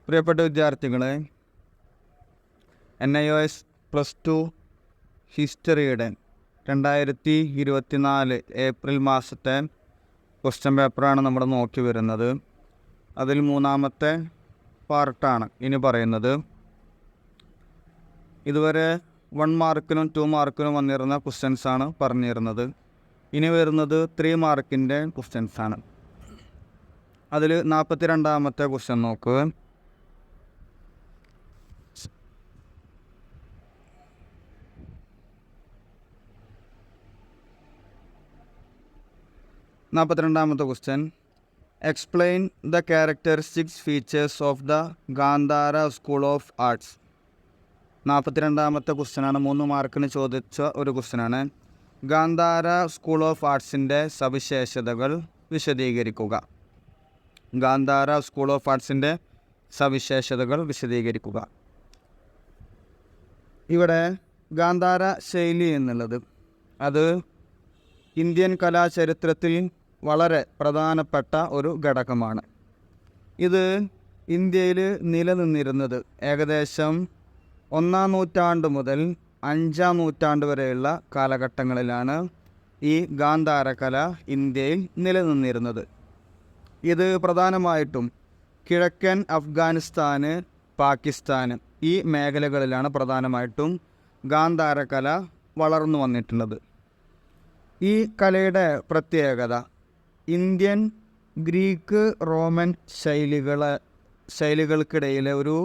പ്രിയപ്പെട്ട വിദ്യാർത്ഥികളെ, NIOS +2 ഹിസ്റ്ററിയുടെ 2024 April മാസത്തെ ക്വസ്റ്റ്യൻ പേപ്പറാണ് നമ്മൾ നോക്കി വരുന്നത്. അതിൽ മൂന്നാമത്തെ പാർട്ടാണ് ഇനി പറയുന്നത്. ഇതുവരെ 1 മാർക്കിനും 2 മാർക്കിനും വന്നിരുന്ന ക്വസ്റ്റ്യൻസാണ് പറഞ്ഞിരുന്നത്. ഇനി വരുന്നത് 3 മാർക്കിൻ്റെ ക്വസ്റ്റ്യൻസാണ്. അതിൽ 42ാമത്തെ ക്വസ്റ്റ്യൻ നോക്കുക. Question, explain the characteristics features of the Gandhara school of arts. 42ാമത്തെ ക്വസ്റ്റ്യനാണ്, 3 മാർക്കിന് ചോദിച്ച ഒരു ക്വസ്റ്റ്യനാണ്. ഗാന്ധാര സ്കൂൾ ഓഫ് ആർട്സിൻ്റെ സവിശേഷതകൾ വിശദീകരിക്കുക. ഗാന്ധാര സ്കൂൾ ഓഫ് ആർട്സിൻ്റെ സവിശേഷതകൾ വിശദീകരിക്കുക. ഇവിടെ ഗാന്ധാര ശൈലി എന്നുള്ളത് അത് ഇന്ത്യൻ കലാചരിത്രത്തിൽ വളരെ പ്രധാനപ്പെട്ട ഒരു ഘടകമാണ്. ഇത് ഇന്ത്യയിൽ നിലനിന്നിരുന്നത് ഏകദേശം 1-ാം നൂറ്റാണ്ട് മുതൽ 5-ാം നൂറ്റാണ്ട് വരെയുള്ള കാലഘട്ടങ്ങളിലാണ് ഈ ഗാന്ധാര കല ഇന്ത്യയിൽ നിലനിന്നിരുന്നത്. ഇത് പ്രധാനമായിട്ടും കിഴക്കൻ അഫ്ഗാനിസ്ഥാന്, പാകിസ്ഥാന് ഈ മേഖലകളിലാണ് പ്രധാനമായിട്ടും ഗാന്ധാര കല വളർന്നു വന്നിട്ടുള്ളത്. ഈ കലയുടെ പ്രത്യേകത ഇന്ത്യൻ, ഗ്രീക്ക്, റോമൻ ശൈലികൾക്കിടയിലെ ഒരു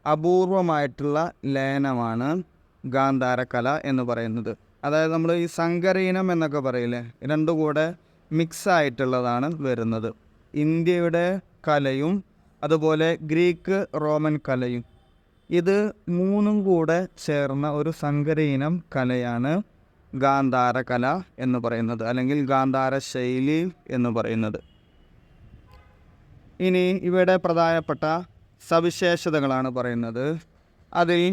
അപൂർവമായിട്ടുള്ള ലയനമാണ് ഗാന്ധാര കല എന്ന് പറയുന്നത്. അതായത് നമ്മൾ ഈ സങ്കരയിനം എന്നൊക്കെ പറയില്ലേ, രണ്ടും കൂടെ മിക്സ് ആയിട്ടുള്ളതാണ് വരുന്നത്. ഇന്ത്യയുടെ കലയും അതുപോലെ ഗ്രീക്ക്, റോമൻ കലയും, ഇത് മൂന്നും കൂടെ ചേർന്ന ഒരു സങ്കരയിനം കലയാണ് ഗാന്ധാര കല എന്ന് പറയുന്നത്, അല്ലെങ്കിൽ ഗാന്ധാര ശൈലി എന്ന് പറയുന്നത്. ഇനി ഇവിടെ പ്രധാനപ്പെട്ട സവിശേഷതകളാണ് പറയുന്നത്. അതിൽ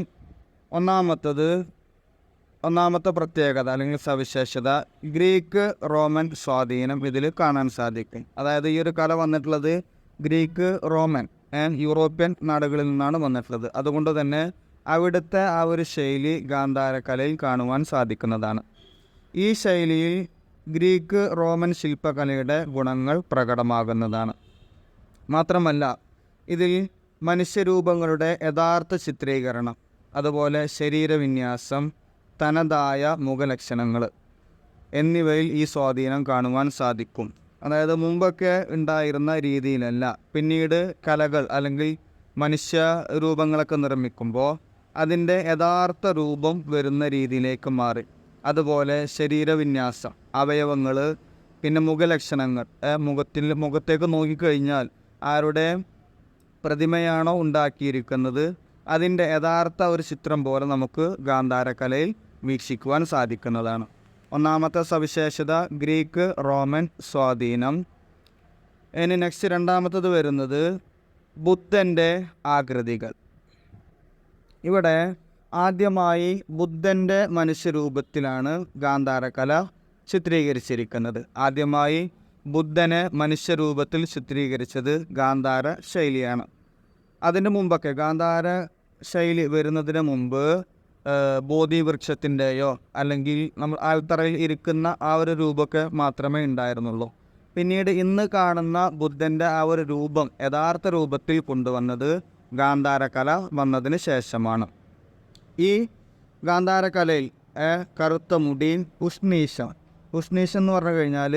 ഒന്നാമത്തെ പ്രത്യേകത അല്ലെങ്കിൽ സവിശേഷത, ഗ്രീക്ക്, റോമൻ സ്വാധീനം ഇതിൽ കാണാൻ സാധിക്കും. അതായത് ഈ ഒരു കല വന്നിട്ടുള്ളത് ഗ്രീക്ക്, റോമൻ യൂറോപ്യൻ നാടുകളിൽ നിന്നാണ് വന്നിട്ടുള്ളത്. അതുകൊണ്ട് തന്നെ അവിടുത്തെ ആ ഒരു ശൈലി ഗാന്ധാര കലയിൽ കാണുവാൻ സാധിക്കുന്നതാണ്. ഈ ശൈലിയിൽ ഗ്രീക്ക്, റോമൻ ശില്പകലയുടെ ഗുണങ്ങൾ പ്രകടമാകുന്നതാണ്. മാത്രമല്ല ഇതിൽ മനുഷ്യരൂപങ്ങളുടെ യഥാർത്ഥ ചിത്രീകരണം, അതുപോലെ ശരീരവിന്യാസം, തനതായ മുഖലക്ഷണങ്ങൾ എന്നിവയിൽ ഈ സ്വാധീനം കാണുവാൻ സാധിക്കും. അതായത് മുമ്പൊക്കെ ഉണ്ടായിരുന്ന രീതിയിലല്ല, പിന്നീട് കലകൾ അല്ലെങ്കിൽ മനുഷ്യ രൂപങ്ങളൊക്കെ നിർമ്മിക്കുമ്പോൾ അതിൻ്റെ യഥാർത്ഥ രൂപം വരുന്ന രീതിയിലേക്ക് മാറി. അതുപോലെ ശരീരവിന്യാസം, അവയവങ്ങൾ, പിന്നെ മുഖലക്ഷണങ്ങൾ, മുഖത്തേക്ക് നോക്കിക്കഴിഞ്ഞാൽ ആരുടെ പ്രതിമയാണോ ഉണ്ടാക്കിയിരിക്കുന്നത് അതിൻ്റെ യഥാർത്ഥ ഒരു ചിത്രം പോലെ നമുക്ക് ഗാന്ധാര കലയിൽ വീക്ഷിക്കുവാൻ സാധിക്കുന്നതാണ്. ഒന്നാമത്തെ സവിശേഷത ഗ്രീക്ക്, റോമൻ സ്വാധീനം. ഇനി നെക്സ്റ്റ് രണ്ടാമത്തത് വരുന്നത് ബുദ്ധൻ്റെ ആകൃതികൾ. ഇവിടെ ആദ്യമായി ബുദ്ധൻ്റെ മനുഷ്യരൂപത്തിലാണ് ഗാന്ധാര കല ചിത്രീകരിച്ചിരിക്കുന്നത്. ആദ്യമായി ബുദ്ധനെ മനുഷ്യരൂപത്തിൽ ചിത്രീകരിച്ചത് ഗാന്ധാര ശൈലിയാണ്. അതിന് മുമ്പൊക്കെ ഗാന്ധാര ശൈലി വരുന്നതിന് മുമ്പ് ബോധിവൃക്ഷത്തിൻ്റെയോ അല്ലെങ്കിൽ നമ്മൾ ആൽത്തറയിൽ ഇരിക്കുന്ന ആ ഒരു രൂപമൊക്കെ മാത്രമേ ഉണ്ടായിരുന്നുള്ളൂ. പിന്നീട് ഇന്ന് കാണുന്ന ബുദ്ധൻ്റെ ആ ഒരു രൂപം യഥാർത്ഥ രൂപത്തിൽ കൊണ്ടുവന്നത് ഗാന്ധാര കല വന്നതിന് ശേഷമാണ്. ഈ ഗാന്ധാര കലയിൽ കറുത്ത മുടി, ഉഷ്ണീഷം എന്ന് പറഞ്ഞു കഴിഞ്ഞാൽ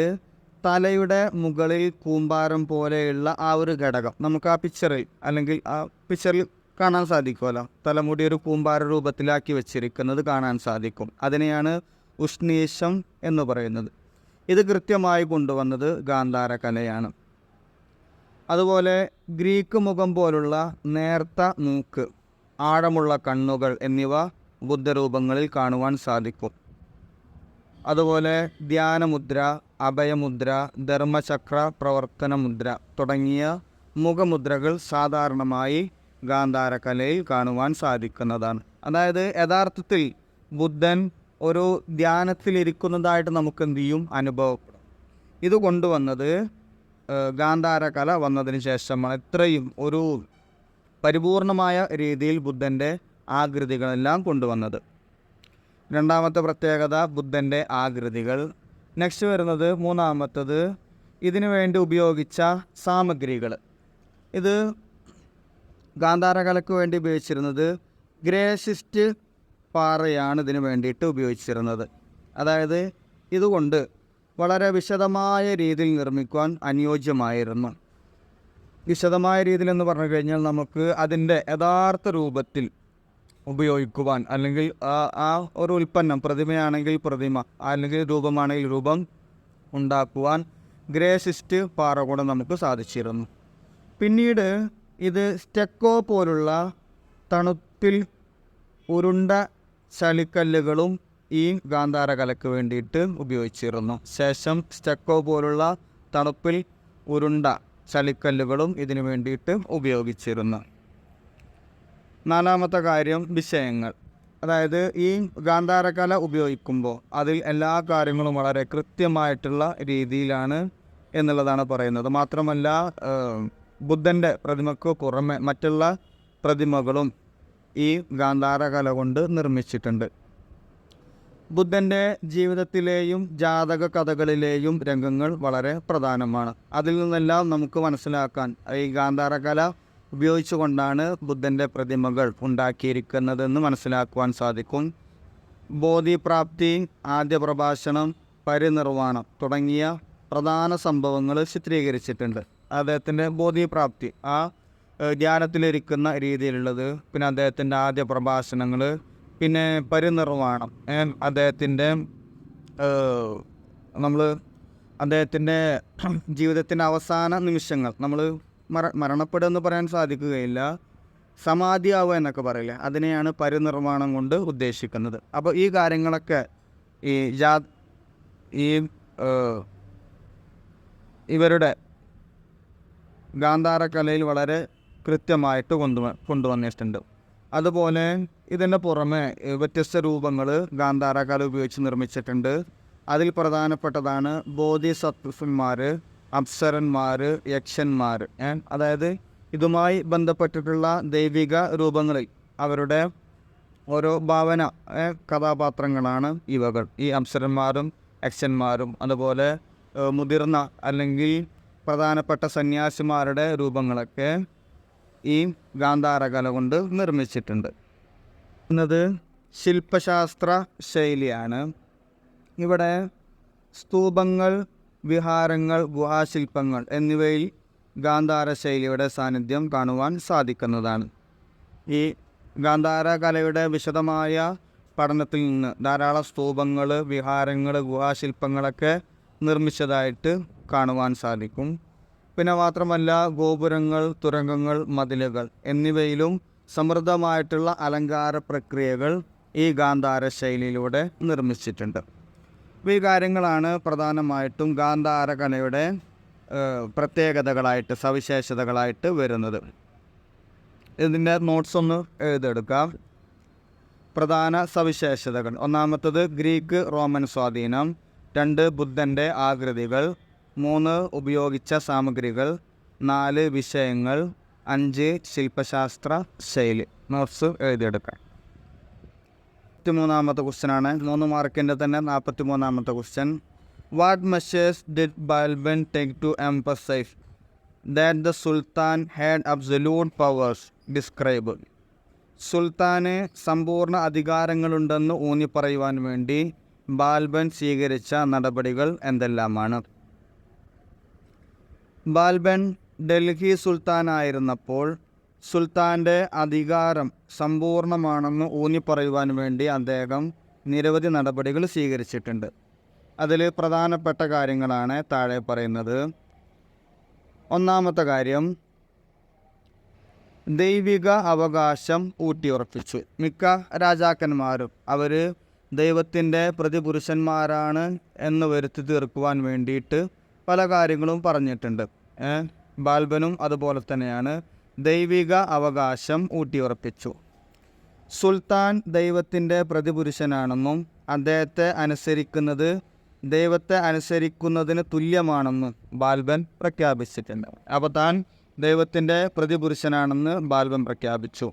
തലയുടെ മുകളിൽ കൂമ്പാരം പോലെയുള്ള ആ ഒരു ഘടകം നമുക്ക് ആ പിക്ചറിൽ അല്ലെങ്കിൽ ആ പിക്ചറിൽ കാണാൻ സാധിക്കുമല്ലോ. തലമുടി ഒരു കൂമ്പാര രൂപത്തിലാക്കി വെച്ചിരിക്കുന്നത് കാണാൻ സാധിക്കും. അതിനെയാണ് ഉഷ്ണീഷം എന്ന് പറയുന്നത്. ഇത് കൃത്യമായി കൊണ്ടുവന്നത് ഗാന്ധാര കലയാണ്. അതുപോലെ ഗ്രീക്ക് മുഖം പോലുള്ള നേർത്ത മൂക്ക്, ആഴമുള്ള കണ്ണുകൾ എന്നിവ ബുദ്ധരൂപങ്ങളിൽ കാണുവാൻ സാധിക്കും. അതുപോലെ ധ്യാനമുദ്ര, അഭയമുദ്ര, ധർമ്മചക്ര പ്രവർത്തന മുദ്ര തുടങ്ങിയ മുഖമുദ്രകൾ സാധാരണമായി ഗാന്ധാര കലയിൽ കാണുവാൻ സാധിക്കുന്നതാണ്. അതായത് യഥാർത്ഥത്തിൽ ബുദ്ധൻ ഒരു ധ്യാനത്തിലിരിക്കുന്നതായിട്ട് നമുക്ക് എന്ത് ചെയ്യും, അനുഭവപ്പെടും. ഇത് കൊണ്ടുവന്നത് ഗാന്ധാര കല വന്നതിന് ശേഷമാണ്. ഇത്രയും ഒരു പരിപൂർണമായ രീതിയിൽ ബുദ്ധൻ്റെ ആകൃതികളെല്ലാം കൊണ്ടുവന്നത്. രണ്ടാമത്തെ പ്രത്യേകത ബുദ്ധൻ്റെ ആകൃതികൾ. നെക്സ്റ്റ് വരുന്നത് മൂന്നാമത്തത് ഇതിനു വേണ്ടി ഉപയോഗിച്ച സാമഗ്രികൾ. ഇത് ഗാന്ധാരകലയ്ക്ക് വേണ്ടി ഉപയോഗിച്ചിരുന്നത് ഗ്രേസിസ്റ്റ് പാറയാണ് ഇതിനു വേണ്ടിയിട്ട് ഉപയോഗിച്ചിരുന്നത്. അതായത് ഇതുകൊണ്ട് വളരെ വിശദമായ രീതിയിൽ നിർമ്മിക്കുവാൻ അനുയോജ്യമായിരുന്നു. വിശദമായ രീതിയിൽ എന്ന് പറഞ്ഞു കഴിഞ്ഞാൽ നമുക്ക് അതിൻ്റെ യഥാർത്ഥ രൂപത്തിൽ ഉപയോഗിക്കുവാൻ, അല്ലെങ്കിൽ ആ ഒരു ഉൽപ്പന്നം, പ്രതിമയാണെങ്കിൽ പ്രതിമ, അല്ലെങ്കിൽ രൂപമാണെങ്കിൽ രൂപം ഉണ്ടാക്കുവാൻ ഗ്രേസിസ്റ്റ് പാറ കൊണ്ട് നമുക്ക് സാധിച്ചിരുന്നു. പിന്നീട് ഇത് സ്റ്റെക്കോ പോലുള്ള തണുപ്പിൽ ഉരുണ്ട ചളിക്കല്ലുകളും ഈ ഗാന്ധാരകലയ്ക്ക് വേണ്ടിയിട്ട് ഉപയോഗിച്ചിരുന്നു. ശേഷം സ്റ്റെക്കോ പോലുള്ള തണുപ്പിൽ ഉരുണ്ട ചളിക്കല്ലുകളും ഇതിനു വേണ്ടിയിട്ട് ഉപയോഗിച്ചിരുന്നു. നാലാമത്തെ കാര്യം വിഷയങ്ങൾ. അതായത് ഈ ഗാന്ധാരകല ഉപയോഗിക്കുമ്പോൾ അതിൽ എല്ലാ കാര്യങ്ങളും വളരെ കൃത്യമായിട്ടുള്ള രീതിയിലാണ് എന്നുള്ളതാണ് പറയുന്നത്. മാത്രമല്ല ബുദ്ധൻ്റെ പ്രതിമയ്ക്ക് പുറമെ മറ്റുള്ള പ്രതിമകളും ഈ ഗാന്ധാരകല കൊണ്ട് നിർമ്മിച്ചിട്ടുണ്ട്. ബുദ്ധൻ്റെ ജീവിതത്തിലെയും ജാതക കഥകളിലെയും രംഗങ്ങൾ വളരെ പ്രധാനമാണ്. അതിൽ നിന്നെല്ലാം നമുക്ക് മനസ്സിലാക്കാൻ ഈ ഗാന്ധാരകല ഉപയോഗിച്ചുകൊണ്ടാണ് ബുദ്ധൻ്റെ പ്രതിമകൾ ഉണ്ടാക്കിയിരിക്കുന്നതെന്ന് മനസ്സിലാക്കുവാൻ സാധിക്കും. ബോധിപ്രാപ്തി, ആദ്യ പ്രഭാഷണം, പരിനിർവാണം തുടങ്ങിയ പ്രധാന സംഭവങ്ങൾ ചിത്രീകരിച്ചിട്ടുണ്ട്. അദ്ദേഹത്തിൻ്റെ ബോധിപ്രാപ്തി, ആ ധ്യാനത്തിലിരിക്കുന്ന രീതിയിലുള്ളത്, പിന്നെ അദ്ദേഹത്തിൻ്റെ ആദ്യ പ്രഭാഷണങ്ങൾ, പിന്നെ പരിനിർവാണം, അദ്ദേഹത്തിൻ്റെ അദ്ദേഹത്തിൻ്റെ ജീവിതത്തിൻ്റെ അവസാന നിമിഷങ്ങൾ, നമ്മൾ മരണപ്പെടുമെന്ന് പറയാൻ സാധിക്കുകയില്ല, സമാധിയാവുക എന്നൊക്കെ പറയില്ലേ, അതിനെയാണ് പരിനിർവാണം കൊണ്ട് ഉദ്ദേശിക്കുന്നത്. അപ്പോൾ ഈ കാര്യങ്ങളൊക്കെ ഇവരുടെ ഗാന്ധാരകലയിൽ വളരെ കൃത്യമായിട്ട് കൊണ്ടുവന്നിട്ടുണ്ട്. അതുപോലെ ഇതിൻ്റെ പുറമെ വ്യത്യസ്ത രൂപങ്ങൾ ഗാന്ധാരകല ഉപയോഗിച്ച് നിർമ്മിച്ചിട്ടുണ്ട്. അതിൽ പ്രധാനപ്പെട്ടതാണ് ബോധിസത്വന്മാർ, അപ്സരന്മാർ, യക്ഷന്മാർ. അതായത് ഇതുമായി ബന്ധപ്പെട്ടിട്ടുള്ള ദൈവിക രൂപങ്ങളിൽ അവരുടെ ഓരോ ഭാവന കഥാപാത്രങ്ങളാണ് ഇവകൾ. ഈ അപ്സരന്മാരും യക്ഷന്മാരും അതുപോലെ മുതിർന്ന അല്ലെങ്കിൽ പ്രധാനപ്പെട്ട സന്യാസിമാരുടെ രൂപങ്ങളൊക്കെ ഈ ഗാന്ധാരകല കൊണ്ട് നിർമ്മിച്ചിട്ടുണ്ട്. എന്നത് ശില്പശാസ്ത്ര ശൈലിയാണ്. ഇവിടെ സ്തൂപങ്ങൾ, വിഹാരങ്ങൾ, ഗുഹാശില്പങ്ങൾ എന്നിവയിൽ ഗാന്ധാര ശൈലിയുടെ സാന്നിധ്യം കാണുവാൻ സാധിക്കുന്നതാണ്. ഈ ഗാന്ധാരകലയുടെ വിശദമായ പഠനത്തിൽ നിന്ന് ധാരാളം സ്തൂപങ്ങൾ, വിഹാരങ്ങൾ, ഗുഹാശില്പങ്ങളൊക്കെ നിർമ്മിച്ചതായിട്ട് കാണുവാൻ സാധിക്കും. പിന്നെ മാത്രമല്ല ഗോപുരങ്ങൾ, തുരങ്കങ്ങൾ, മതിലുകൾ എന്നിവയിലും സമൃദ്ധമായിട്ടുള്ള അലങ്കാര പ്രക്രിയകൾ ഈ ഗാന്ധാര ശൈലിയിലൂടെ നിർമ്മിച്ചിട്ടുണ്ട്. ഈ കാര്യങ്ങളാണ് പ്രധാനമായിട്ടും ഗാന്ധാരകലയുടെ പ്രത്യേകതകളായിട്ട്, സവിശേഷതകളായിട്ട് വരുന്നത്. ഇതിൻ്റെ നോട്ട്സ് ഒന്ന് എഴുതിയെടുക്കാം. പ്രധാന സവിശേഷതകൾ: ഒന്നാമത്തത് ഗ്രീക്ക് റോമൻ സ്വാധീനം, 2 ബുദ്ധൻ്റെ ആകൃതികൾ, 3 ഉപയോഗിച്ച സാമഗ്രികൾ, 4 വിഷയങ്ങൾ, 5 ശില്പശാസ്ത്ര ശൈലി. നോട്ട്സ് എഴുതിയെടുക്കാം. 43ാമത്തെ ക്വസ്റ്റ്യനാണ്, 3 മാർക്കിൻ്റെ തന്നെ 43ാമത്തെ question. What measures did Balban take to emphasize that the sultan had absolute powers? Describe. സുൽത്താന് സമ്പൂർണ്ണ അധികാരങ്ങളുണ്ടെന്ന് ഊന്നിപ്പറയുവാൻ വേണ്ടി ബാൽബൻ സ്വീകരിച്ച നടപടികൾ എന്തെല്ലാമാണ്? ബാൽബൻ ഡൽഹി സുൽത്താനായിരുന്നപ്പോൾ സുൽത്താൻ്റെ അധികാരം സമ്പൂർണ്ണമാണെന്ന് ഊന്നിപ്പറയുവാൻ വേണ്ടി അദ്ദേഹം നിരവധി നടപടികൾ സ്വീകരിച്ചിട്ടുണ്ട്. അതിൽ പ്രധാനപ്പെട്ട കാര്യങ്ങളാണ് താഴെ പറയുന്നത്. ഒന്നാമത്തെ കാര്യം, ദൈവിക അവകാശം ഊട്ടിയുറപ്പിച്ചു. മിക്ക രാജാക്കന്മാരും അവർ ദൈവത്തിൻ്റെ പ്രതിപുരുഷന്മാരാണ് എന്ന് വരുത്തി തീർക്കുവാൻ വേണ്ടിയിട്ട് പല കാര്യങ്ങളും പറഞ്ഞിട്ടുണ്ട്. ബാൽബനും അതുപോലെ തന്നെയാണ്. ദൈവിക അവകാശം ഊട്ടിയുറപ്പിച്ചു. സുൽത്താൻ ദൈവത്തിൻ്റെ പ്രതിപുരുഷനാണെന്നും അദ്ദേഹത്തെ അനുസരിക്കുന്നത് ദൈവത്തെ അനുസരിക്കുന്നതിന് തുല്യമാണെന്നും ബാൽബൻ പ്രഖ്യാപിച്ചിട്ടുണ്ട്. അപ്പോൾ താൻ ദൈവത്തിൻ്റെ പ്രതിപുരുഷനാണെന്ന് ബാൽബൻ പ്രഖ്യാപിച്ചു.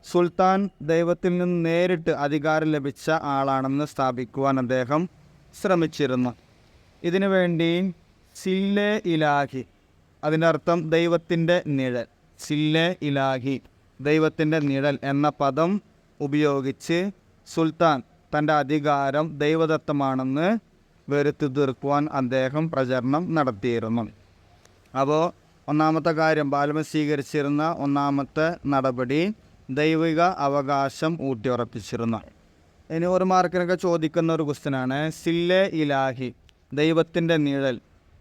സുൽത്താൻ ദൈവത്തിൽ നിന്ന് നേരിട്ട് അധികാരം ലഭിച്ച ആളാണെന്ന് സ്ഥാപിക്കുവാൻ അദ്ദേഹം ശ്രമിച്ചിരുന്നു. ഇതിനുവേണ്ടി സില്ലെ ഇലാഹി, അതിൻ്റെ അർത്ഥം ദൈവത്തിൻ്റെ നിഴൽ, സില്ലെ ഇലാഹി ദൈവത്തിൻ്റെ നിഴൽ എന്ന പദം ഉപയോഗിച്ച് സുൽത്താൻ തൻ്റെ അധികാരം ദൈവദത്തമാണെന്ന് വരുത്തി തീർക്കുവാൻ അദ്ദേഹം പ്രചരണം നടത്തിയിരുന്നു. അപ്പോൾ ഒന്നാമത്തെ കാര്യം, ബാൽബൻ സ്വീകരിച്ചിരുന്ന ഒന്നാമത്തെ നടപടി ദൈവിക അവകാശം ഊട്ടിയുറപ്പിച്ചിരുന്നു. ഇനി ഒരു മാർക്കിനൊക്കെ ചോദിക്കുന്ന ഒരു ക്വസ്റ്റ്യനാണ്, സില്ലെ ഇലാഹി ദൈവത്തിൻ്റെ നിഴൽ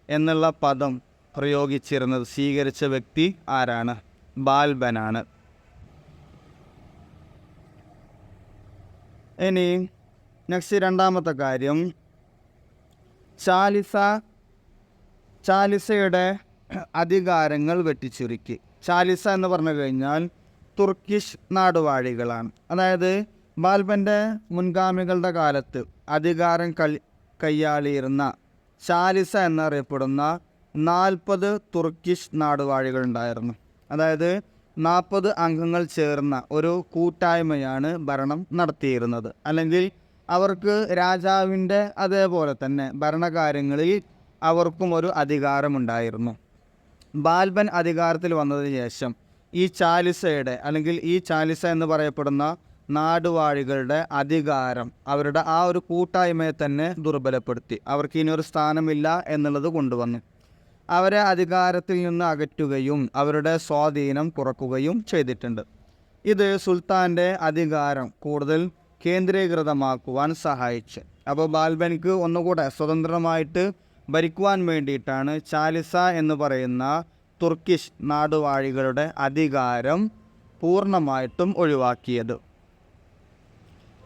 എന്നുള്ള പദം പ്രയോഗിച്ചിരുന്നത് സ്വീകരിച്ച വ്യക്തി ആരാണ്? ബാൽബനാണ്. ഇനി നെക്സ്റ്റ് രണ്ടാമത്തെ കാര്യം, ചാലിസയുടെ അധികാരങ്ങൾ വെട്ടിച്ചുരുക്കി. ചാലിസ എന്ന് പറഞ്ഞു കഴിഞ്ഞാൽ തുർക്കിഷ് നാടുവാഴികളാണ്. അതായത് ബാൽബൻ്റെ മുൻഗാമികളുടെ കാലത്ത് അധികാരം കൈയാളിയിരുന്ന ചാലിസ എന്നറിയപ്പെടുന്ന 40 തുർക്കിഷ് നാടുവാഴികളുണ്ടായിരുന്നു. അതായത് 40 അംഗങ്ങൾ ചേർന്ന ഒരു കൂട്ടായ്മയാണ് ഭരണം നടത്തിയിരുന്നത്. അല്ലെങ്കിൽ അവർക്ക് രാജാവിൻ്റെ അതേപോലെ തന്നെ ഭരണകാര്യങ്ങളിൽ അവർക്കും ഒരു അധികാരമുണ്ടായിരുന്നു. ബാൽബൻ അധികാരത്തിൽ വന്നതിന് ശേഷം ഈ ചാലിസയുടെ അല്ലെങ്കിൽ ഈ ചാലിസ എന്ന് പറയപ്പെടുന്ന നാടുവാഴികളുടെ അധികാരം അവരുടെ ആ ഒരു കൂട്ടായ്മയെ തന്നെ ദുർബലപ്പെടുത്തി. അവർക്ക് ഇനി ഒരു സ്ഥാനമില്ല എന്നുള്ളത് കൊണ്ടുവന്നു. അവരെ അധികാരത്തിൽ നിന്ന് അകറ്റുകയും അവരുടെ സ്വാധീനം കുറക്കുകയും ചെയ്തിട്ടുണ്ട്. ഇത് സുൽത്താൻ്റെ അധികാരം കൂടുതൽ കേന്ദ്രീകൃതമാക്കുവാൻ സഹായിച്ചു. അപ്പോൾ ബാൽബൻക്ക് ഒന്നുകൂടെ സ്വതന്ത്രമായിട്ട് ഭരിക്കുവാൻ വേണ്ടിയിട്ടാണ് ചാലിസ എന്ന് പറയുന്ന തുർക്കിഷ് നാടുവാഴികളുടെ അധികാരം പൂർണ്ണമായിട്ടും ഒഴിവാക്കിയത്.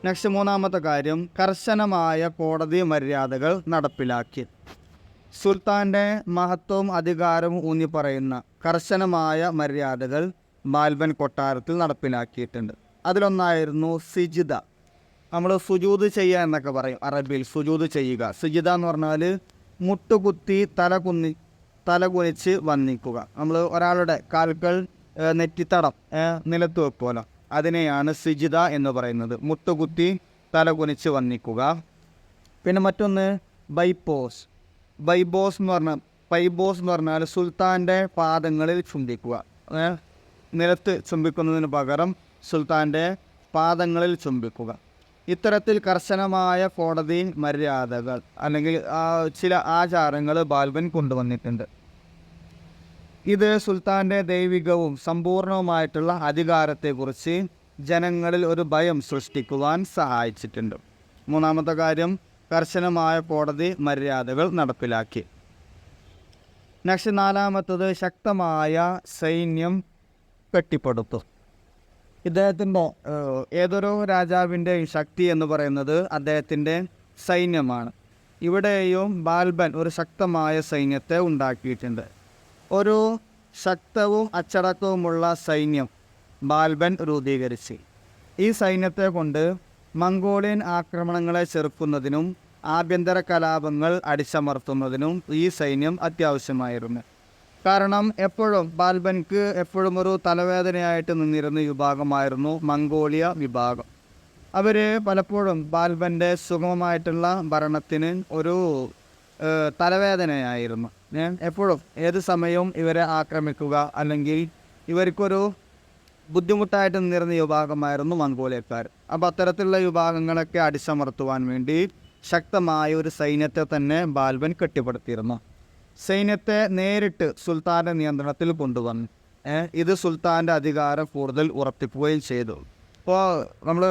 നെക്സ്റ്റ് മൂന്നാമത്തെ കാര്യം, കർശനമായ കോടതി മര്യാദകൾ നടപ്പിലാക്കി. സുൽത്താൻ്റെ മഹത്വവും അധികാരവും ഊന്നി പറയുന്ന കർശനമായ മര്യാദകൾ ബാൽബൻ കൊട്ടാരത്തിൽ നടപ്പിലാക്കിയിട്ടുണ്ട്. അതിലൊന്നായിരുന്നു സിജിദ. നമ്മൾ സുജൂദ് ചെയ്യുക എന്നൊക്കെ പറയും അറബിയിൽ, സുജൂദ് ചെയ്യുക. സിജിദ എന്ന് പറഞ്ഞാൽ മുട്ടുകുത്തി തല കുനിച്ച് വന്നിക്കുക. നമ്മൾ ഒരാളുടെ കാൽക്കൾ നെറ്റിത്തടം നിലത്ത് വെക്കുമല്ലോ, അതിനെയാണ് സിജിദ എന്ന് പറയുന്നത്, മുട്ടുകുത്തി തല കുനിച്ച് വന്നിക്കുക. പിന്നെ മറ്റൊന്ന് പൈബോസ് എന്ന് പറഞ്ഞാൽ സുൽത്താൻ്റെ പാദങ്ങളിൽ ചുംബിക്കുക. നിലത്ത് ചുംബിക്കുന്നതിന് പകരം സുൽത്താൻ്റെ പാദങ്ങളിൽ ചുംബിക്കുക. ഇത്തരത്തിൽ കർശനമായ കോടതി മര്യാദകൾ അല്ലെങ്കിൽ ചില ആചാരങ്ങൾ ബാൽബൻ കൊണ്ടുവന്നിട്ടുണ്ട്. ഇത് സുൽത്താൻ്റെ ദൈവികവും സമ്പൂർണവുമായിട്ടുള്ള അധികാരത്തെക്കുറിച്ച് ജനങ്ങളിൽ ഒരു ഭയം സൃഷ്ടിക്കുവാൻ സഹായിച്ചിട്ടുണ്ട്. മൂന്നാമത്തെ കാര്യം, കർശനമായ കോടതി മര്യാദകൾ നടപ്പിലാക്കി. നെക്സ്റ്റ് നാലാമത്തത്, ശക്തമായ സൈന്യം കെട്ടിപ്പടുത്തു. ഇദ്ദേഹത്തിൻ്റെ ഏതൊരു രാജാവിൻ്റെയും ശക്തി എന്ന് പറയുന്നത് അദ്ദേഹത്തിൻ്റെ സൈന്യമാണ്. ഇവിടെയും ബാൽബൻ ഒരു ശക്തമായ സൈന്യത്തെ ഉണ്ടാക്കിയിട്ടുണ്ട്. ഒരു ശക്തവും അച്ചടക്കവുമുള്ള സൈന്യം ബാൽബൻ രൂപീകരിച്ചു. ഈ സൈന്യത്തെ കൊണ്ട് മംഗോളിയൻ ആക്രമണങ്ങളെ ചെറുക്കുന്നതിനും ആഭ്യന്തര കലാപങ്ങൾ അടിച്ചമർത്തുന്നതിനും ഈ സൈന്യം അത്യാവശ്യമായിരുന്നു. കാരണം ബാൽബൻക്ക് എപ്പോഴും ഒരു തലവേദനയായിട്ട് നിന്നിരുന്ന വിഭാഗമായിരുന്നു മംഗോളിയ വിഭാഗം. അവർ പലപ്പോഴും ബാൽബൻ്റെ സുഗമമായിട്ടുള്ള ഭരണത്തിന് ഒരു തലവേദനയായിരുന്നു. എപ്പോഴും ഏത് സമയവും ഇവരെ ആക്രമിക്കുക അല്ലെങ്കിൽ ഇവർക്കൊരു ബുദ്ധിമുട്ടായിട്ട് നിന്നിരുന്ന വിഭാഗമായിരുന്നു മംഗോളിയക്കാർ. അപ്പോൾ അത്തരത്തിലുള്ള വിഭാഗങ്ങളൊക്കെ അടിച്ചമർത്തുവാൻ വേണ്ടി ശക്തമായ ഒരു സൈന്യത്തെ തന്നെ ബാൽബൻ കെട്ടിപ്പടുത്തിയിരുന്നു. സൈന്യത്തെ നേരിട്ട് സുൽത്താൻ്റെ നിയന്ത്രണത്തിൽ കൊണ്ടുവന്നു. ഇത് സുൽത്താൻ്റെ അധികാരം കൂടുതൽ ഉറപ്പിക്കുകയും ചെയ്തു. ഇപ്പോൾ നമ്മൾ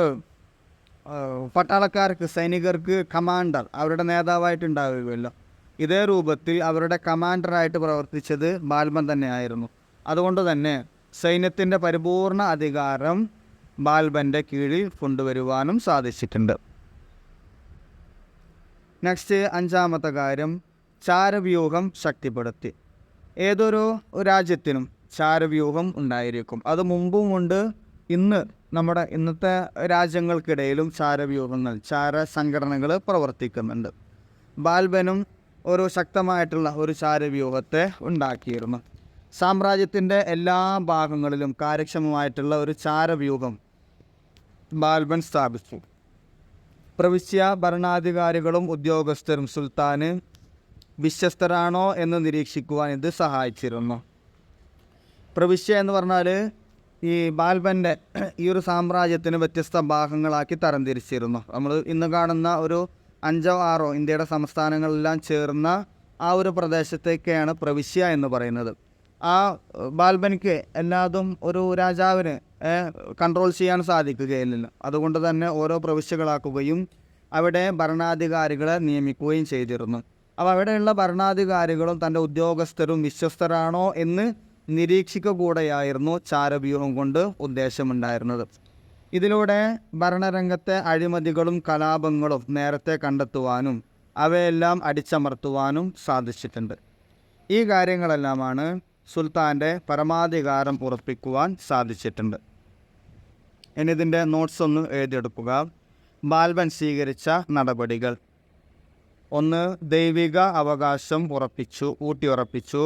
പട്ടാളക്കാർക്ക്, സൈനികർക്ക് കമാൻഡർ, അവരുടെ നേതാവായിട്ടുണ്ടാവുകയല്ലോ. ഇതേ രൂപത്തിൽ അവരുടെ കമാൻഡറായിട്ട് പ്രവർത്തിച്ചത് ബാൽബൻ തന്നെയായിരുന്നു. അതുകൊണ്ട് തന്നെ സൈന്യത്തിൻ്റെ പരിപൂർണ അധികാരം ബാൽബൻ്റെ കീഴിൽ കൊണ്ടുവരുവാനും സാധിച്ചിട്ടുണ്ട്. നെക്സ്റ്റ് അഞ്ചാമത്തെ കാര്യം, ചാരവ്യൂഹം ശക്തിപ്പെടുത്തി. ഏതൊരു രാജ്യത്തിനും ചാരവ്യൂഹം ഉണ്ടായിരിക്കും. അത് മുമ്പുമുണ്ട്. ഇന്നത്തെ രാജ്യങ്ങൾക്കിടയിലും ചാര സംഘടനകൾ പ്രവർത്തിക്കുന്നുണ്ട്. ബാൽബനും ഒരു ശക്തമായിട്ടുള്ള ഒരു ചാരവ്യൂഹത്തെ ഉണ്ടാക്കിയിരുന്നു. സാമ്രാജ്യത്തിൻ്റെ എല്ലാ ഭാഗങ്ങളിലും കാര്യക്ഷമമായിട്ടുള്ള ഒരു ചാരവ്യൂഹം ബാൽബൻ സ്ഥാപിച്ചു. പ്രവിശ്യ ഭരണാധികാരികളും ഉദ്യോഗസ്ഥരും സുൽത്താന് വിശ്വസ്തരാണോ എന്ന് നിരീക്ഷിക്കുവാൻ ഇത് സഹായിച്ചിരുന്നു. പ്രവിശ്യ എന്ന് പറഞ്ഞാൽ ഈ ബാൽബൻ്റെ ഈ ഒരു സാമ്രാജ്യത്തിന് വ്യത്യസ്ത ഭാഗങ്ങളാക്കി തരംതിരിച്ചിരുന്നു. നമ്മൾ ഇന്ന് കാണുന്ന ഒരു 5 or 6 ഇന്ത്യയുടെ സംസ്ഥാനങ്ങളെല്ലാം ചേർന്ന ആ ഒരു പ്രദേശത്തേക്കാണ് പ്രവിശ്യ എന്ന് പറയുന്നത്. ആ ബാൽബനിക്ക് എല്ലാതും ഒരു രാജാവിന് കൺട്രോൾ ചെയ്യാൻ സാധിക്കുകയില്ല. അതുകൊണ്ട് തന്നെ ഓരോ പ്രവിശ്യകളാക്കുകയും അവിടെ ഭരണാധികാരികളെ നിയമിക്കുകയും ചെയ്തിരുന്നു. അപ്പോൾ അവിടെയുള്ള ഭരണാധികാരികളും തൻ്റെ ഉദ്യോഗസ്ഥരും വിശ്വസ്തരാണോ എന്ന് നിരീക്ഷിക്കുക കൂടെയായിരുന്നു ചാരവ്യൂഹം കൊണ്ട് ഉദ്ദേശമുണ്ടായിരുന്നത്. ഇതിലൂടെ ഭരണരംഗത്തെ അഴിമതികളും കലാപങ്ങളും നേരത്തെ കണ്ടെത്തുവാനും അവയെല്ലാം അടിച്ചമർത്തുവാനും സാധിച്ചിട്ടുണ്ട്. ഈ കാര്യങ്ങളെല്ലാമാണ് സുൽത്താൻ്റെ പരമാധികാരം ഉറപ്പിക്കുവാൻ സാധിച്ചിട്ടുണ്ട്. ഇനി ഇതിൻ്റെ നോട്ട്സ് ഒന്ന് എഴുതിയെടുക്കുക. ബാൽബൻ സ്വീകരിച്ച നടപടികൾ: 1. ദൈവിക അവകാശം ഊട്ടിയുറപ്പിച്ചു.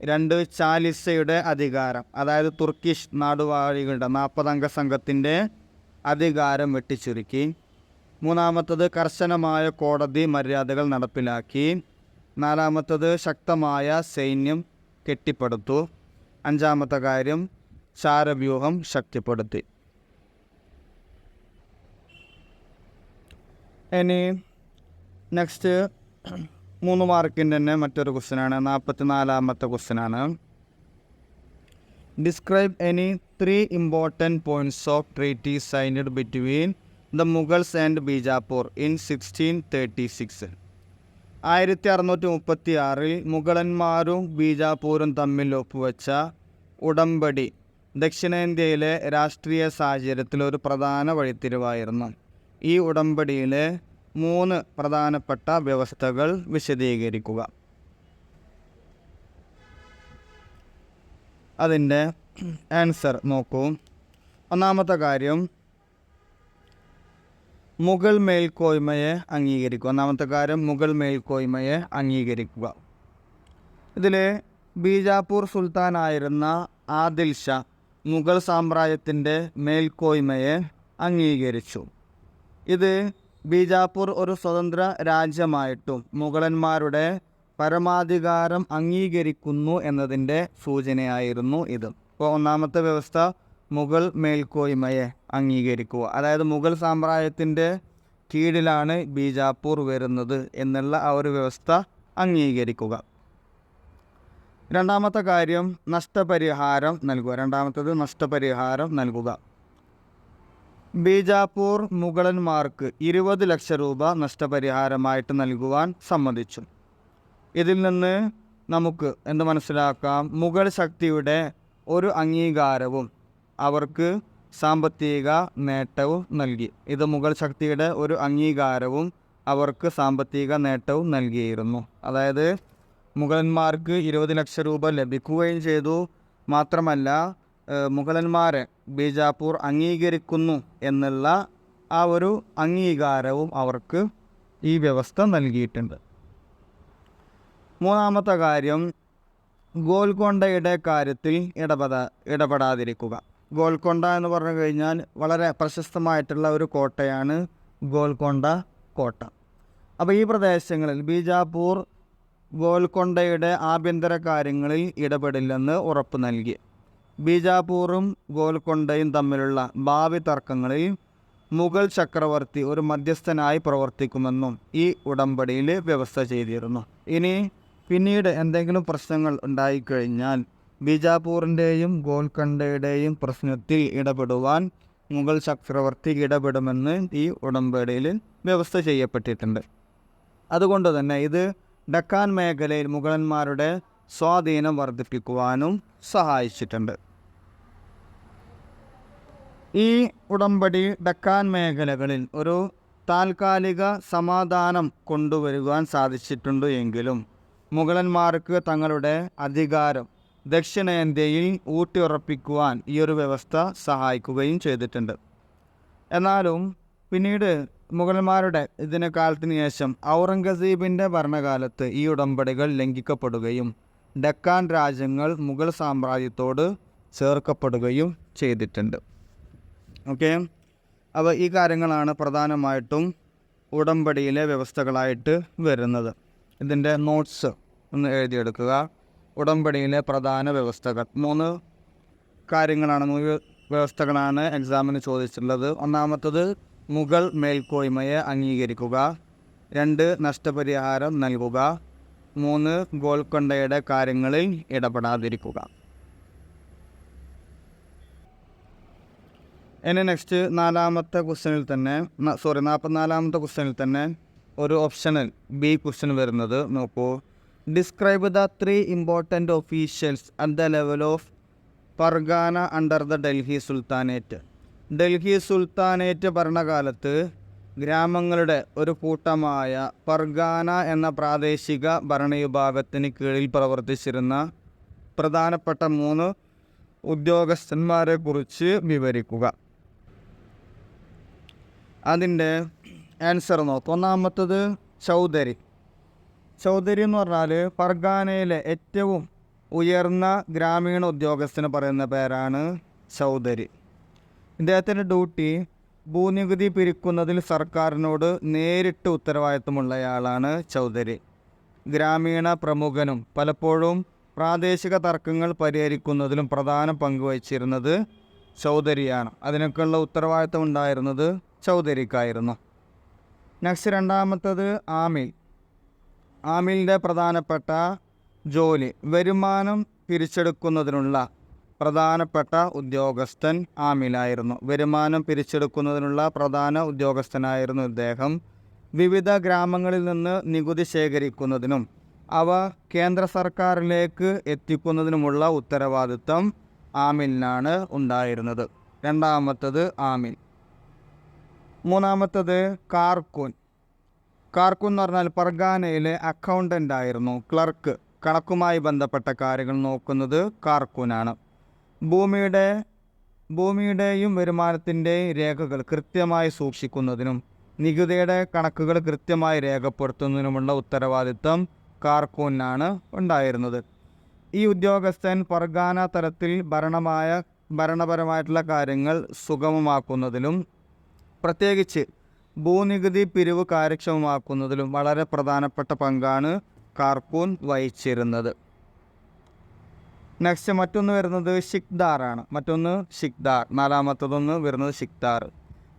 2. ചാലിസയുടെ അധികാരം, അതായത് തുർക്കിഷ് നാടുവാഴികളുടെ 40 അംഗ സംഘത്തിൻ്റെ അധികാരം വെട്ടിച്ചുരുക്കി. 3. കർശനമായ കോടതി മര്യാദകൾ നടപ്പിലാക്കി. 4. ശക്തമായ സൈന്യം കെട്ടിപ്പടുത്തു. 5. ചാരവ്യൂഹം ശക്തിപ്പെടുത്തി. ഇനി നെക്സ്റ്റ് 3 മാർക്കിൻ്റെ തന്നെ മറ്റൊരു ക്വസ്റ്റ്യനാണ്. 44ാമത്തെ ക്വസ്റ്റ്യനാണ്. Describe any 3 important points of treaty signed between the Mughals and Bijapur in 1636. 1636 മുഗളന്മാരും ബീജാപ്പൂരും തമ്മിൽ ഒപ്പുവെച്ച ഉടമ്പടി ദക്ഷിണേന്ത്യയിലെ രാഷ്ട്രീയ സാഹചര്യത്തിൽ ഒരു പ്രധാന വഴിത്തിരിവായിരുന്നു. ഈ ഉടമ്പടിയിലെ 3 പ്രധാനപ്പെട്ട വ്യവസ്ഥകൾ വിശദീകരിക്കുക. അതിൻ്റെ ആൻസർ നോക്കൂ. 1-ാമത്തെ കാര്യം, മുഗൾ മേൽക്കോയ്മയെ അംഗീകരിക്കുക. 1-ാമത്തെ കാര്യം മുഗൾ മേൽക്കോയ്മയെ അംഗീകരിക്കുക. ഇതിൽ ബീജാപ്പൂർ സുൽത്താനായിരുന്ന ആദിൽ ഷാ മുഗൾ സാമ്രാജ്യത്തിൻ്റെ മേൽക്കോയ്മയെ അംഗീകരിച്ചു. ഇത് ബീജാപ്പൂർ ഒരു സ്വതന്ത്ര രാജ്യമായിട്ടും മുഗളന്മാരുടെ പരമാധികാരം അംഗീകരിക്കുന്നു എന്നതിൻ്റെ സൂചനയായിരുന്നു ഇത്. അപ്പോൾ 1-ാമത്തെ വ്യവസ്ഥ മുഗൾ മേൽക്കോയ്മയെ അംഗീകരിക്കുക, അതായത് മുഗൾ സാമ്രാജ്യത്തിൻ്റെ കീഴിലാണ് ബീജാപ്പൂർ വരുന്നത് എന്നുള്ള ആ ഒരു വ്യവസ്ഥ അംഗീകരിക്കുക. 2-ാമത്തെ കാര്യം നഷ്ടപരിഹാരം നൽകുക. 2-ാമത്തേത് നഷ്ടപരിഹാരം നൽകുക. ബീജാപ്പൂർ മുഗളന്മാർക്ക് 20 ലക്ഷം രൂപ നഷ്ടപരിഹാരമായിട്ട് നൽകുവാൻ സമ്മതിച്ചു. ഇതിൽ നിന്ന് നമുക്ക് എന്ത് മനസ്സിലാക്കാം? മുഗൾ ശക്തിയുടെ ഒരു അംഗീകാരവും അവർക്ക് സാമ്പത്തിക നേട്ടവും നൽകി. ഇത് മുഗൾ ശക്തിയുടെ ഒരു അംഗീകാരവും അവർക്ക് സാമ്പത്തിക നേട്ടവും നൽകിയിരുന്നു. അതായത് മുഗളന്മാർക്ക് 20 ലക്ഷം രൂപ ലഭിക്കുകയും ചെയ്തു. മാത്രമല്ല മുഗളന്മാരെ ബീജാപ്പൂർ അംഗീകരിക്കുന്നു എന്നുള്ള ആ ഒരു അംഗീകാരവും അവർക്ക് ഈ വ്യവസ്ഥ നൽകിയിട്ടുണ്ട്. 3-ാമത്തെ കാര്യം ഗോൽക്കൊണ്ടയുടെ കാര്യത്തിൽ ഇടപെടാതിരിക്കുക. ഗോൽക്കൊണ്ട എന്ന് പറഞ്ഞു കഴിഞ്ഞാൽ വളരെ പ്രശസ്തമായിട്ടുള്ള ഒരു കോട്ടയാണ് ഗോൽക്കൊണ്ട കോട്ട. അപ്പോൾ ഈ പ്രദേശങ്ങളിൽ ബീജാപ്പൂർ ഗോൽക്കൊണ്ടയുടെ ആഭ്യന്തര കാര്യങ്ങളിൽ ഇടപെടില്ലെന്ന് ഉറപ്പ് നൽകി. ബീജാപ്പൂറും ഗോൽക്കൊണ്ടയും തമ്മിലുള്ള ഭാവി തർക്കങ്ങളിൽ മുഗൾ ചക്രവർത്തി ഒരു മധ്യസ്ഥനായി പ്രവർത്തിക്കുമെന്നും ഈ ഉടമ്പടിയിൽ വ്യവസ്ഥ ചെയ്തിരുന്നു. ഇനി പിന്നീട് എന്തെങ്കിലും പ്രശ്നങ്ങൾ ഉണ്ടായിക്കഴിഞ്ഞാൽ ബീജാപ്പൂറിൻ്റെയും ഗോൽക്കൊണ്ടയുടെയും പ്രശ്നത്തിൽ ഇടപെടുവാൻ മുഗൾ ചക്രവർത്തി ഇടപെടുമെന്ന് ഈ ഉടമ്പടിയിൽ വ്യവസ്ഥ ചെയ്യപ്പെട്ടിട്ടുണ്ട്. അതുകൊണ്ട് തന്നെ ഇത് ഡക്കാൻ മേഖലയിൽ മുഗളന്മാരുടെ സ്വാധീനം വർദ്ധിപ്പിക്കുവാനും സഹായിച്ചിട്ടുണ്ട്. ഈ ഉടമ്പടി ഡക്കാൻ മേഖലകളിൽ ഒരു താൽക്കാലിക സമാധാനം കൊണ്ടുവരുവാൻ സാധിച്ചിട്ടുണ്ട് എങ്കിലും മുഗളന്മാർക്ക് തങ്ങളുടെ അധികാരം ദക്ഷിണേന്ത്യയിൽ ഊട്ടിയുറപ്പിക്കുവാൻ ഈ ഒരു വ്യവസ്ഥ സഹായിക്കുകയും ചെയ്തിട്ടുണ്ട്. എന്നാലും പിന്നീട് മുഗളന്മാരുടെ കാലത്തിന് ശേഷം ഔറംഗസീബിൻ്റെ ഭരണകാലത്ത് ഈ ഉടമ്പടികൾ ലംഘിക്കപ്പെടുകയും ഡെക്കാൻ രാജ്യങ്ങൾ മുഗൾ സാമ്രാജ്യത്തോട് ചേർക്കപ്പെടുകയും ചെയ്തിട്ടുണ്ട്. ഓക്കെ, അപ്പോൾ ഈ കാര്യങ്ങളാണ് പ്രധാനമായിട്ടും ഉടമ്പടിയിലെ വ്യവസ്ഥകളായിട്ട് വരുന്നത്. ഇതിൻ്റെ നോട്ട്സ് ഒന്ന് എഴുതിയെടുക്കുക. ഉടമ്പടിയിലെ പ്രധാന വ്യവസ്ഥകൾ 3 കാര്യങ്ങളാണ്, 3 വ്യവസ്ഥകളാണ് എക്സാമിന് ചോദിച്ചിട്ടുള്ളത്. ഒന്നാമത്തത് മുഗൾ മേൽക്കോയ്മയെ അംഗീകരിക്കുക. 2 നഷ്ടപരിഹാരം നൽകുക. 3 ഗോൽക്കൊണ്ടയുടെ കാര്യങ്ങളിൽ ഇടപെടാതിരിക്കുക. ഇനി നെക്സ്റ്റ് 44ാമത്തെ ക്വസ്റ്റ്യനിൽ തന്നെ ഒരു ഓപ്ഷണൽ ബി ക്വസ്റ്റ്യൻ വരുന്നത് നോക്കൂ. Describe the 3 important officials at the level of Pargana under the Delhi sultanate. Delhi sultanate ഭരണകാലത്ത് ഗ്രാമങ്ങളുടെ ഒരു കൂട്ടമായ പർഗാന എന്ന പ്രാദേശിക ഭരണവിഭാഗത്തിന് കീഴിൽ പ്രവർത്തിച്ചിരുന്ന പ്രധാനപ്പെട്ട 3 ഉദ്യോഗസ്ഥന്മാരെ കുറിച്ച് വിവരിക്കുക. അതിൻ്റെ ആൻസർ നോക്കും. ഒന്നാമത്തത് ചൗധരി. ചൗധരി എന്ന് പറഞ്ഞാൽ പർഗാനയിലെ ഏറ്റവും ഉയർന്ന ഗ്രാമീണ ഉദ്യോഗസ്ഥന് പറയുന്ന പേരാണ് ചൗധരി. ഇദ്ദേഹത്തിൻ്റെ ഡ്യൂട്ടി ഭൂനികുതി പിരിക്കുന്നതിൽ സർക്കാരിനോട് നേരിട്ട് ഉത്തരവാദിത്തമുള്ളയാളാണ് ചൗധരി. ഗ്രാമീണ പ്രമുഖനും പലപ്പോഴും പ്രാദേശിക തർക്കങ്ങൾ പരിഹരിക്കുന്നതിലും പ്രധാന പങ്ക് വഹിച്ചിരുന്നത് ചൗധരിയാണ്. അതിനൊക്കെയുള്ള ഉത്തരവാദിത്തം ഉണ്ടായിരുന്നത് ചൗധരിക്കായിരുന്നു. നെക്സ്റ്റ് രണ്ടാമത്തത് ആമിൽ. ആമിലിൻ്റെ പ്രധാനപ്പെട്ട ജോലി വരുമാനം പിരിച്ചെടുക്കുന്നതിനുള്ള പ്രധാനപ്പെട്ട ഉദ്യോഗസ്ഥൻ ആമിലായിരുന്നു. വരുമാനം പിരിച്ചെടുക്കുന്നതിനുള്ള പ്രധാന ഉദ്യോഗസ്ഥനായിരുന്നു ഇദ്ദേഹം. വിവിധ ഗ്രാമങ്ങളിൽ നിന്ന് നികുതി ശേഖരിക്കുന്നതിനും അവ കേന്ദ്ര സർക്കാരിലേക്ക് എത്തിക്കുന്നതിനുമുള്ള ഉത്തരവാദിത്തം ആമിലിനാണ് ഉണ്ടായിരുന്നത്. രണ്ടാമത്തത് ആമിൽ. മൂന്നാമത്തത് കാർക്കൂൻ. കാർക്കൂൻ എന്ന് പറഞ്ഞാൽ പർഗാനയിലെ അക്കൗണ്ടൻ്റ് ആയിരുന്നു, ക്ലർക്ക്. കണക്കുമായി ബന്ധപ്പെട്ട കാര്യങ്ങൾ നോക്കുന്നത് കാർക്കൂനാണ്. ഭൂമിയുടെയും വരുമാനത്തിൻ്റെയും രേഖകൾ കൃത്യമായി സൂക്ഷിക്കുന്നതിനും നികുതിയുടെ കണക്കുകൾ കൃത്യമായി രേഖപ്പെടുത്തുന്നതിനുമുള്ള ഉത്തരവാദിത്തം കാർക്കൂനാണ് ഉണ്ടായിരുന്നത്. ഈ ഉദ്യോഗസ്ഥൻ പർഗാന തലത്തിൽ ഭരണപരമായിട്ടുള്ള കാര്യങ്ങൾ സുഗമമാക്കുന്നതിലും പ്രത്യേകിച്ച് ഭൂനികുതി പിരിവ് കാര്യക്ഷമമാക്കുന്നതിലും വളരെ പ്രധാനപ്പെട്ട പങ്കാണ് കാർക്കൂൻ വഹിച്ചിരുന്നത്. നെക്സ്റ്റ് മറ്റൊന്ന് വരുന്നത് ഷിക്ദാറാണ്. നാലാമത്തതൊന്ന് വരുന്നത് ഷിക്ദാർ.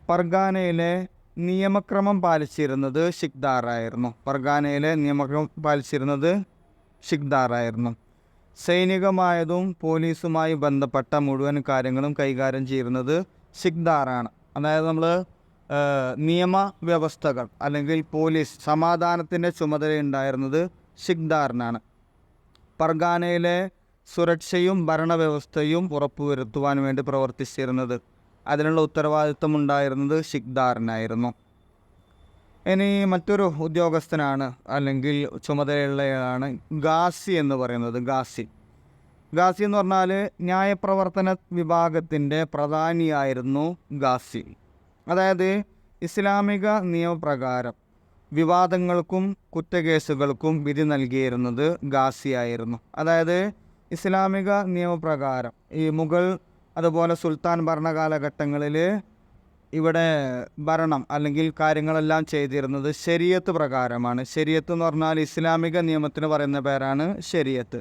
പർഗാനയിലെ നിയമക്രമം പാലിച്ചിരുന്നത് ഷിക്ദാറായിരുന്നു. സൈനികമായതും പോലീസുമായി ബന്ധപ്പെട്ട മുഴുവൻ കാര്യങ്ങളും കൈകാര്യം ചെയ്യുന്നത് ഷിക്ദാറാണ്. അതായത് നമ്മൾ നിയമവ്യവസ്ഥകൾ അല്ലെങ്കിൽ പോലീസ് സമാധാനത്തിൻ്റെ ചുമതലയുണ്ടായിരുന്നത് ഷിക്ദാറിനാണ്. പർഗാനയിലെ സുരക്ഷയും ഭരണവ്യവസ്ഥയും ഉറപ്പുവരുത്തുവാൻ വേണ്ടി പ്രവർത്തിച്ചിരുന്നത്, അതിനുള്ള ഉത്തരവാദിത്വം ഉണ്ടായിരുന്നത് ഷിക്ദാറിനായിരുന്നു. ഇനി മറ്റൊരു ഉദ്യോഗസ്ഥനാണ് അല്ലെങ്കിൽ ചുമതലയുള്ളയാളാണ് ഗാസി എന്ന് പറയുന്നത്. ഗാസി എന്ന് പറഞ്ഞാൽ ന്യായപ്രവർത്തന വിഭാഗത്തിൻ്റെ പ്രധാനിയായിരുന്നു ഗാസി. അതായത് ഇസ്ലാമിക നിയമപ്രകാരം വിവാദങ്ങൾക്കും കുറ്റകേസുകൾക്കും വിധി നൽകിയിരുന്നത് ഗാസി ആയിരുന്നു. അതായത് ഇസ്ലാമിക നിയമപ്രകാരം ഈ മുഗൾ അതുപോലെ സുൽത്താൻ ഭരണകാലഘട്ടങ്ങളിൽ ഇവിടെ ഭരണം അല്ലെങ്കിൽ കാര്യങ്ങളെല്ലാം ചെയ്തിരുന്നത് ശരീഅത്ത് പ്രകാരമാണ്. ശരീഅത്ത് എന്ന് പറഞ്ഞാൽ ഇസ്ലാമിക നിയമത്തിന് പറയുന്ന പേരാണ് ശരീഅത്ത്.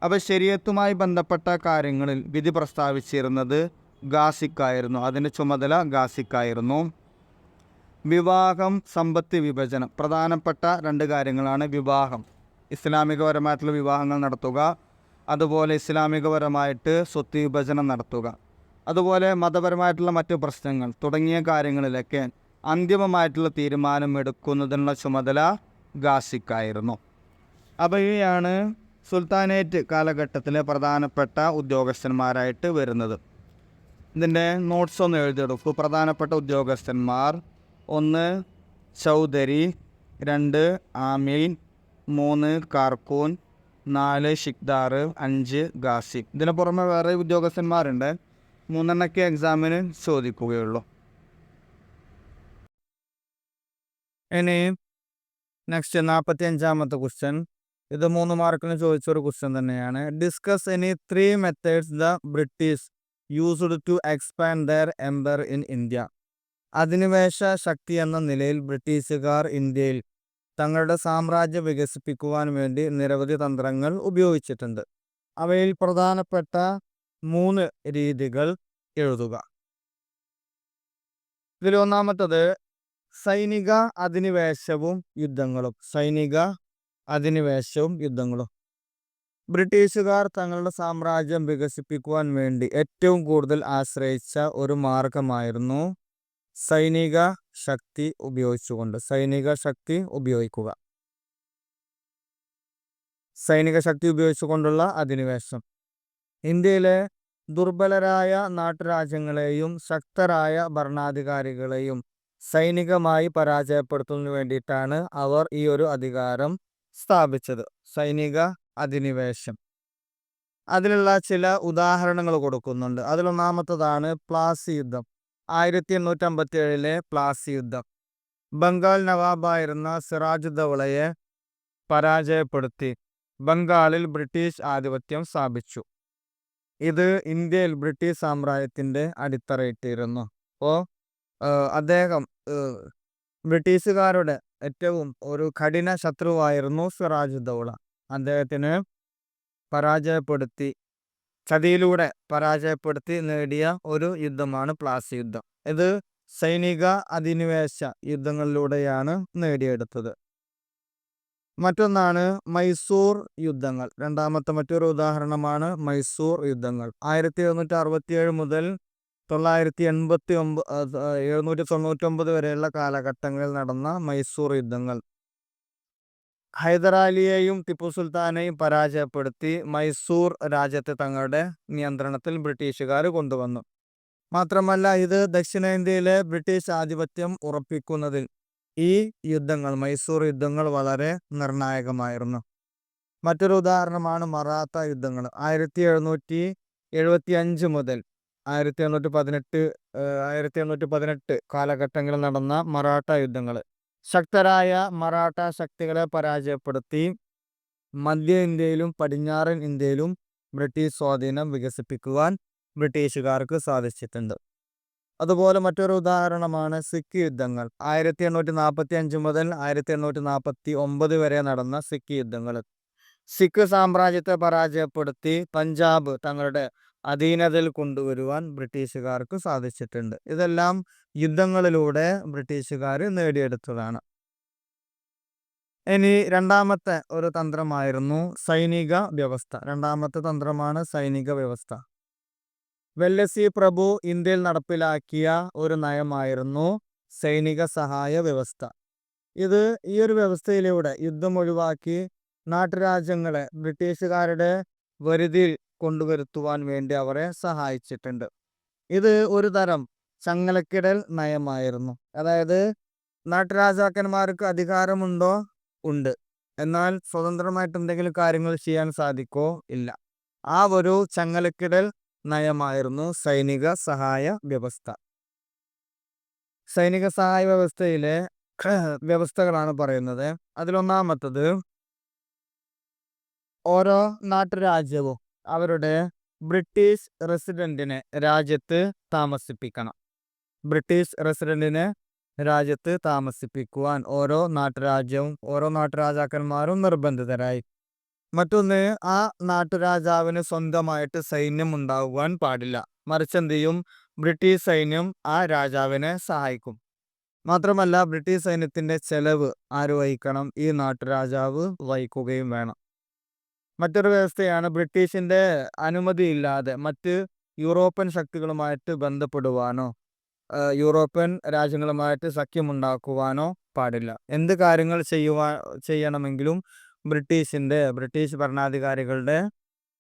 അപ്പോൾ ശരീഅത്തുമായി ബന്ധപ്പെട്ട കാര്യങ്ങളിൽ വിധി പ്രസ്താവിച്ചിരുന്നത് ഗാസിക്കായിരുന്നു. അതിൻ്റെ ചുമതല ഗാസിക്കായിരുന്നു. വിവാഹം, സമ്പത്ത് വിഭജനം പ്രധാനപ്പെട്ട 2 കാര്യങ്ങളാണ്. വിവാഹം, ഇസ്ലാമികപരമായിട്ടുള്ള വിവാഹങ്ങൾ നടത്തുക, അതുപോലെ ഇസ്ലാമികപരമായിട്ട് സ്വത്ത് വിഭജനം നടത്തുക, അതുപോലെ മതപരമായിട്ടുള്ള മറ്റു പ്രശ്നങ്ങൾ തുടങ്ങിയ കാര്യങ്ങളിലൊക്കെ അന്തിമമായിട്ടുള്ള തീരുമാനം എടുക്കുന്നതിനുള്ള ചുമതല ഗാസിക്കായിരുന്നു. അപ്പോൾ ഇവയാണ് സുൽത്താനേറ്റ് കാലഘട്ടത്തിലെ പ്രധാനപ്പെട്ട ഉദ്യോഗസ്ഥന്മാരായിട്ട് വരുന്നത്. ഇതിൻ്റെ നോട്ട്സ് ഒന്ന് എഴുതിയെടുക്കൂ. പ്രധാനപ്പെട്ട ഉദ്യോഗസ്ഥന്മാർ: 1 ചൗധരി, 2 ആമിൽ, 3 കാർക്കൂൻ, 4 ഷിക്ദാർ, 5 ഗാസി. ഇതിന് പുറമെ വേറെ ഉദ്യോഗസ്ഥന്മാരുണ്ട്. 3 എക്സാമിന് ചോദിക്കുകയുള്ളൂ. ഇനി നെക്സ്റ്റ് 45ാമത്തെ ക്വസ്റ്റ്യൻ. ഇത് 3 മാർക്കിന് ചോദിച്ചൊരു ക്വസ്റ്റ്യൻ തന്നെയാണ്. Discuss any 3 methods the British used to expand their empire in India. അധിനിവേശ ശക്തി എന്ന നിലയിൽ ബ്രിട്ടീഷുകാർ ഇന്ത്യയിൽ തങ്ങളുടെ സാമ്രാജ്യം വികസിപ്പിക്കുവാൻ വേണ്ടി നിരവധി തന്ത്രങ്ങൾ ഉപയോഗിച്ചിട്ടുണ്ട്. അവയിൽ പ്രധാനപ്പെട്ട 3 രീതികൾ എഴുതുക. ഇതിൽ ഒന്നാമത്തത് സൈനിക അധിനിവേശവും യുദ്ധങ്ങളും. സൈനിക അധിനിവേശവും യുദ്ധങ്ങളും. ബ്രിട്ടീഷുകാർ തങ്ങളുടെ സാമ്രാജ്യം വികസിപ്പിക്കുവാൻ വേണ്ടി ഏറ്റവും കൂടുതൽ ആശ്രയിച്ച ഒരു മാർഗമായിരുന്നു സൈനിക ശക്തി ഉപയോഗിച്ചുകൊണ്ട് സൈനിക ശക്തി ഉപയോഗിക്കുക. സൈനിക ശക്തി ഉപയോഗിച്ചുകൊണ്ടുള്ള അധിനിവേശം ഇന്ത്യയിലെ ദുർബലരായ നാട്ടുരാജ്യങ്ങളെയും ശക്തരായ ഭരണാധികാരികളെയും സൈനികമായി പരാജയപ്പെടുത്തുന്നതിന് വേണ്ടിയിട്ടാണ് അവർ ഈ ഒരു അധികാരം സ്ഥാപിച്ചത്. സൈനിക അധിനിവേശം. അതിനുള്ള ചില ഉദാഹരണങ്ങൾ കൊടുക്കുന്നുണ്ട്. അതിലൊന്നാമത്തതാണ് പ്ലാസി യുദ്ധം. 1857 പ്ലാസി യുദ്ധം. ബംഗാൾ നവാബായിരുന്ന സിറാജുദ്ദൗളയെ പരാജയപ്പെടുത്തി ബംഗാളിൽ ബ്രിട്ടീഷ് ആധിപത്യം സ്ഥാപിച്ചു. ഇത് ഇന്ത്യയിൽ ബ്രിട്ടീഷ് സാമ്രാജ്യത്തിൻ്റെ അടിത്തറയിട്ടിരുന്നു. അപ്പോൾ അദ്ദേഹം ബ്രിട്ടീഷുകാരുടെ ഏറ്റവും ഒരു കഠിന ശത്രുവായിരുന്നു സിറാജുദ്ദൗള. അദ്ദേഹത്തിന് പരാജയപ്പെടുത്തി ചതിയിലൂടെ പരാജയപ്പെടുത്തി നേടിയ ഒരു യുദ്ധമാണ് പ്ലാസി യുദ്ധം. ഇത് സൈനിക അധിനിവേശ യുദ്ധങ്ങളിലൂടെയാണ് നേടിയെടുത്തത്. മറ്റൊന്നാണ് മൈസൂർ യുദ്ധങ്ങൾ. രണ്ടാമത്തെ മറ്റൊരു ഉദാഹരണമാണ് മൈസൂർ യുദ്ധങ്ങൾ. 1767 മുതൽ 799 വരെയുള്ള കാലഘട്ടങ്ങളിൽ നടന്ന മൈസൂർ യുദ്ധങ്ങൾ ഹൈദരാലിയെയും ടിപ്പു സുൽത്താനെയും പരാജയപ്പെടുത്തി മൈസൂർ രാജ്യത്തെ തങ്ങളുടെ നിയന്ത്രണത്തിൽ ബ്രിട്ടീഷുകാർ കൊണ്ടുവന്നു. മാത്രമല്ല ഇത് ദക്ഷിണേന്ത്യയിലെ ബ്രിട്ടീഷ് ആധിപത്യം ഉറപ്പിക്കുന്നതിൽ ഈ യുദ്ധങ്ങൾ, മൈസൂർ യുദ്ധങ്ങൾ വളരെ നിർണായകമായിരുന്നു. മറ്റൊരു ഉദാഹരണമാണ് മറാത്ത യുദ്ധങ്ങൾ. 1775 മുതൽ 1818 കാലഘട്ടങ്ങളിൽ നടന്ന മറാഠ യുദ്ധങ്ങൾ ശക്തരായ മറാഠ ശക്തികളെ പരാജയപ്പെടുത്തി മധ്യ ഇന്ത്യയിലും പടിഞ്ഞാറൻ ഇന്ത്യയിലും ബ്രിട്ടീഷ് സ്വാധീനം വികസിപ്പിക്കുവാൻ ബ്രിട്ടീഷുകാർക്ക് സാധിച്ചിട്ടുണ്ട്. അതുപോലെ മറ്റൊരു ഉദാഹരണമാണ് സിഖ് യുദ്ധങ്ങൾ. 1845 മുതൽ 1849 വരെ നടന്ന സിഖ് യുദ്ധങ്ങൾ സിഖ് സാമ്രാജ്യത്തെ പരാജയപ്പെടുത്തി പഞ്ചാബ് തങ്ങളുടെ അധീനതയിൽ കൊണ്ടുവരുവാൻ ബ്രിട്ടീഷുകാർക്ക് സാധിച്ചിട്ടുണ്ട്. ഇതെല്ലാം യുദ്ധങ്ങളിലൂടെ ബ്രിട്ടീഷുകാർ നേടിയെടുത്തതാണ്. ഇനി രണ്ടാമത്തെ ഒരു തന്ത്രമായിരുന്നു സൈനിക വ്യവസ്ഥ. രണ്ടാമത്തെ തന്ത്രമാണ് സൈനിക വ്യവസ്ഥ. വെല്ലസി പ്രഭു ഇന്ത്യയിൽ നടപ്പിലാക്കിയ ഒരു നയമായിരുന്നു സൈനിക സഹായ വ്യവസ്ഥ. ഈ ഒരു വ്യവസ്ഥയിലൂടെ യുദ്ധം ഒഴിവാക്കി നാട്ടുരാജ്യങ്ങളെ ബ്രിട്ടീഷുകാരുടെ വരുതിയിൽ കൊണ്ടുവരുത്തുവാൻ വേണ്ടി അവരെ സഹായിച്ചിട്ടുണ്ട്. ഇത് ഒരു തരം ചങ്ങലക്കിടൽ നയമായിരുന്നു. അതായത് നാട്ടുരാജാക്കന്മാർക്ക് അധികാരമുണ്ടോ? ഉണ്ട്. എന്നാൽ സ്വതന്ത്രമായിട്ട് എന്തെങ്കിലും കാര്യങ്ങൾ ചെയ്യാൻ സാധിക്കോ? ഇല്ല. ആ ഒരു ചങ്ങലക്കിടൽ നയമായിരുന്നു സൈനിക സഹായ വ്യവസ്ഥ. സൈനിക സഹായ വ്യവസ്ഥയിലെ വ്യവസ്ഥകളാണ് പറയുന്നത്. അതിലൊന്നാമത്തത് ഓരോ നാട്ടുരാജ്യവും അവരുടെ ബ്രിട്ടീഷ് റെസിഡന്റിനെ രാജ്യത്ത് താമസിപ്പിക്കണം. ബ്രിട്ടീഷ് റെസിഡന്റിനെ രാജ്യത്ത് താമസിപ്പിക്കുവാൻ ഓരോ നാട്ടുരാജ്യവും ഓരോ നാട്ടുരാജാക്കന്മാരും നിർബന്ധിതരായി. മറ്റൊന്ന്, ആ നാട്ടുരാജാവിന് സ്വന്തമായിട്ട് സൈന്യം ഉണ്ടാകുവാൻ പാടില്ല. മറിച്ച് എന്ത് ചെയ്യും? ബ്രിട്ടീഷ് സൈന്യം ആ രാജാവിനെ സഹായിക്കും. മാത്രമല്ല ബ്രിട്ടീഷ് സൈന്യത്തിന്റെ ചെലവ് ആര് വഹിക്കണം? ഈ നാട്ടുരാജാവ് വഹിക്കുകയും വേണം. മറ്റൊരു വ്യവസ്ഥയാണ് ബ്രിട്ടീഷിന്റെ അനുമതിയില്ലാതെ മറ്റ് യൂറോപ്യൻ ശക്തികളുമായിട്ട് ബന്ധപ്പെടുവാനോ യൂറോപ്യൻ രാജ്യങ്ങളുമായിട്ട് സഖ്യമുണ്ടാക്കുവാനോ പാടില്ല. എന്ത് കാര്യങ്ങൾ ചെയ്യണമെങ്കിലും ബ്രിട്ടീഷ് ഭരണാധികാരികളുടെ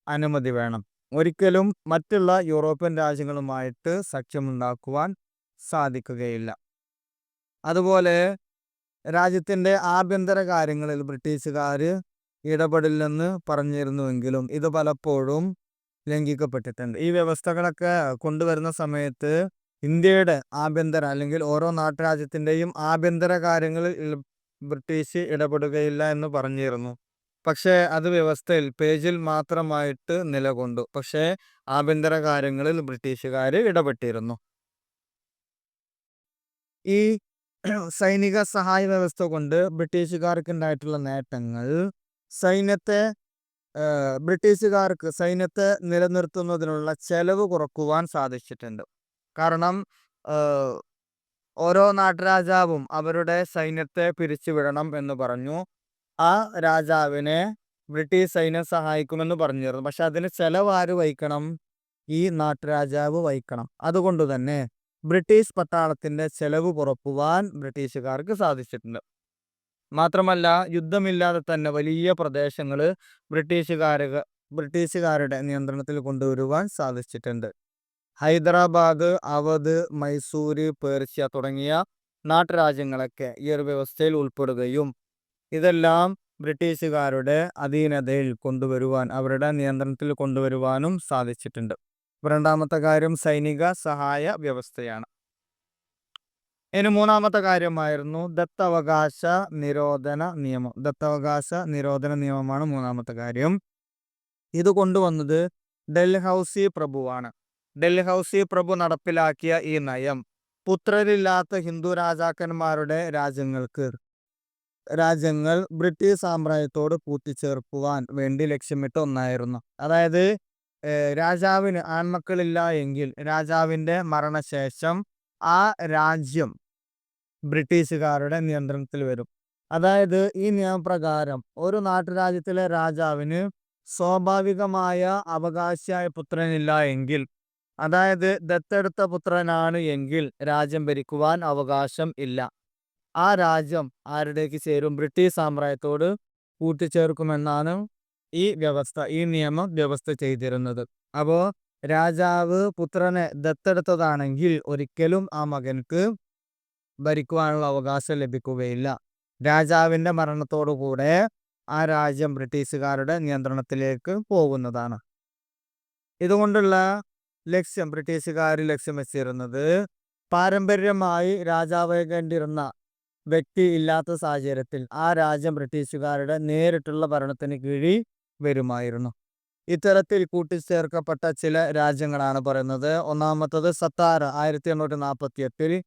അനുമതി വേണം. ഒരിക്കലും മറ്റുള്ള യൂറോപ്യൻ രാജ്യങ്ങളുമായിട്ട് സഖ്യമുണ്ടാക്കുവാൻ സാധിക്കുകയില്ല. അതുപോലെ രാജ്യത്തിൻ്റെ ആഭ്യന്തര കാര്യങ്ങളിൽ ബ്രിട്ടീഷുകാർ ഇടപെടില്ലെന്ന് പറഞ്ഞിരുന്നുവെങ്കിലും ഇത് പലപ്പോഴും ലംഘിക്കപ്പെട്ടിട്ടുണ്ട്. ഈ വ്യവസ്ഥകളൊക്കെ കൊണ്ടുവരുന്ന സമയത്ത് ഇന്ത്യയുടെ ആഭ്യന്തര അല്ലെങ്കിൽ ഓരോ നാട്ടുരാജ്യത്തിൻ്റെയും ആഭ്യന്തര കാര്യങ്ങളിൽ ബ്രിട്ടീഷ് ഇടപെടുകയില്ല എന്ന് പറഞ്ഞിരുന്നു. പക്ഷേ അത് വ്യവസ്ഥയിൽ പേജിൽ മാത്രമായിട്ട് നിലകൊണ്ടു. പക്ഷേ ആഭ്യന്തര കാര്യങ്ങളിൽ ബ്രിട്ടീഷുകാർ ഇടപെട്ടിരുന്നു. ഈ സൈനിക സഹായ വ്യവസ്ഥ കൊണ്ട് ബ്രിട്ടീഷുകാർക്ക് ഉണ്ടായിട്ടുള്ള നേട്ടങ്ങൾ സൈന്യത്തെ ബ്രിട്ടീഷുകാർക്ക് സൈന്യത്തെ നിലനിർത്തുന്നതിനുള്ള ചെലവ് കുറക്കുവാൻ സാധിച്ചിട്ടുണ്ട്. കാരണം ഓരോ നാട്ടുരാജാവും അവരുടെ സൈന്യത്തെ പിരിച്ചുവിടണം എന്ന് പറഞ്ഞു. ആ രാജാവിനെ ബ്രിട്ടീഷ് സൈന്യം സഹായിക്കുമെന്ന് പറഞ്ഞിരുന്നു. പക്ഷെ അതിന് ചെലവ് ആര് വഹിക്കണം? ഈ നാട്ടുരാജാവ് വഹിക്കണം. അതുകൊണ്ട് തന്നെ ബ്രിട്ടീഷ് പട്ടാളത്തിന്റെ ചെലവ് കുറക്കുവാൻ ബ്രിട്ടീഷുകാർക്ക് സാധിച്ചിട്ടുണ്ട്. മാത്രമല്ല യുദ്ധമില്ലാതെ തന്നെ വലിയ പ്രദേശങ്ങൾ ബ്രിട്ടീഷുകാരുടെ നിയന്ത്രണത്തിൽ കൊണ്ടുവരുവാൻ സാധിച്ചിട്ടുണ്ട്. ഹൈദരാബാദ്, അവധ്, മൈസൂര്, പേർഷ്യ തുടങ്ങിയ നാട്ടുരാജ്യങ്ങളൊക്കെ ഈ ഒരു വ്യവസ്ഥയിൽ ഉൾപ്പെടുകയും ഇതെല്ലാം ബ്രിട്ടീഷുകാരുടെ അധീനതയിൽ കൊണ്ടുവരുവാൻ, അവരുടെ നിയന്ത്രണത്തിൽ കൊണ്ടുവരുവാനും സാധിച്ചിട്ടുണ്ട്. രണ്ടാമത്തെ കാര്യം സൈനിക സഹായ വ്യവസ്ഥയാണ്. ഇനി മൂന്നാമത്തെ കാര്യമായിരുന്നു ദത്തവകാശ നിരോധന നിയമം. ദത്തവകാശ നിരോധന നിയമമാണ് മൂന്നാമത്തെ കാര്യം. ഇത് കൊണ്ടുവന്നത് ഡൽഹൌസി പ്രഭുവാണ്. ഡൽഹൌസി പ്രഭു നടപ്പിലാക്കിയ ഈ നയം പുത്രരില്ലാത്ത ഹിന്ദു രാജാക്കന്മാരുടെ രാജ്യങ്ങൾ ബ്രിട്ടീഷ് സാമ്രാജ്യത്തോട് കൂട്ടിച്ചേർക്കുവാൻ വേണ്ടി ലക്ഷ്യമിട്ട ഒന്നായിരുന്നു. അതായത് രാജാവിന് ആൺമക്കളില്ല എങ്കിൽ രാജാവിൻ്റെ മരണശേഷം ആ രാജ്യം ബ്രിട്ടീഷുകാരുടെ നിയന്ത്രണത്തിൽ വരും. അതായത് ഈ നിയമപ്രകാരം ഒരു നാട്ടുരാജ്യത്തിലെ രാജാവിന് സ്വാഭാവികമായ അവകാശിയായ പുത്രനില്ല എങ്കിൽ, അതായത് ദത്തെടുത്ത പുത്രനാണ് എങ്കിൽ രാജ്യം ഭരിക്കുവാൻ അവകാശം ഇല്ല. ആ രാജ്യം ആരുടേക്ക് ചേരും? ബ്രിട്ടീഷ് സാമ്രാജ്യത്തോട് കൂട്ടിച്ചേർക്കുമെന്നാണ് ഈ നിയമം വ്യവസ്ഥ ചെയ്തിരുന്നത്. അപ്പോൾ രാജാവ് പുത്രനെ ദത്തെടുത്തതാണെങ്കിൽ ഒരിക്കലും ആ മകൻക്ക് ഭരിക്കുവാനുള്ള അവകാശം ലഭിക്കുകയില്ല. രാജാവിൻ്റെ മരണത്തോടുകൂടെ ആ രാജ്യം ബ്രിട്ടീഷുകാരുടെ നിയന്ത്രണത്തിലേക്ക് പോകുന്നതാണ്. ഇതുകൊണ്ടുള്ള ബ്രിട്ടീഷുകാർ ലക്ഷ്യം വെച്ചിരുന്നത് പാരമ്പര്യമായി രാജാവാകേണ്ടിരുന്ന വ്യക്തി ഇല്ലാത്ത സാഹചര്യത്തിൽ ആ രാജ്യം ബ്രിട്ടീഷുകാരുടെ നേരിട്ടുള്ള ഭരണത്തിന് കീഴിൽ വരുമായിരുന്നു. ഇത്തരത്തിൽ കൂട്ടിച്ചേർക്കപ്പെട്ട ചില രാജ്യങ്ങളാണ് പറയുന്നത്. ഒന്നാമത്തത് സത്താര 1848,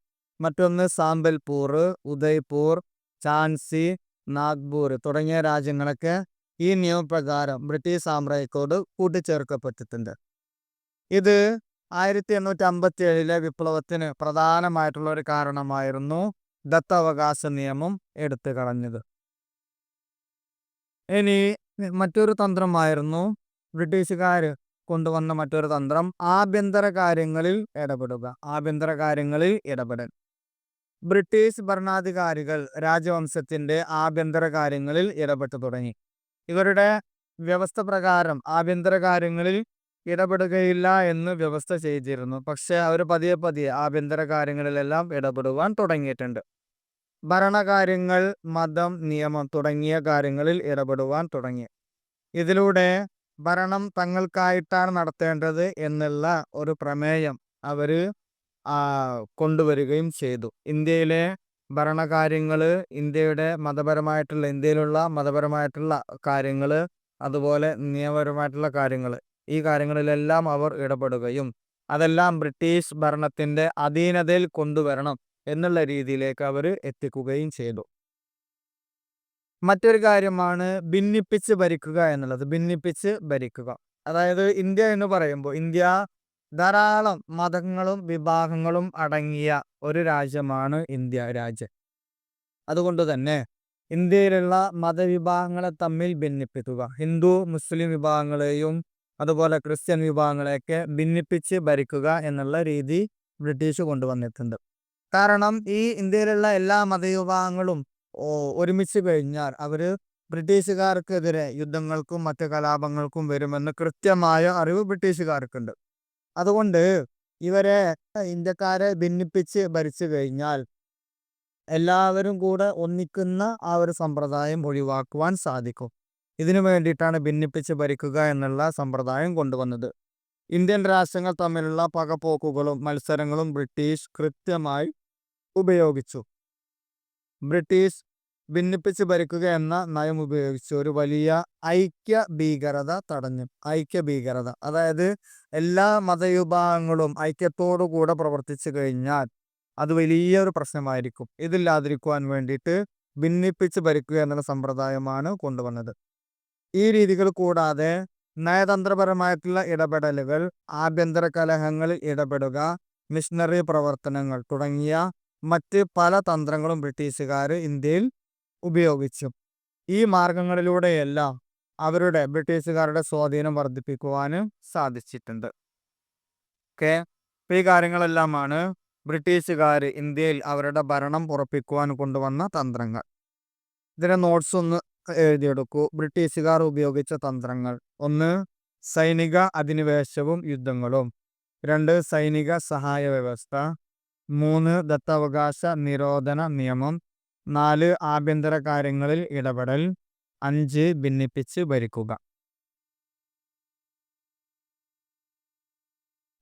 മറ്റൊന്ന് സാമ്പൽപൂർ, ഉദയ്പൂർ, ഝാൻസി, നാഗ്പൂർ തുടങ്ങിയ രാജ്യങ്ങളൊക്കെ ഈ നിയമപ്രകാരം ബ്രിട്ടീഷ് സാമ്രാജ്യത്തോട് കൂട്ടിച്ചേർക്കപ്പെട്ടിട്ടുണ്ട്. ഇത് 1857 വിപ്ലവത്തിന് പ്രധാനമായിട്ടുള്ള ഒരു കാരണമായിരുന്നു ദത്തവകാശ നിയമം എടുത്തു കളഞ്ഞത്. ഇനി മറ്റൊരു തന്ത്രമായിരുന്നു ബ്രിട്ടീഷുകാർ കൊണ്ടുവന്ന മറ്റൊരു തന്ത്രം ആഭ്യന്തര കാര്യങ്ങളിൽ ഇടപെടൽ. ബ്രിട്ടീഷ് ഭരണാധികാരികൾ രാജവംശത്തിന്റെ ആഭ്യന്തര കാര്യങ്ങളിൽ ഇടപെട്ടു തുടങ്ങി. ഇവരുടെ വ്യവസ്ഥ പ്രകാരം ആഭ്യന്തര കാര്യങ്ങളിൽ ഇടപെടുകയില്ല എന്ന് വ്യവസ്ഥ ചെയ്തിരുന്നു. പക്ഷെ അവർ പതിയെ ആഭ്യന്തര കാര്യങ്ങളിലെല്ലാം ഇടപെടുവാൻ തുടങ്ങിയിട്ടുണ്ട്. ഭരണകാര്യങ്ങൾ, മതം, നിയമം തുടങ്ങിയ കാര്യങ്ങളിൽ ഇടപെടുവാൻ തുടങ്ങി. ഇതിലൂടെ ഭരണം തങ്ങൾക്കായിട്ടാണ് നടത്തേണ്ടത് എന്നുള്ള ഒരു പ്രമേയം അവർ കൊണ്ടുവരികയും ചെയ്തു. ഇന്ത്യയിലെ ഭരണകാര്യങ്ങൾ, ഇന്ത്യയിലുള്ള മതപരമായിട്ടുള്ള കാര്യങ്ങൾ, അതുപോലെ നിയമപരമായിട്ടുള്ള കാര്യങ്ങൾ, ഈ കാര്യങ്ങളിലെല്ലാം അവർ ഇടപെടുകയും അതെല്ലാം ബ്രിട്ടീഷ് ഭരണത്തിൻ്റെ അധീനതയിൽ കൊണ്ടുവരണം എന്നുള്ള രീതിയിലേക്ക് അവർ എത്തിക്കുകയും ചെയ്തു. മറ്റൊരു കാര്യമാണ് ഭിന്നിപ്പിച്ച് ഭരിക്കുക എന്നുള്ളത്. അതായത് ഇന്ത്യ എന്ന് പറയുമ്പോൾ ഇന്ത്യ ധാരാളം മതങ്ങളും വിഭാഗങ്ങളും അടങ്ങിയ ഒരു രാജ്യമാണ് ഇന്ത്യ രാജ്യം. അതുകൊണ്ട് തന്നെ ഇന്ത്യയിലുള്ള മതവിഭാഗങ്ങളെ തമ്മിൽ ഭിന്നിപ്പിക്കുക, ഹിന്ദു മുസ്ലിം വിഭാഗങ്ങളെയും അതുപോലെ ക്രിസ്ത്യൻ വിഭാഗങ്ങളെയൊക്കെ ഭിന്നിപ്പിച്ച് ഭരിക്കുക എന്നുള്ള രീതി ബ്രിട്ടീഷ് കൊണ്ടുവന്നിട്ടുണ്ട്. കാരണം ഈ ഇന്ത്യയിലുള്ള എല്ലാ മതവിഭാഗങ്ങളും ഒരുമിച്ച് കഴിഞ്ഞാൽ അവർ ബ്രിട്ടീഷുകാർക്കെതിരെ യുദ്ധങ്ങൾക്കും മറ്റ് കലാപങ്ങൾക്കും വരുമെന്ന് കൃത്യമായ അറിവ് ബ്രിട്ടീഷുകാർക്കുണ്ട്. അതുകൊണ്ട് ഇവരെ ഇന്ത്യക്കാരെ ഭിന്നിപ്പിച്ച് ഭരിച്ചു കഴിഞ്ഞാൽ എല്ലാവരും കൂടെ ഒന്നിക്കുന്ന ആ ഒരു സമ്പ്രദായം ഒഴിവാക്കുവാൻ സാധിക്കും. ഇതിനു വേണ്ടിയിട്ടാണ് ഭിന്നിപ്പിച്ച് ഭരിക്കുക എന്നുള്ള സമ്പ്രദായം കൊണ്ടുവന്നത്. ഇന്ത്യൻ രാഷ്ട്രങ്ങൾ തമ്മിലുള്ള പകപോക്കുകളും മത്സരങ്ങളും ബ്രിട്ടീഷ് കൃത്യമായി ഉപയോഗിച്ചു. ബ്രിട്ടീഷ് ഭിന്നിപ്പിച്ച് ഭരിക്കുക എന്ന നയം ഉപയോഗിച്ച് ഒരു വലിയ ഐക്യ ഭീകരത തടഞ്ഞു. ഐക്യ ഭീകരത, അതായത് എല്ലാ മതവിഭാഗങ്ങളും ഐക്യത്തോടു കൂടെ പ്രവർത്തിച്ചു കഴിഞ്ഞാൽ അത് വലിയൊരു പ്രശ്നമായിരിക്കും. ഇതില്ലാതിരിക്കുവാൻ വേണ്ടിയിട്ട് ഭിന്നിപ്പിച്ച് ഭരിക്കുക എന്നുള്ള സമ്പ്രദായമാണ് കൊണ്ടുവന്നത്. ഈ രീതികൾ കൂടാതെ നയതന്ത്രപരമായിട്ടുള്ള ഇടപെടലുകൾ, ആഭ്യന്തര കലഹങ്ങളിൽ ഇടപെടുക, മിഷണറി പ്രവർത്തനങ്ങൾ തുടങ്ങിയ മറ്റ് പല തന്ത്രങ്ങളും ബ്രിട്ടീഷുകാർ ഇന്ത്യയിൽ ഉപയോഗിച്ചു. ഈ മാർഗങ്ങളിലൂടെയെല്ലാം ബ്രിട്ടീഷുകാരുടെ സ്വാധീനം വർദ്ധിപ്പിക്കുവാനും സാധിച്ചിട്ടുണ്ട്. ഓക്കെ, ഈ കാര്യങ്ങളെല്ലാമാണ് ബ്രിട്ടീഷുകാർ ഇന്ത്യയിൽ അവരുടെ ഭരണം ഉറപ്പിക്കുവാൻ കൊണ്ടുവന്ന തന്ത്രങ്ങൾ. ഇതിന്റെ നോട്ട്സ് ഒന്ന് എഴുതിയെടുക്കൂ. ബ്രിട്ടീഷുകാർ ഉപയോഗിച്ച തന്ത്രങ്ങൾ: 1. സൈനിക അധിനിവേശവും യുദ്ധങ്ങളും. 2. സൈനിക സഹായ വ്യവസ്ഥ. 3. ദത്തവകാശ നിരോധന നിയമം. 4. ആഭ്യന്തര കാര്യങ്ങളിൽ ഇടപെടൽ. 5. ഭിന്നിപ്പിച്ച് ഭരിക്കുക.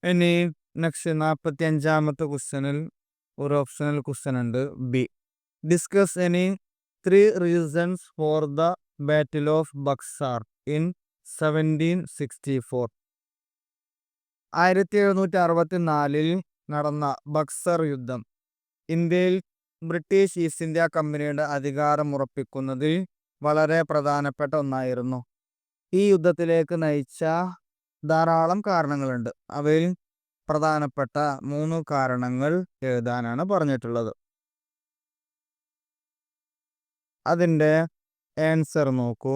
ഇനി നെക്സ്റ്റ് 45-ാമത്തെ ക്വസ്റ്റ്യനിൽ ഒരു ഓപ്ഷണൽ ക്വസ്റ്റ്യൻ ഉണ്ട്, B. Discuss any 3 reasons for the Battle of Buxar in 1764. 1764 നടന്ന ബക്സർ യുദ്ധം ഇന്ത്യയിൽ ബ്രിട്ടീഷ് ഈസ്റ്റ് ഇന്ത്യ കമ്പനിയുടെ അധികാരം ഉറപ്പിക്കുന്നതിൽ വളരെ പ്രധാനപ്പെട്ട ഒന്നായിരുന്നു. ഈ യുദ്ധത്തിലേക്ക് നയിച്ച ധാരാളം കാരണങ്ങളുണ്ട്. അവയിൽ പ്രധാനപ്പെട്ട 3 കാരണങ്ങൾ എഴുതാനാണ് പറഞ്ഞിട്ടുള്ളത്. അതിൻ്റെ ആൻസർ നോക്കൂ.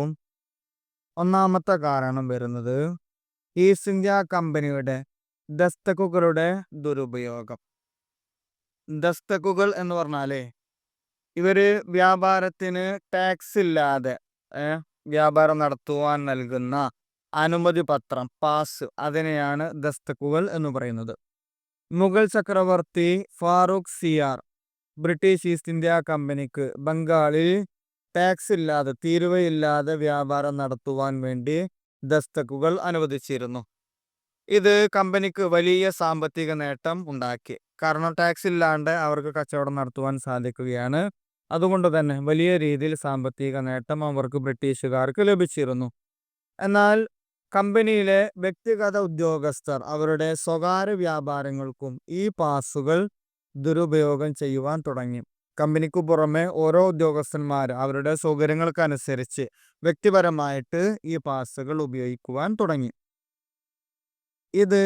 ഒന്നാമത്തെ കാരണം വരുന്നത് ഈസ്റ്റ് ഇന്ത്യ കമ്പനിയുടെ ദസ്തക്കുകളുടെ ദുരുപയോഗം. ദസ്തക്കുകൾ എന്ന് പറഞ്ഞാലേ ഇവര് വ്യാപാരത്തിന് ടാക്സ് ഇല്ലാതെ വ്യാപാരം നടത്തുവാൻ നൽകുന്ന അനുമതി പത്രം, പാസ്, അതിനെയാണ് ദസ്തക്കുകൾ എന്ന് പറയുന്നത്. മുഗൾ ചക്രവർത്തി Farooq Siyar British East India കമ്പനിക്ക് ബംഗാളിൽ ടാക്സ് ഇല്ലാതെ, തീരുവയില്ലാതെ വ്യാപാരം നടത്തുവാൻ വേണ്ടി ദസ്തക്കുകൾ അനുവദിച്ചിരുന്നു. ഇത് കമ്പനിക്ക് വലിയ സാമ്പത്തിക നേട്ടം ഉണ്ടാക്കി. കാരണം ടാക്സ് ഇല്ലാണ്ട് അവർക്ക് കച്ചവടം നടത്തുവാൻ സാധിക്കുകയാണ്. അതുകൊണ്ട് തന്നെ വലിയ രീതിയിൽ സാമ്പത്തിക നേട്ടം അവർക്ക് ബ്രിട്ടീഷുകാർക്ക് ലഭിച്ചിരുന്നു. എന്നാൽ കമ്പനിയിലെ വ്യക്തിഗത ഉദ്യോഗസ്ഥർ അവരുടെ സ്വകാര്യ വ്യാപാരങ്ങൾക്കും ഈ പാസുകൾ ദുരുപയോഗം ചെയ്യുവാൻ തുടങ്ങി. കമ്പനിക്ക് പുറമെ ഓരോ ഉദ്യോഗസ്ഥന്മാർ അവരുടെ സൗകര്യങ്ങൾക്കനുസരിച്ച് വ്യക്തിപരമായിട്ട് ഈ പാസുകൾ ഉപയോഗിക്കുവാൻ തുടങ്ങി. ഇത്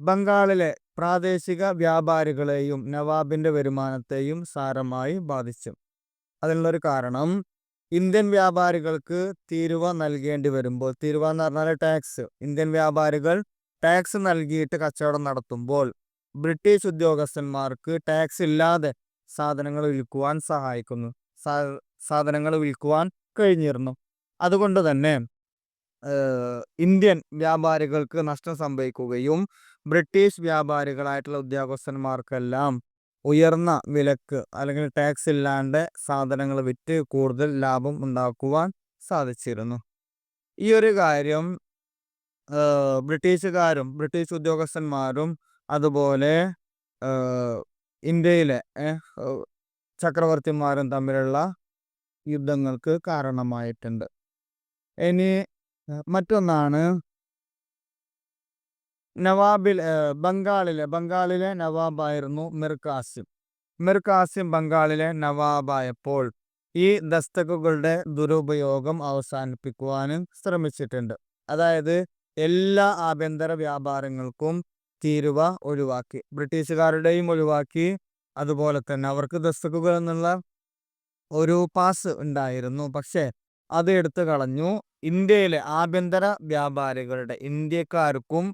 ബംഗാളിലെ പ്രാദേശിക വ്യാപാരികളെയും നവാബിന്റെ വരുമാനത്തെയും സാരമായി ബാധിച്ചു. അതിനുള്ളൊരു കാരണം, ഇന്ത്യൻ വ്യാപാരികൾക്ക് തീരുവ നൽകേണ്ടി വരുമ്പോൾ, തീരുവ എന്ന് പറഞ്ഞാൽ ടാക്സ്, ഇന്ത്യൻ വ്യാപാരികൾ ടാക്സ് നൽകിയിട്ട് കച്ചവടം നടത്തുമ്പോൾ ബ്രിട്ടീഷ് ഉദ്യോഗസ്ഥന്മാർക്ക് ടാക്സ് ഇല്ലാതെ സാധനങ്ങൾ വിൽക്കുവാൻ സാധനങ്ങൾ വിൽക്കുവാൻ കഴിഞ്ഞിരുന്നു. അതുകൊണ്ട് തന്നെ ഇന്ത്യൻ വ്യാപാരികൾക്ക് നഷ്ടം സംഭവിക്കുകയും ബ്രിട്ടീഷ് വ്യാപാരികളായിട്ടുള്ള ഉദ്യോഗസ്ഥന്മാർക്കെല്ലാം ഉയർന്ന വിലക്ക് അല്ലെങ്കിൽ ടാക്സ് ഇല്ലാണ്ട് സാധനങ്ങൾ വിറ്റ് കൂടുതൽ ലാഭം ഉണ്ടാക്കുവാൻ സാധിച്ചിരുന്നു. ഈ ഒരു കാര്യം ബ്രിട്ടീഷുകാരും ബ്രിട്ടീഷ് ഉദ്യോഗസ്ഥന്മാരും അതുപോലെ ഇന്ത്യയിലെ ചക്രവർത്തിമാരും തമ്മിലുള്ള യുദ്ധങ്ങൾക്ക് കാരണമായിട്ടുണ്ട്. ഇനി മറ്റൊന്നാണ് ബംഗാളിലെ നവാബായിരുന്നു മിർ കാസിം. മിർ കാസിം ബംഗാളിലെ നവാബായപ്പോൾ ഈ ദസ്തക്കുകളുടെ ദുരുപയോഗം അവസാനിപ്പിക്കുവാനും ശ്രമിച്ചിട്ടുണ്ട്. അതായത് എല്ലാ ആഭ്യന്തര വ്യാപാരങ്ങൾക്കും തീരുവ ഒഴിവാക്കി, ബ്രിട്ടീഷുകാരുടെയും ഒഴിവാക്കി. അതുപോലെ തന്നെ അവർക്ക് ദസ്തക്കുകൾ എന്നുള്ള ഒരു പാസ് ഉണ്ടായിരുന്നു, പക്ഷെ അത് എടുത്തു കളഞ്ഞു. ഇന്ത്യയിലെ ആഭ്യന്തര വ്യാപാരികളുടെ, ഇന്ത്യക്കാർക്കും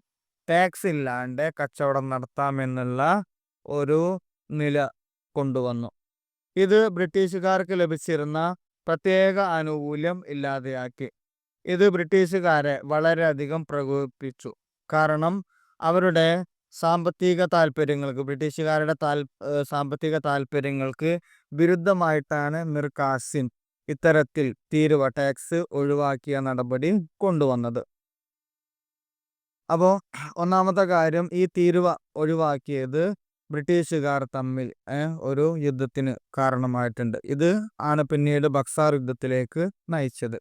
ടാക്സ് ഇല്ലാണ്ട് കച്ചവടം നടത്താമെന്നുള്ള ഒരു നില കൊണ്ടുവന്നു. ഇത് ബ്രിട്ടീഷുകാർക്ക് ലഭിച്ചിരുന്ന പ്രത്യേക ആനുകൂല്യം ഇല്ലാതെയാക്കി. ഇത് ബ്രിട്ടീഷുകാരെ വളരെയധികം പ്രകോപിപ്പിച്ചു. കാരണം അവരുടെ സാമ്പത്തിക താല്പര്യങ്ങൾക്ക്, ബ്രിട്ടീഷുകാരുടെ സാമ്പത്തിക താല്പര്യങ്ങൾക്ക് വിരുദ്ധമായിട്ടാണ് മിർ കാസിം ഇത്തരത്തിൽ തീരുവ, ടാക്സ് ഒഴിവാക്കിയ നടപടി കൊണ്ടുവന്നത്. അപ്പോൾ ഒന്നാമത്തെ കാര്യം, ഈ തീരുവ ഒഴിവാക്കിയത് ബ്രിട്ടീഷുകാർ തമ്മിൽ ഒരു യുദ്ധത്തിന് കാരണമായിട്ടുണ്ട്. ഇത് ആണ് പിന്നീട് ബക്സാർ യുദ്ധത്തിലേക്ക് നയിച്ചത്.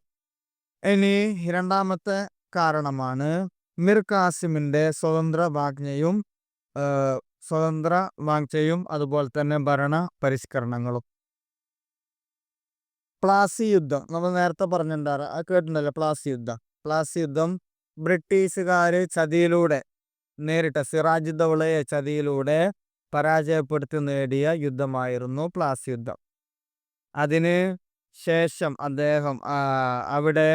ഇനി രണ്ടാമത്തെ കാരണമാണ് മിർ കാസിമിന്റെ സ്വതന്ത്ര വാഗ്ചയും അതുപോലെ തന്നെ ഭരണ പരിഷ്കരണങ്ങളും. പ്ലാസി യുദ്ധം നമ്മൾ നേരത്തെ പറഞ്ഞിട്ടുണ്ടാറ് കേട്ടിട്ടുണ്ടല്ലോ. പ്ലാസി യുദ്ധം ബ്രിട്ടീഷുകാര് ചതിയിലൂടെ നേരിട്ട സിറാജ് ദൗളയെ ചതിയിലൂടെ പരാജയപ്പെടുത്തി നേടിയ യുദ്ധമായിരുന്നു പ്ലാസി യുദ്ധം. അതിന് ശേഷം അദ്ദേഹം അവിടെ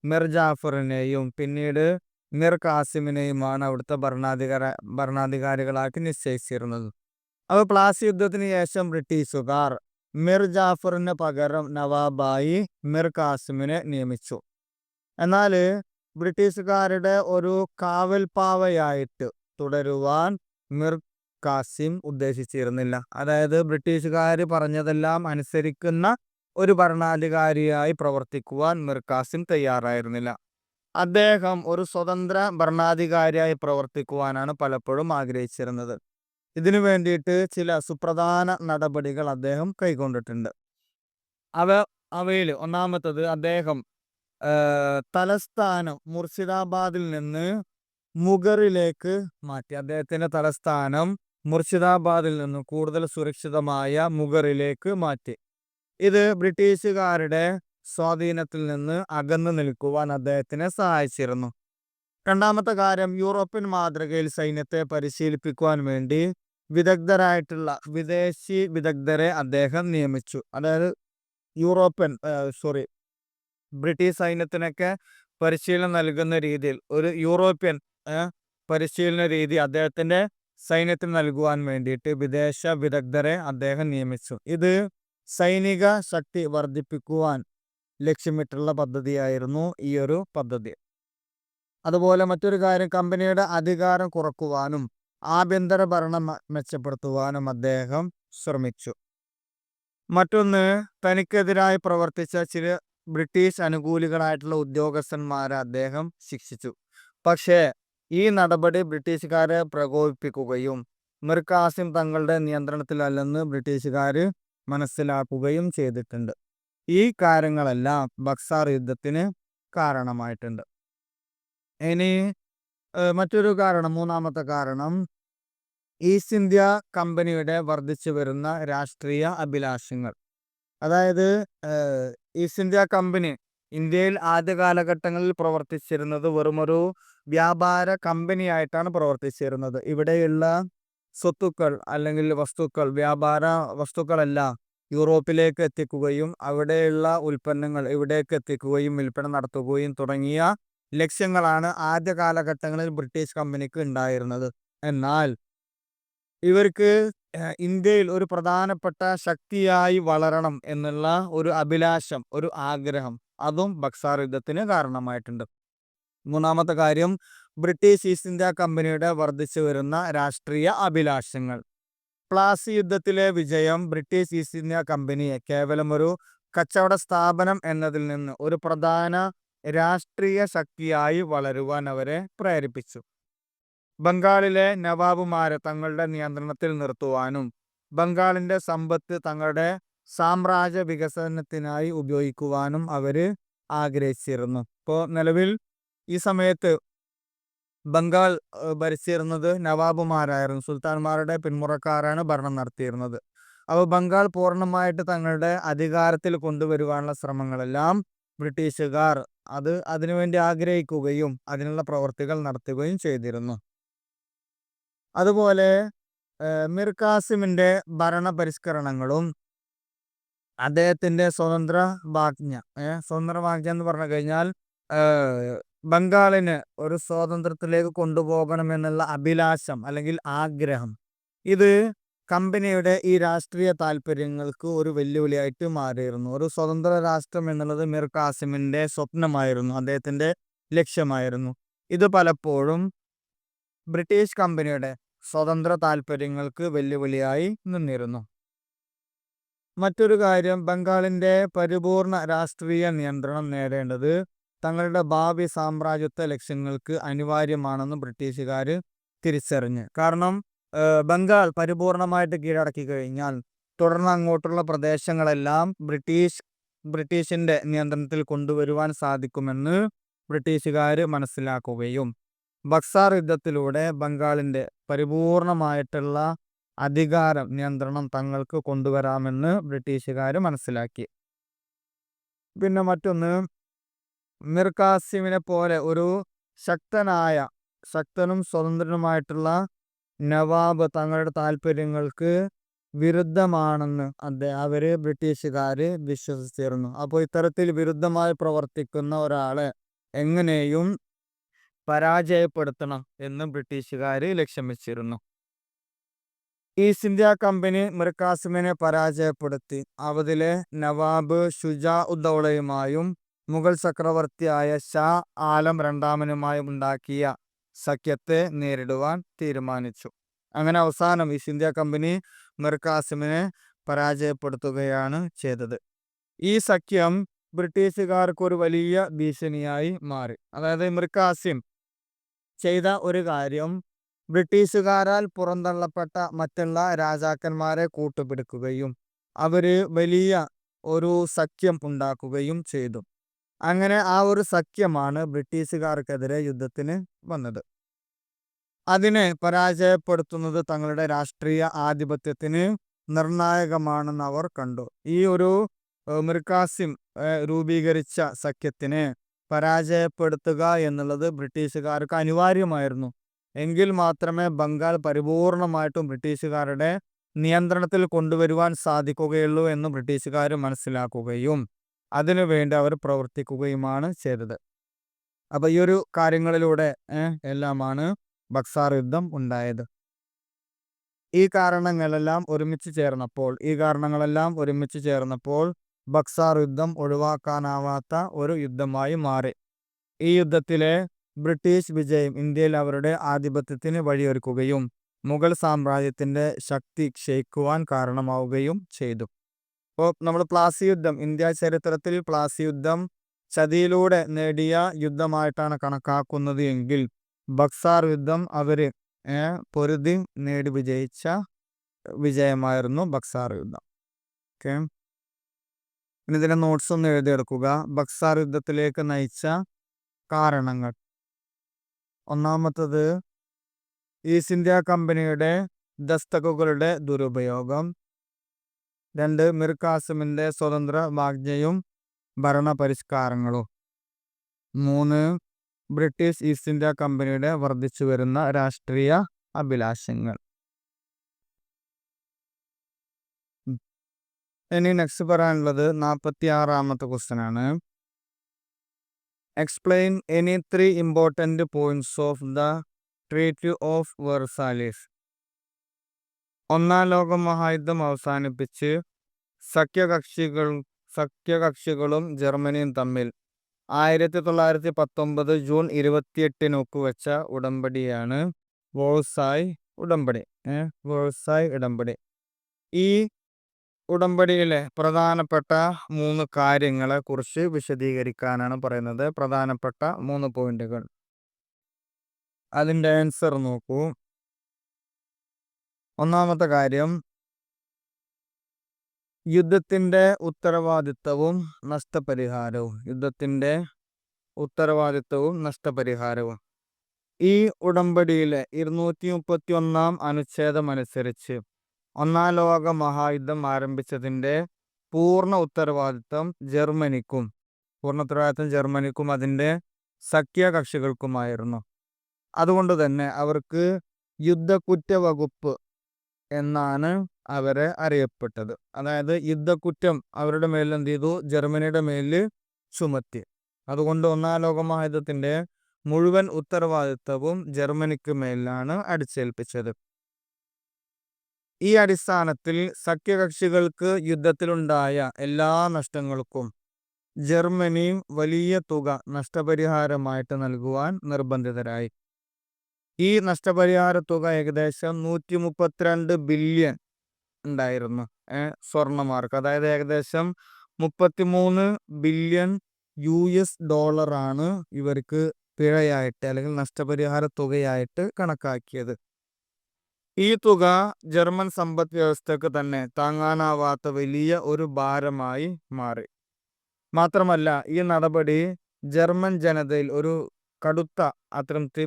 മിർ ജാഫറിനെയും പിന്നീട് മിർ കാസിമിനെയുമാണ് അവിടുത്തെ ഭരണാധികാരികളാക്കി നിശ്ചയിച്ചിരുന്നത്. അപ്പോൾ പ്ലാസി യുദ്ധത്തിന് ശേഷം ബ്രിട്ടീഷുകാർ മിർ ജാഫറിന് പകരം നവാബായി മിർ കാസിമിനെ നിയമിച്ചു. എന്നാൽ ബ്രിട്ടീഷുകാരുടെ ഒരു കാവൽപ്പാവയായിട്ട് തുടരുവാൻ മിർ കാസിം ഉദ്ദേശിച്ചിരുന്നില്ല. അതായത് ബ്രിട്ടീഷുകാർ പറഞ്ഞതെല്ലാം അനുസരിക്കുന്ന ഒരു ഭരണാധികാരിയായി പ്രവർത്തിക്കുവാൻ മിർ കാസിം തയ്യാറായിരുന്നില്ല. അദ്ദേഹം ഒരു സ്വതന്ത്ര ഭരണാധികാരിയായി പ്രവർത്തിക്കുവാനാണ് പലപ്പോഴും ആഗ്രഹിച്ചിരുന്നത്. ഇതിനു വേണ്ടിയിട്ട് ചില സുപ്രധാന നടപടികൾ അദ്ദേഹം കൈക്കൊണ്ടിട്ടുണ്ട്. അവയിൽ ഒന്നാമത്തത്, അദ്ദേഹം തലസ്ഥാനം മുർഷിദാബാദിൽ നിന്ന് മുഗറിലേക്ക് മാറ്റി. അദ്ദേഹത്തിന്റെ തലസ്ഥാനം മുർഷിദാബാദിൽ നിന്ന് കൂടുതൽ സുരക്ഷിതമായ മുഗറിലേക്ക് മാറ്റി. ഇത് ബ്രിട്ടീഷുകാരുടെ സ്വാധീനത്തിൽ നിന്ന് അകന്നു നിൽക്കുവാൻ അദ്ദേഹത്തിനെ സഹായിച്ചിരുന്നു. രണ്ടാമത്തെ കാര്യം, യൂറോപ്യൻ മാതൃകയിൽ സൈന്യത്തെ പരിശീലിപ്പിക്കുവാൻ വേണ്ടി വിദഗ്ധരായിട്ടുള്ള വിദേശി വിദഗ്ധരെ അദ്ദേഹം നിയമിച്ചു. അതായത് ബ്രിട്ടീഷ് സൈന്യത്തിനൊക്കെ പരിശീലനം നൽകുന്ന രീതിയിൽ ഒരു യൂറോപ്യൻ പരിശീലന രീതി അദ്ദേഹത്തിന്റെ സൈന്യത്തിന് നൽകുവാൻ വേണ്ടിയിട്ട് വിദേശ വിദഗ്ധരെ അദ്ദേഹം നിയമിച്ചു. ഇത് സൈനിക ശക്തി വർദ്ധിപ്പിക്കുവാൻ ലക്ഷ്യമിട്ടുള്ള പദ്ധതിയായിരുന്നു ഈ ഒരു പദ്ധതി. അതുപോലെ മറ്റൊരു കാര്യം, കമ്പനിയുടെ അധികാരം കുറക്കുവാനും ആഭ്യന്തര ഭരണം മെച്ചപ്പെടുത്തുവാനും അദ്ദേഹം ശ്രമിച്ചു. മറ്റൊന്ന്, തനിക്കെതിരായി പ്രവർത്തിച്ച ചില ബ്രിട്ടീഷ് അനുകൂലികളായിട്ടുള്ള ഉദ്യോഗസ്ഥന്മാരെ അദ്ദേഹം ശിക്ഷിച്ചു. പക്ഷേ ഈ നടപടി ബ്രിട്ടീഷുകാരെ പ്രകോപിപ്പിക്കുകയും മിർ കാസിം തങ്ങളുടെ നിയന്ത്രണത്തിലല്ലെന്ന് ബ്രിട്ടീഷുകാർ മനസ്സിലാക്കുകയും ചെയ്തിട്ടുണ്ട്. ഈ കാര്യങ്ങളെല്ലാം ബക്സാർ യുദ്ധത്തിന് കാരണമായിട്ടുണ്ട്. ഇനി മറ്റൊരു കാരണം, മൂന്നാമത്തെ കാരണം, ഈസ്റ്റ് ഇന്ത്യ കമ്പനിയുടെ വർദ്ധിച്ചു വരുന്ന രാഷ്ട്രീയ അഭിലാഷങ്ങൾ. അതായത് ഈസ്റ്റ് ഇന്ത്യ കമ്പനി ഇന്ത്യയിൽ ആദ്യ കാലഘട്ടങ്ങളിൽ പ്രവർത്തിച്ചിരുന്നത് വെറുമൊരു വ്യാപാര കമ്പനിയായിട്ടാണ് പ്രവർത്തിച്ചിരുന്നത്. ഇവിടെയുള്ള സ്വത്തുക്കൾ അല്ലെങ്കിൽ വ്യാപാര വസ്തുക്കളെല്ലാം യൂറോപ്പിലേക്ക് എത്തിക്കുകയും അവിടെയുള്ള ഉൽപ്പന്നങ്ങൾ ഇവിടേക്ക് എത്തിക്കുകയും വിൽപ്പന നടത്തുകയും തുടങ്ങിയ ലക്ഷ്യങ്ങളാണ് ആദ്യ കാലഘട്ടങ്ങളിൽ ബ്രിട്ടീഷ് കമ്പനിക്ക് ഉണ്ടായിരുന്നത്. എന്നാൽ ഇവർക്ക് ഇന്ത്യയിൽ ഒരു പ്രധാനപ്പെട്ട ശക്തിയായി വളരണം എന്നുള്ള ഒരു അഭിലാഷം, ഒരു ആഗ്രഹം, അതും ബക്സാർ യുദ്ധത്തിന് കാരണമായിട്ടുണ്ട്. മൂന്നാമത്തെ കാര്യം, ബ്രിട്ടീഷ് ഈസ്റ്റ് ഇന്ത്യ കമ്പനിയുടെ വർദ്ധിച്ചു വരുന്ന രാഷ്ട്രീയ അഭിലാഷങ്ങൾ. പ്ലാസി യുദ്ധത്തിലെ വിജയം ബ്രിട്ടീഷ് ഈസ്റ്റ് ഇന്ത്യ കമ്പനിയെ കേവലം ഒരു കച്ചവട സ്ഥാപനം എന്നതിൽ നിന്ന് ഒരു പ്രധാന രാഷ്ട്രീയ ശക്തിയായി വളരുവാൻ അവരെ പ്രേരിപ്പിച്ചു. ബംഗാളിലെ നവാബുമാരെ തങ്ങളുടെ നിയന്ത്രണത്തിൽ നിർത്തുവാനും ബംഗാളിന്റെ സമ്പത്ത് തങ്ങളുടെ സാമ്രാജ്യ വികസനത്തിനായി ഉപയോഗിക്കുവാനും അവര് ആഗ്രഹിച്ചിരുന്നു. ഇപ്പോൾ നിലവിൽ ഈ സമയത്ത് ബംഗാൾ ഭരിച്ചിരുന്നത് നവാബുമാരായിരുന്നു. സുൽത്താൻമാരുടെ പിന്മുറക്കാരാണ് ഭരണം നടത്തിയിരുന്നത്. അപ്പോൾ ബംഗാൾ പൂർണ്ണമായിട്ട് തങ്ങളുടെ അധികാരത്തിൽ കൊണ്ടുവരുവാനുള്ള ശ്രമങ്ങളെല്ലാം ബ്രിട്ടീഷുകാർ അതിനുവേണ്ടി ആഗ്രഹിക്കുകയും അതിനുള്ള പ്രവർത്തികൾ നടത്തുകയും ചെയ്തിരുന്നു. അതുപോലെ മിർ കാസിമിന്റെ ഭരണ പരിഷ്കരണങ്ങളും അദ്ദേഹത്തിന്റെ സ്വതന്ത്ര വാജ്ഞ എന്ന് പറഞ്ഞു കഴിഞ്ഞാൽ ബംഗാളിന് ഒരു സ്വാതന്ത്ര്യത്തിലേക്ക് കൊണ്ടുപോകണമെന്നുള്ള അഭിലാഷം അല്ലെങ്കിൽ ആഗ്രഹം, ഇത് കമ്പനിയുടെ ഈ രാഷ്ട്രീയ താല്പര്യങ്ങൾക്ക് ഒരു വെല്ലുവിളിയായിട്ട് മാറിയിരുന്നു. ഒരു സ്വതന്ത്ര രാഷ്ട്രം എന്നുള്ളത് മിർ കാസിമിന്റെ സ്വപ്നമായിരുന്നു, അദ്ദേഹത്തിന്റെ ലക്ഷ്യമായിരുന്നു. ഇത് പലപ്പോഴും ബ്രിട്ടീഷ് കമ്പനിയുടെ സ്വതന്ത്ര താല്പര്യങ്ങൾക്ക് വെല്ലുവിളിയായി നിന്നിരുന്നു. മറ്റൊരു കാര്യം, ബംഗാളിന്റെ പരിപൂർണ രാഷ്ട്രീയ നിയന്ത്രണം നേടേണ്ടത് തങ്ങളുടെ ഭാവി സാമ്രാജ്യത്വ ലക്ഷ്യങ്ങൾക്ക് അനിവാര്യമാണെന്ന് ബ്രിട്ടീഷുകാർ തിരിച്ചറിഞ്ഞ്. കാരണം ബംഗാൾ പരിപൂർണമായിട്ട് കീഴടക്കി കഴിഞ്ഞാൽ തുടർന്ന് അങ്ങോട്ടുള്ള പ്രദേശങ്ങളെല്ലാം ബ്രിട്ടീഷിന്റെ നിയന്ത്രണത്തിൽ കൊണ്ടുവരുവാൻ സാധിക്കുമെന്ന് ബ്രിട്ടീഷുകാർ മനസ്സിലാക്കുകയും ബക്സാർ യുദ്ധത്തിലൂടെ ബംഗാളിന്റെ പരിപൂർണമായിട്ടുള്ള അധികാരം നിയന്ത്രണം തങ്ങൾക്ക് കൊണ്ടുവരാമെന്ന് ബ്രിട്ടീഷുകാർ മനസ്സിലാക്കി. പിന്നെ മറ്റൊന്ന്, മിർ കാസിമിനെ പോലെ ഒരു ശക്തനും സ്വതന്ത്രനുമായിട്ടുള്ള നവാബ് തങ്ങളുടെ താല്പര്യങ്ങൾക്ക് വിരുദ്ധമാണെന്ന് ബ്രിട്ടീഷുകാര് വിശ്വസിച്ചിരുന്നു. അപ്പോൾ ഇത്തരത്തിൽ വിരുദ്ധമായി പ്രവർത്തിക്കുന്ന ഒരാളെ എങ്ങനെയും പരാജയപ്പെടുത്തണം എന്ന് ബ്രിട്ടീഷുകാര് ലക്ഷ്യം വെച്ചിരുന്നു. ഈസ്റ്റ് ഇന്ത്യ കമ്പനി മിർ കാസിമിനെ പരാജയപ്പെടുത്തി അവധിലെ നവാബ് ഷുജാ ഉദ്ദൗളയുമായും മുഗൾ ചക്രവർത്തിയായ ഷാ ആലം രണ്ടാമനുമായും ഉണ്ടാക്കിയ സഖ്യത്തെ നേരിടുവാൻ തീരുമാനിച്ചു. അങ്ങനെ അവസാനം ഈസ്റ്റ് ഇന്ത്യ കമ്പനി മിർ കാസിമിനെ പരാജയപ്പെടുത്തുകയാണ് ചെയ്തത്. ഈ സഖ്യം ബ്രിട്ടീഷുകാർക്ക് ഒരു വലിയ ഭീഷണിയായി മാറി. അതായത് മിർ കാസിം ചെയ്ത ഒരു കാര്യം ബ്രിട്ടീഷുകാരാൽ പുറന്തള്ളപ്പെട്ട മറ്റുള്ള രാജാക്കന്മാരെ കൂട്ടുപിടിക്കുകയും അവര് വലിയ ഒരു സഖ്യം ഉണ്ടാക്കുകയും ചെയ്തു. അങ്ങനെ ആ ഒരു സഖ്യമാണ് ബ്രിട്ടീഷുകാർക്കെതിരെ യുദ്ധത്തിന് വന്നത്. അതിനെ പരാജയപ്പെടുത്തുന്നത് തങ്ങളുടെ രാഷ്ട്രീയ ആധിപത്യത്തിന് നിർണായകമാണെന്ന് അവർ കണ്ടു. ഈ ഒരു മിർ കാസിം രൂപീകരിച്ച സഖ്യത്തിനെ പരാജയപ്പെടുത്തുക എന്നുള്ളത് ബ്രിട്ടീഷുകാർക്ക് അനിവാര്യമായിരുന്നു. എങ്കിൽ മാത്രമേ ബംഗാൾ പരിപൂർണമായിട്ടും ബ്രിട്ടീഷുകാരുടെ നിയന്ത്രണത്തിൽ കൊണ്ടുവരുവാൻ സാധിക്കുകയുള്ളൂ എന്ന് ബ്രിട്ടീഷുകാർ മനസ്സിലാക്കുകയും അതിനുവേണ്ടി അവർ പ്രവർത്തിക്കുകയുമാണ് ചെയ്തത്. അപ്പൊ ഈ ഒരു കാര്യങ്ങളിലൂടെ എല്ലാമാണ് ബക്സാർ യുദ്ധം ഉണ്ടായത്. ഈ കാരണങ്ങളെല്ലാം ഒരുമിച്ച് ചേർന്നപ്പോൾ ബക്സാർ യുദ്ധം ഒഴിവാക്കാനാവാത്ത ഒരു യുദ്ധമായി മാറി. ഈ യുദ്ധത്തിലെ ബ്രിട്ടീഷ് വിജയം ഇന്ത്യയിൽ അവരുടെ ആധിപത്യത്തിന് വഴിയൊരുക്കുകയും മുഗൾ സാമ്രാജ്യത്തിന്റെ ശക്തി ക്ഷയിക്കുവാൻ കാരണമാവുകയും ചെയ്തു. അപ്പോൾ നമ്മൾ പ്ലാസി യുദ്ധം, ഇന്ത്യ ചരിത്രത്തിൽ പ്ലാസി യുദ്ധം ചതിയിലൂടെ നേടിയ യുദ്ധമായിട്ടാണ് കണക്കാക്കുന്നത് എങ്കിൽ ബക്സാർ യുദ്ധം അവര് പൊരുതി നേടി വിജയിച്ച വിജയമായിരുന്നു ബക്സാർ യുദ്ധം. ഓക്കെ, ഇനി ഇതിന്റെ നോട്ട്സ് ഒന്ന് എഴുതിയെടുക്കുക. ബക്സാർ യുദ്ധത്തിലേക്ക് നയിച്ച കാരണങ്ങൾ: ഒന്നാമത്തത് ഈസ്റ്റ് ഇന്ത്യ കമ്പനിയുടെ ദസ്തക്കുകളുടെ ദുരുപയോഗം. 2, മിർ കാസിമിന്റെ സ്വതന്ത്ര വാഗ്ദയും ഭരണപരിഷ്കാരങ്ങളും. 3, ബ്രിട്ടീഷ് ഈസ്റ്റ് ഇന്ത്യ കമ്പനിയുടെ വർദ്ധിച്ചു വരുന്ന രാഷ്ട്രീയ അഭിലാഷങ്ങൾ. ഇനി നെക്സ്റ്റ് പറയാനുള്ളത് 46ാമത്തെ ക്വസ്റ്റ്യൻ ആണ്. Explain any 3 important points of the treaty of Versailles. ഒന്നാം ലോക മഹായുദ്ധം അവസാനിപ്പിച്ച് സഖ്യകക്ഷികളും ജർമ്മനിയും തമ്മിൽ 1919 ജൂൺ 28 ഒപ്പുവെച്ച ഉടമ്പടിയാണ് വേഴ്സായ് ഉടമ്പടി. ഈ ഉടമ്പടിയിലെ പ്രധാനപ്പെട്ട 3 കാര്യങ്ങളെ കുറിച്ച് വിശദീകരിക്കാനാണ് പറയുന്നത്. പ്രധാനപ്പെട്ട 3 പോയിന്റുകൾ. അതിന്റെ ആൻസർ നോക്കൂ. ഒന്നാമത്തെ കാര്യം, യുദ്ധത്തിന്റെ ഉത്തരവാദിത്തവും നഷ്ടപരിഹാരവും. ഈ ഉടമ്പടിയിലെ 231 അനുച്ഛേദം അനുസരിച്ച് ഒന്നാം ലോക മഹായുദ്ധം ആരംഭിച്ചതിന്റെ പൂർണ്ണ ഉത്തരവാദിത്തം ജർമ്മനിക്കും അതിന്റെ സഖ്യകക്ഷികൾക്കുമായിരുന്നു. അതുകൊണ്ട് തന്നെ അവർക്ക് യുദ്ധക്കുറ്റ വകുപ്പ് എന്നാണ് അവരെ അറിയപ്പെട്ടത്. അതായത് യുദ്ധക്കുറ്റം അവരുടെ മേൽ എന്ത് ചെയ്തു? ജർമ്മനിയുടെ മേലിൽ ചുമത്തി. അതുകൊണ്ട് ഒന്നാം ലോക മഹായുദ്ധത്തിന്റെ മുഴുവൻ ഉത്തരവാദിത്തവും ജർമ്മനിക്ക് മേലാണ് അടിച്ചേൽപ്പിച്ചത്. ഈ അടിസ്ഥാനത്തിൽ സഖ്യകക്ഷികൾക്ക് യുദ്ധത്തിലുണ്ടായ എല്ലാ നഷ്ടങ്ങൾക്കും ജർമ്മനി വലിയ തുക നഷ്ടപരിഹാരമായിട്ട് നൽകുവാൻ നിർബന്ധിതരായി. ഈ നഷ്ടപരിഹാര തുക ഏകദേശം 132 ബില്യൺ ഉണ്ടായിരുന്നു സ്വർണ്ണമാർക്ക്. അതായത് ഏകദേശം 33 ബില്യൺ US$ ഇവർക്ക് പിഴയായിട്ട് അല്ലെങ്കിൽ നഷ്ടപരിഹാര തുകയായിട്ട് കണക്കാക്കിയത്. ഈ തുക ജർമ്മൻ സമ്പദ് വ്യവസ്ഥക്ക് തന്നെ താങ്ങാനാവാത്ത വലിയ ഒരു ഭാരമായി മാറി. മാത്രമല്ല ഈ നടപടി ജർമ്മൻ ജനതയിൽ ഒരു കടുത്ത അതൃപ്തി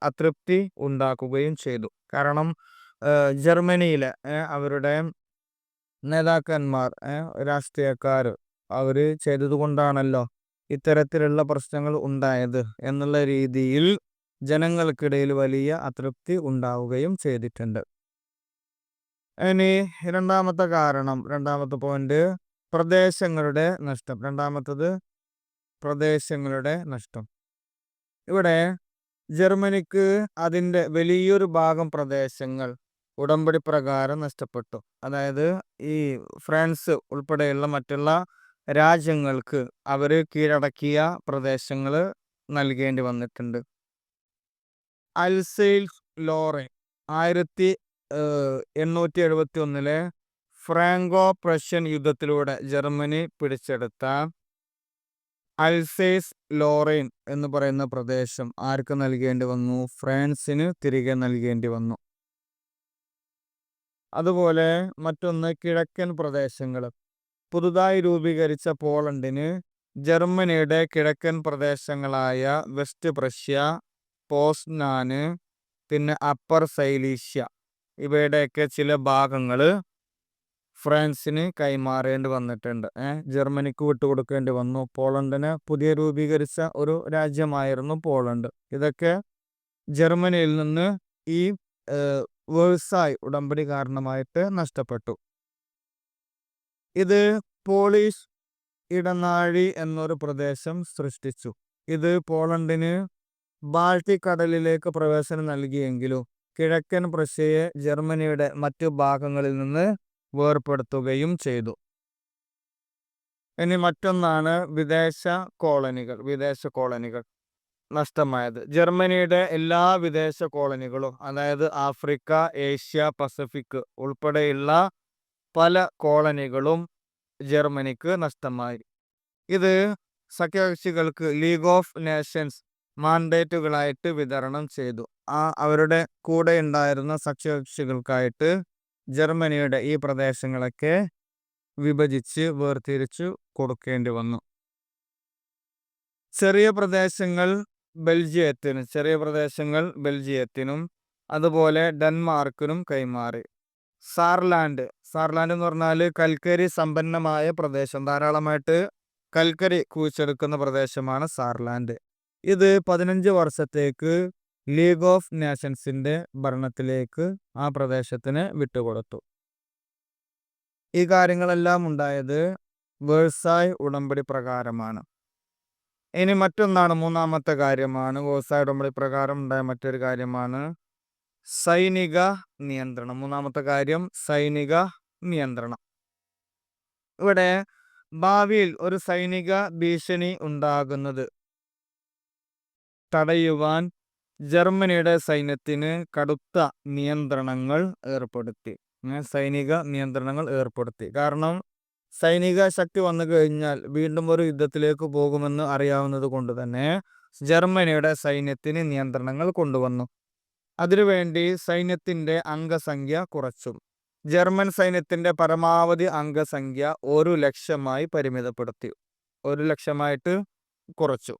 അതൃപ്തി ഉണ്ടാക്കുകയും ചെയ്തു. കാരണം ജർമ്മനിയിലെ അവരുടെ നേതാക്കന്മാർ, രാഷ്ട്രീയക്കാർ അവർ ചെയ്തത് കൊണ്ടാണല്ലോ ഇത്തരത്തിലുള്ള പ്രശ്നങ്ങൾ ഉണ്ടായത് എന്നുള്ള രീതിയിൽ ജനങ്ങൾക്കിടയിൽ വലിയ അതൃപ്തി ഉണ്ടാവുകയും ചെയ്തിട്ടുണ്ട്. ഇനി രണ്ടാമത്തെ പോയിന്റ് പ്രദേശങ്ങളുടെ നഷ്ടം. പ്രദേശങ്ങളുടെ നഷ്ടം. ഇവിടെ ജർമ്മനിക്ക് അതിൻ്റെ വലിയൊരു ഭാഗം പ്രദേശങ്ങൾ ഉടമ്പടി പ്രകാരം നഷ്ടപ്പെട്ടു. അതായത് ഈ ഫ്രാൻസ് ഉൾപ്പെടെയുള്ള മറ്റുള്ള രാജ്യങ്ങൾക്ക് അവർ കീഴടക്കിയ പ്രദേശങ്ങൾ നൽകേണ്ടി വന്നിട്ടുണ്ട്. അൽസെയിൽസ് ലോറൈൻ 1871 ഫ്രാങ്കോ പ്രഷ്യൻ യുദ്ധത്തിലൂടെ ജർമ്മനി പിടിച്ചെടുത്ത അൽസേസ് ലോറൈൻ എന്ന് പറയുന്ന പ്രദേശം ആർക്ക് നൽകേണ്ടി വന്നു? ഫ്രാൻസിന് തിരികെ നൽകേണ്ടി വന്നു. അതുപോലെ മറ്റൊന്ന് കിഴക്കൻ പ്രദേശങ്ങൾ. പുതുതായി രൂപീകരിച്ച പോളണ്ടിന് ജർമ്മനിയുടെ കിഴക്കൻ പ്രദേശങ്ങളായ വെസ്റ്റ് പ്രഷ്യ, പോസ്നാന്, പിന്നെ അപ്പർ സൈലീഷ്യ ഇവയുടെയൊക്കെ ചില ഭാഗങ്ങൾ ഫ്രാൻസിന് കൈമാറേണ്ടി വന്നിട്ടുണ്ട്. ജർമ്മനിക്ക് വിട്ടുകൊടുക്കേണ്ടി വന്നു. പോളണ്ടിന് പുതിയ രൂപീകരിച്ച ഒരു രാജ്യമായിരുന്നു പോളണ്ട്. ഇതൊക്കെ ജർമ്മനിയിൽ നിന്ന് ഈ വേഴ്സായ് ഉടമ്പടി കാരണമായിട്ട് നഷ്ടപ്പെട്ടു. ഇത് പോളിഷ് ഇടനാഴി എന്നൊരു പ്രദേശം സൃഷ്ടിച്ചു. ഇത് പോളണ്ടിന് ബാൾട്ടിക് കടലിലേക്ക് പ്രവേശനം നൽകിയെങ്കിലും കിഴക്കൻ പ്രഷ്യയെ ജർമ്മനിയുടെ മറ്റു ഭാഗങ്ങളിൽ നിന്ന് വേർപെടുത്തുകയും ചെയ്തു. ഇനി മറ്റൊന്നാണ് വിദേശ കോളനികൾ നഷ്ടമായത്. ജർമ്മനിയുടെ എല്ലാ വിദേശ കോളനികളും, അതായത് ആഫ്രിക്ക, ഏഷ്യ, പസഫിക് ഉൾപ്പെടെയുള്ള പല കോളനികളും ജർമ്മനിക്ക് നഷ്ടമായി. ഇത് സഖ്യകക്ഷികൾക്ക് ലീഗ് ഓഫ് നേഷൻസ് മാൻഡേറ്റുകളായിട്ട് വിതരണം ചെയ്തു. അവരുടെ കൂടെ ഉണ്ടായിരുന്ന സഖ്യകക്ഷികൾക്കായിട്ട് ജർമ്മനിയുടെ ഈ പ്രദേശങ്ങളൊക്കെ വിഭജിച്ച് വേർതിരിച്ചു കൊടുക്കേണ്ടി വന്നു. ചെറിയ പ്രദേശങ്ങൾ ബെൽജിയത്തിനും അതുപോലെ ഡെൻമാർക്കിനും കൈമാറി. സാർലാൻഡ് എന്ന് പറഞ്ഞാൽ കൽക്കരി സമ്പന്നമായ പ്രദേശം, ധാരാളമായിട്ട് കൽക്കരി കുഴിച്ചെടുക്കുന്ന പ്രദേശമാണ് സാർലാൻഡ്. ഇത് 15 വർഷത്തേക്ക് ലീഗ് ഓഫ് നേഷൻസിന്റെ ഭരണത്തിലേക്ക് ആ പ്രദേശത്തിന് വിട്ടുകൊടുത്തു. ഈ കാര്യങ്ങളെല്ലാം ഉണ്ടായത് വേഴ്സായ് ഉടമ്പടി പ്രകാരമാണ്. ഇനി മറ്റൊന്നാണ്, മൂന്നാമത്തെ കാര്യമാണ് വേഴ്സായ് ഉടമ്പടി പ്രകാരം ഉണ്ടായ മറ്റൊരു കാര്യമാണ് സൈനിക നിയന്ത്രണം. മൂന്നാമത്തെ കാര്യം സൈനിക നിയന്ത്രണം. ഇവിടെ ഭാവിയിൽ ഒരു സൈനിക ഭീഷണി ഉണ്ടാകുന്നത് തടയുവാൻ ജർമ്മനിയുടെ സൈന്യത്തിന് കടുത്ത നിയന്ത്രണങ്ങൾ ഏർപ്പെടുത്തി. കാരണം സൈനിക ശക്തി വന്നു കഴിഞ്ഞാൽ വീണ്ടും ഒരു യുദ്ധത്തിലേക്ക് പോകുമെന്ന് അറിയാവുന്നത് കൊണ്ട് തന്നെ ജർമ്മനിയുടെ സൈന്യത്തിന് നിയന്ത്രണങ്ങൾ കൊണ്ടുവന്നു. അതിനുവേണ്ടി സൈന്യത്തിന്റെ അംഗസംഖ്യ കുറച്ചു. ജർമ്മൻ സൈന്യത്തിന്റെ പരമാവധി അംഗസംഖ്യ 1,00,000 പരിമിതപ്പെടുത്തി. 1,00,000 കുറച്ചു.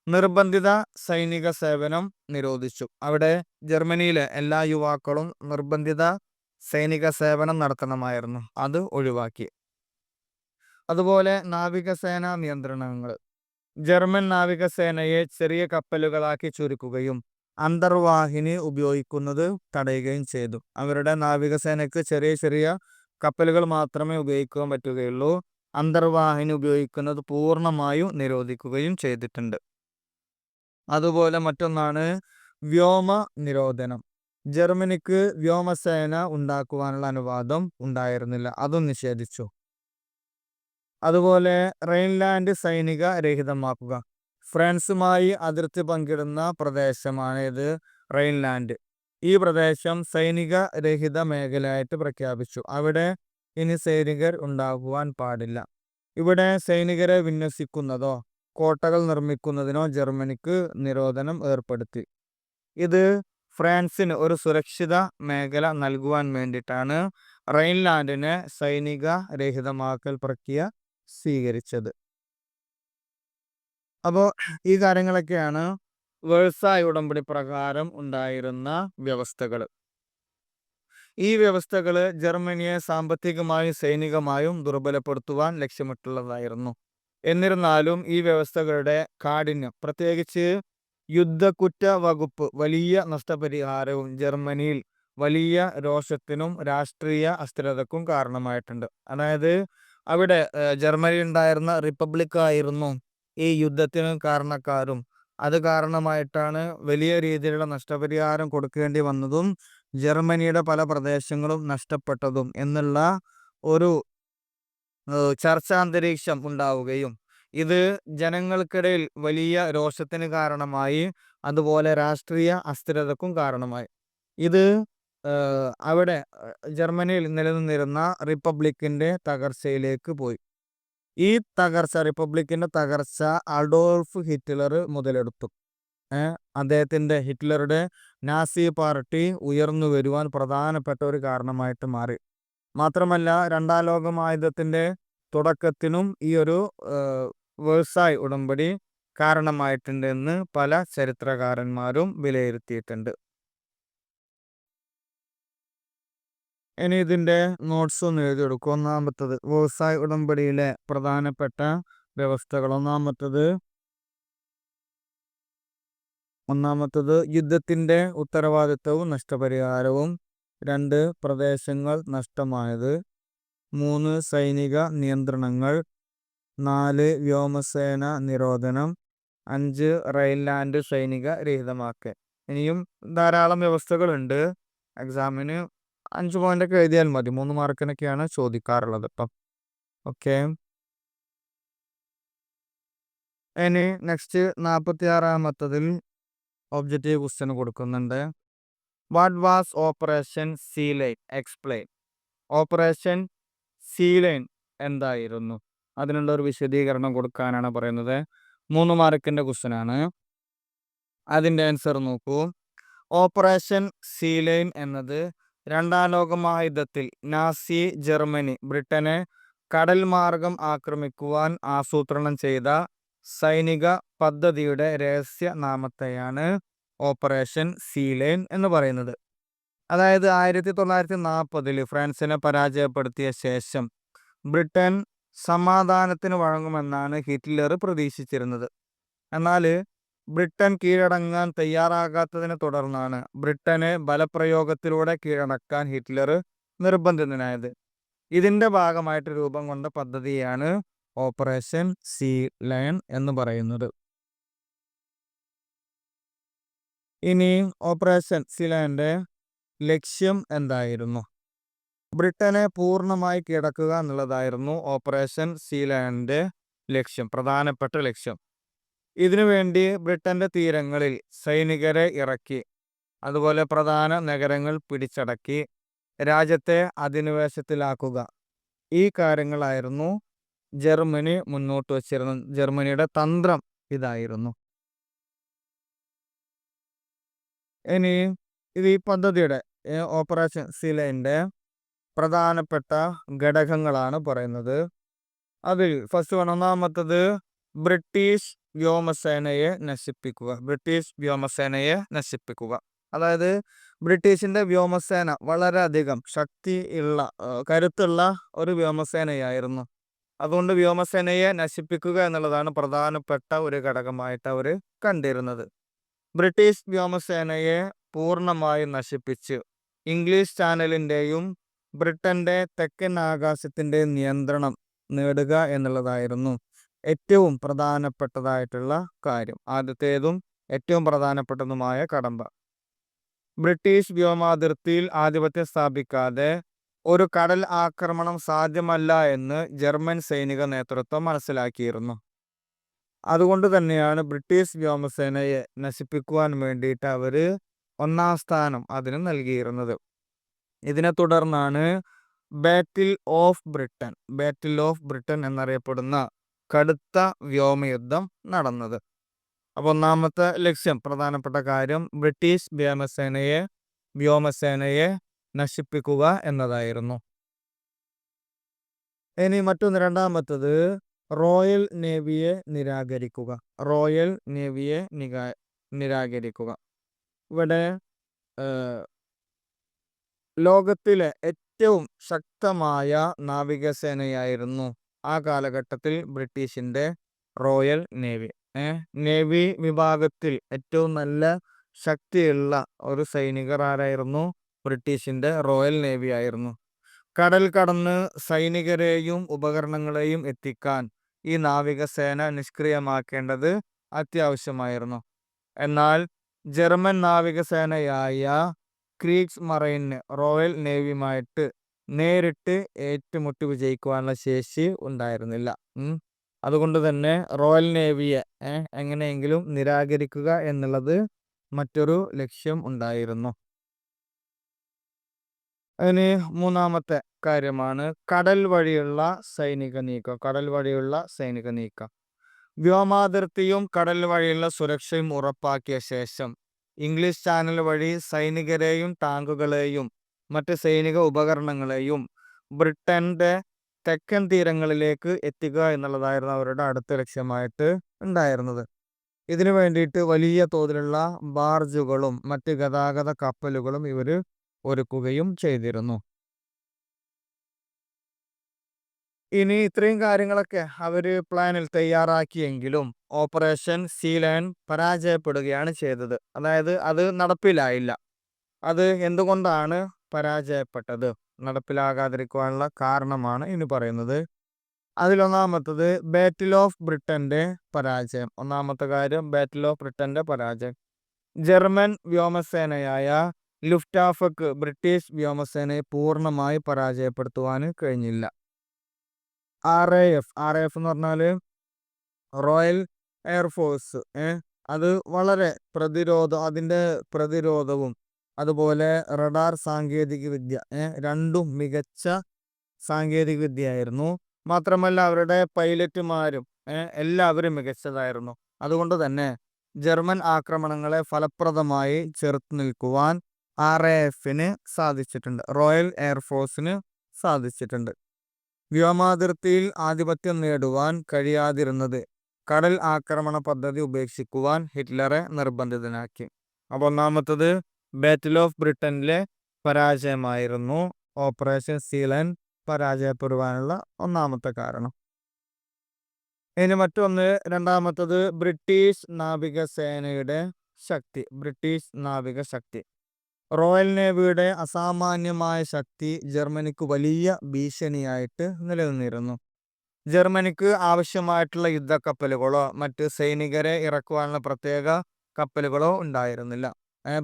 നിർബന്ധിത സൈനിക സേവനം നിരോധിച്ചു. അവിടെ ജർമ്മനിയിലെ എല്ലാ യുവാക്കളും നിർബന്ധിത സൈനിക സേവനം നടത്തണമായിരുന്നു. അത് ഒഴിവാക്കി. അതുപോലെ നാവികസേനാ നിയന്ത്രണങ്ങൾ. ജർമ്മൻ നാവികസേനയെ ചെറിയ കപ്പലുകളാക്കി ചുരുക്കുകയും അന്തർവാഹിനി ഉപയോഗിക്കുന്നത് തടയുകയും ചെയ്തു. അവരുടെ നാവികസേനയ്ക്ക് ചെറിയ ചെറിയ കപ്പലുകൾ മാത്രമേ ഉപയോഗിക്കാൻ പറ്റുകയുള്ളൂ. അന്തർവാഹിനി ഉപയോഗിക്കുന്നത് പൂർണ്ണമായും നിരോധിക്കുകയും ചെയ്തിട്ടുണ്ട്. അതുപോലെ മറ്റൊന്നാണ് വ്യോമ നിരോധനം. ജർമ്മനിക്ക് വ്യോമസേന ഉണ്ടാക്കുവാനുള്ള അനുവാദം ഉണ്ടായിരുന്നില്ല, അതും നിഷേധിച്ചു. അതുപോലെ റൈൻലാൻഡ് സൈനിക രഹിതമാക്കുക. ഫ്രാൻസുമായി അതിർത്തി പങ്കിടുന്ന പ്രദേശമാണ് ഇത് റൈൻലാൻഡ്. ഈ പ്രദേശം സൈനിക രഹിത മേഖലയായിട്ട് പ്രഖ്യാപിച്ചു. അവിടെ ഇനി സൈനികർ ഉണ്ടാകുവാൻ പാടില്ല. ഇവിടെ സൈനികരെ വിന്യസിക്കുന്നതോ കോട്ടകൾ നിർമ്മിക്കുന്നതിനോ ജർമ്മനിക്ക് നിരോധനം ഏർപ്പെടുത്തി. ഇത് ഫ്രാൻസിന് ഒരു സുരക്ഷിത മേഖല നൽകുവാൻ വേണ്ടിയിട്ടാണ് റൈൻലാൻഡിനെ സൈനിക രഹിതമാക്കൽ പ്രക്രിയ സ്വീകരിച്ചത്. അപ്പോൾ ഈ കാര്യങ്ങളൊക്കെയാണ് വേഴ്സായ് ഉടമ്പടി പ്രകാരം ഉണ്ടായിരുന്ന വ്യവസ്ഥകൾ. ഈ വ്യവസ്ഥകൾ ജർമ്മനിയെ സാമ്പത്തികമായും സൈനികമായും ദുർബലപ്പെടുത്തുവാൻ ലക്ഷ്യമിട്ടുള്ളതായിരുന്നു. എന്നിരുന്നാലും ഈ വ്യവസ്ഥകളുടെ കാഠിന്യം, പ്രത്യേകിച്ച് യുദ്ധക്കുറ്റ വകുപ്പ് വലിയ നഷ്ടപരിഹാരവും ജർമ്മനിയിൽ വലിയ രോഷത്തിനും രാഷ്ട്രീയ അസ്ഥിരതക്കും കാരണമായിട്ടുണ്ട്. അതായത് അവിടെ ജർമ്മനിയിൽ ഉണ്ടായിരുന്ന റിപ്പബ്ലിക്കായിരുന്നു ഈ യുദ്ധത്തിന് കാരണക്കാരും. അത് കാരണമായിട്ടാണ് വലിയ രീതിയിലുള്ള നഷ്ടപരിഹാരം കൊടുക്കേണ്ടി വന്നതും ജർമ്മനിയുടെ പല പ്രദേശങ്ങളും നഷ്ടപ്പെട്ടതും എന്നുള്ള ഒരു ചർച്ചാന്തരീക്ഷം ഉണ്ടാവുകയും ഇത് ജനങ്ങൾക്കിടയിൽ വലിയ രോഷത്തിന് കാരണമായി, അതുപോലെ രാഷ്ട്രീയ അസ്ഥിരതക്കും കാരണമായി. ഇത് അവിടെ ജർമ്മനിയിൽ നിലനിന്നിരുന്ന റിപ്പബ്ലിക്കിന്റെ തകർച്ചയിലേക്ക് പോയി. ഈ റിപ്പബ്ലിക്കിന്റെ തകർച്ച അഡോൾഫ് ഹിറ്റ്ലർ മുതലെടുത്തു. ഹിറ്റ്ലറുടെ നാസി പാർട്ടി ഉയർന്നു വരുവാൻ പ്രധാനപ്പെട്ട ഒരു കാരണമായിട്ട് മാറി. മാത്രമല്ല രണ്ടാം ലോക മഹായുദ്ധത്തിന്റെ തുടക്കത്തിനും ഈ ഒരു വേഴ്സായ് ഉടമ്പടി കാരണമായിട്ടുണ്ടെന്ന് പല ചരിത്രകാരന്മാരും വിലയിരുത്തിയിട്ടുണ്ട്. ഇനി ഇതിന്റെ നോട്ട്സ് ഒന്ന് എഴുതിയെടുക്കും. ഒന്നാമത്തത് വേഴ്സായ് ഉടമ്പടിയിലെ പ്രധാനപ്പെട്ട വ്യവസ്ഥകൾ. ഒന്നാമത്തത് യുദ്ധത്തിന്റെ ഉത്തരവാദിത്വവും നഷ്ടപരിഹാരവും. 2 പ്രദേശങ്ങൾ നഷ്ടമായത്. 3 സൈനിക നിയന്ത്രണങ്ങൾ. 4 വ്യോമസേന നിരോധനം. 5 റൈൻലാൻഡ് സൈനിക രഹിതമാക്കൽ. ഇനിയും ധാരാളം വ്യവസ്ഥകളുണ്ട്. എക്സാമിന് 5 പോയിന്റൊക്കെ എഴുതിയാൽ മതി. 3 മാർക്കിനൊക്കെയാണ് ചോദിക്കാറുള്ളത് ഇപ്പം. ഓക്കെ. ഇനി നെക്സ്റ്റ് 46-ാമത്തതിൽ ഒബ്ജക്റ്റീവ് ക്വസ്റ്റ്യൻ കൊടുക്കുന്നുണ്ട്. What was operation sea lion? Explain. Operation sea lion എന്തായിരുന്നു? അതിനുള്ള ഒരു വിശദീകരണം കൊടുക്കാനാണ് പറയുന്നത്. 3 മാർക്കിന്റെ ക്വസ്റ്റ്യൻ ആണ്. അതിൻ്റെ ആൻസർ നോക്കൂ. ഓപ്പറേഷൻ സീ ലൈൻ എന്നത് രണ്ടാം ലോക മഹായുദ്ധത്തിൽ നാസി ജർമ്മനി ബ്രിട്ടനെ കടൽ മാർഗം ആക്രമിക്കുവാൻ ആസൂത്രണം ചെയ്ത സൈനിക പദ്ധതിയുടെ രഹസ്യ നാമത്തെയാണ് ഓപ്പറേഷൻ സീ ലൈൻ എന്ന് പറയുന്നത്. അതായത് 1940 ഫ്രാൻസിനെ പരാജയപ്പെടുത്തിയ ശേഷം ബ്രിട്ടൻ സമാധാനത്തിന് വഴങ്ങുമെന്നാണ് ഹിറ്റ്ലർ പ്രതീക്ഷിച്ചിരുന്നത്. എന്നാൽ ബ്രിട്ടൻ കീഴടങ്ങാൻ തയ്യാറാകാത്തതിനെ തുടർന്നാണ് ബ്രിട്ടനെ ബലപ്രയോഗത്തിലൂടെ കീഴടക്കാൻ ഹിറ്റ്ലർ നിർബന്ധിതനായത്. ഇതിന്റെ ഭാഗമായിട്ട് രൂപം കൊണ്ട പദ്ധതിയാണ് ഓപ്പറേഷൻ സീ ലയൺ എന്ന് പറയുന്നത്. ഇനി ഓപ്പറേഷൻ സീ ലയണിന്റെ ലക്ഷ്യം എന്തായിരുന്നു? ബ്രിട്ടനെ പൂർണ്ണമായി കീഴടക്കുക എന്നുള്ളതായിരുന്നു ഓപ്പറേഷൻ സീ ലയണിന്റെ ലക്ഷ്യം, പ്രധാനപ്പെട്ട ലക്ഷ്യം. ഇതിനുവേണ്ടി ബ്രിട്ടന്റെ തീരങ്ങളിൽ സൈനികരെ ഇറക്കി, അതുപോലെ പ്രധാന നഗരങ്ങൾ പിടിച്ചടക്കി രാജ്യത്തെ അധിനിവേശത്തിലാക്കുക. ഈ കാര്യങ്ങളായിരുന്നു ജർമ്മനി മുന്നോട്ട് വച്ചിരുന്നത്. ജർമ്മനിയുടെ തന്ത്രം ഇതായിരുന്നു. ഇനി ഇത് ഈ പദ്ധതിയുടെ ഓപ്പറേഷൻ സീ ലയണിന്റെ പ്രധാനപ്പെട്ട ഘടകങ്ങളാണ് പറയുന്നത്. അതിൽ ഫസ്റ്റ് ഒന്നാമത്തത് ബ്രിട്ടീഷ് വ്യോമസേനയെ നശിപ്പിക്കുക. അതായത് ബ്രിട്ടീഷിന്റെ വ്യോമസേന വളരെയധികം കരുത്തുള്ള ഒരു വ്യോമസേനയായിരുന്നു. അതുകൊണ്ട് വ്യോമസേനയെ നശിപ്പിക്കുക എന്നുള്ളതാണ് പ്രധാനപ്പെട്ട ഒരു ഘടകമായിട്ട് അവർ കണ്ടിരുന്നത്. ബ്രിട്ടീഷ് വ്യോമസേനയെ പൂർണ്ണമായി നശിപ്പിച്ച് ഇംഗ്ലീഷ് ചാനലിൻ്റെയും ബ്രിട്ടന്റെ തെക്കൻ ആകാശത്തിൻ്റെയും നിയന്ത്രണം നേടുക എന്നുള്ളതായിരുന്നു ഏറ്റവും പ്രധാനപ്പെട്ടതായിട്ടുള്ള കാര്യം. ആദ്യത്തേതും ഏറ്റവും പ്രധാനപ്പെട്ടതുമായ കടമ്പ. ബ്രിട്ടീഷ് വ്യോമാതിർത്തിയിൽ ആധിപത്യം സ്ഥാപിക്കാതെ ഒരു കടൽ ആക്രമണം സാധ്യമല്ല എന്ന് ജർമ്മൻ സൈനിക നേതൃത്വം മനസ്സിലാക്കിയിരുന്നു. അതുകൊണ്ട് തന്നെയാണ് ബ്രിട്ടീഷ് വ്യോമസേനയെ നശിപ്പിക്കുവാൻ വേണ്ടിയിട്ട് അവർ 1-ാം സ്ഥാനം അതിന് നൽകിയിരുന്നത്. ഇതിനെ തുടർന്നാണ് ബാറ്റിൽ ഓഫ് ബ്രിട്ടൻ എന്നറിയപ്പെടുന്ന കടുത്ത വ്യോമയുദ്ധം നടന്നത്. അപ്പോൾ ഒന്നാമത്തെ ലക്ഷ്യം, പ്രധാനപ്പെട്ട കാര്യം, ബ്രിട്ടീഷ് വ്യോമസേനയെ നശിപ്പിക്കുക എന്നതായിരുന്നു. ഇനി മറ്റൊന്ന്, രണ്ടാമത്തത് റോയൽ നേവിയെ നിരാകരിക്കുക. റോയൽ നേവിയെ നിരാകരിക്കുക. ഇവിടെ ലോകത്തിലെ ഏറ്റവും ശക്തമായ നാവികസേനയായിരുന്നു ആ കാലഘട്ടത്തിൽ ബ്രിട്ടീഷിന്റെ റോയൽ നേവി. നേവി വിഭാഗത്തിൽ ഏറ്റവും നല്ല ശക്തിയുള്ള ഒരു സൈനികർ ആരായിരുന്നു? ബ്രിട്ടീഷിന്റെ റോയൽ നേവി ആയിരുന്നു. കടൽ കടന്ന് സൈനികരെയും ഉപകരണങ്ങളെയും എത്തിക്കാൻ ഈ നാവികസേന നിഷ്ക്രിയമാക്കേണ്ടത് അത്യാവശ്യമായിരുന്നു. എന്നാൽ ജർമ്മൻ നാവികസേനയായ ക്രീഗ്സ് മറൈന് റോയൽ നേവിയുമായിട്ട് നേരിട്ട് ഏറ്റുമുട്ടി വിജയിക്കുവാനുള്ള ശേഷി ഉണ്ടായിരുന്നില്ല. അതുകൊണ്ട് തന്നെ റോയൽ നേവിയെ എങ്ങനെയെങ്കിലും നിരാകരിക്കുക എന്നുള്ളത് മറ്റൊരു ലക്ഷ്യം ഉണ്ടായിരുന്നു. അതിന് മൂന്നാമത്തെ കാര്യമാണ് കടൽ വഴിയുള്ള സൈനിക നീക്കം. വ്യോമാതിർത്തിയും കടൽ വഴിയുള്ള സുരക്ഷയും ഉറപ്പാക്കിയ ശേഷം ഇംഗ്ലീഷ് ചാനൽ വഴി സൈനികരെയും ടാങ്കുകളെയും മറ്റ് സൈനിക ഉപകരണങ്ങളെയും ബ്രിട്ടന്റെ തെക്കൻ തീരങ്ങളിലേക്ക് എത്തിക്കുക എന്നുള്ളതായിരുന്നു അവരുടെ അടുത്ത ലക്ഷ്യമായിട്ട് ഉണ്ടായിരുന്നത്. ഇതിനു വേണ്ടിയിട്ട് വലിയ തോതിലുള്ള ബാർജുകളും മറ്റ് ഗതാഗത കപ്പലുകളും ഇവർ ഒരുക്കുകയും ചെയ്തിരുന്നു. ഇനി ഇത്രയും കാര്യങ്ങളൊക്കെ അവര് പ്ലാനിൽ തയ്യാറാക്കിയെങ്കിലും ഓപ്പറേഷൻ സീ ലയൺ പരാജയപ്പെടുകയാണ് ചെയ്തത്. അതായത് അത് നടപ്പിലായില്ല. അത് എന്തുകൊണ്ടാണ് പരാജയപ്പെട്ടത്, നടപ്പിലാകാതിരിക്കുവാനുള്ള കാരണമാണ് ഇനി പറയുന്നത്. അതിലൊന്നാമത്തത് ബാറ്റിൽ ഓഫ് ബ്രിട്ടന്റെ പരാജയം. ഒന്നാമത്തെ കാര്യം ബാറ്റിൽ ഓഫ് ബ്രിട്ടന്റെ പരാജയം. ജർമ്മൻ വ്യോമസേനയായ ലുഫ്റ്റാഫക്ക് ബ്രിട്ടീഷ് വ്യോമസേനയെ പൂർണ്ണമായി പരാജയപ്പെടുത്തുവാൻ കഴിഞ്ഞില്ല. RAF എന്ന് പറഞ്ഞാല് റോയൽ എയർഫോഴ്സ്, അത് വളരെ അതിൻ്റെ പ്രതിരോധവും അതുപോലെ റഡാർ സാങ്കേതിക വിദ്യ രണ്ടും മികച്ച സാങ്കേതിക വിദ്യയായിരുന്നു. മാത്രമല്ല അവരുടെ പൈലറ്റുമാരും എല്ലാവരും മികച്ചതായിരുന്നു. അതുകൊണ്ട് തന്നെ ജർമ്മൻ ആക്രമണങ്ങളെ ഫലപ്രദമായി ചെറുത്തു നിൽക്കുവാൻ RAFന് സാധിച്ചിട്ടുണ്ട്, റോയൽ എയർഫോഴ്സിന് സാധിച്ചിട്ടുണ്ട്. വ്യോമാതിർത്തിയിൽ ആധിപത്യം നേടുവാൻ കഴിയാതിരുന്നത് കടൽ ആക്രമണ പദ്ധതി ഉപേക്ഷിക്കുവാൻ ഹിറ്റ്ലറെ നിർബന്ധിതനാക്കി. അപ്പോൾ ഒന്നാമത്തത് ബാറ്റിൽ ഓഫ് ബ്രിട്ടനിലെ പരാജയമായിരുന്നു ഓപ്പറേഷൻ സീ ലയൺ പരാജയപ്പെടുവാനുള്ള ഒന്നാമത്തെ കാരണം. ഇനി മറ്റൊന്ന്, രണ്ടാമത്തത് ബ്രിട്ടീഷ് നാവികസേനയുടെ ശക്തി. റോയൽ നേവിയുടെ അസാമാന്യമായ ശക്തി ജർമ്മനിക്ക് വലിയ ഭീഷണിയായിട്ട് നിലനിന്നിരുന്നു. ജർമ്മനിക്ക് ആവശ്യമായിട്ടുള്ള യുദ്ധക്കപ്പലുകളോ മറ്റ് സൈനികരെ ഇറക്കുവാനുള്ള പ്രത്യേക കപ്പലുകളോ ഉണ്ടായിരുന്നില്ല.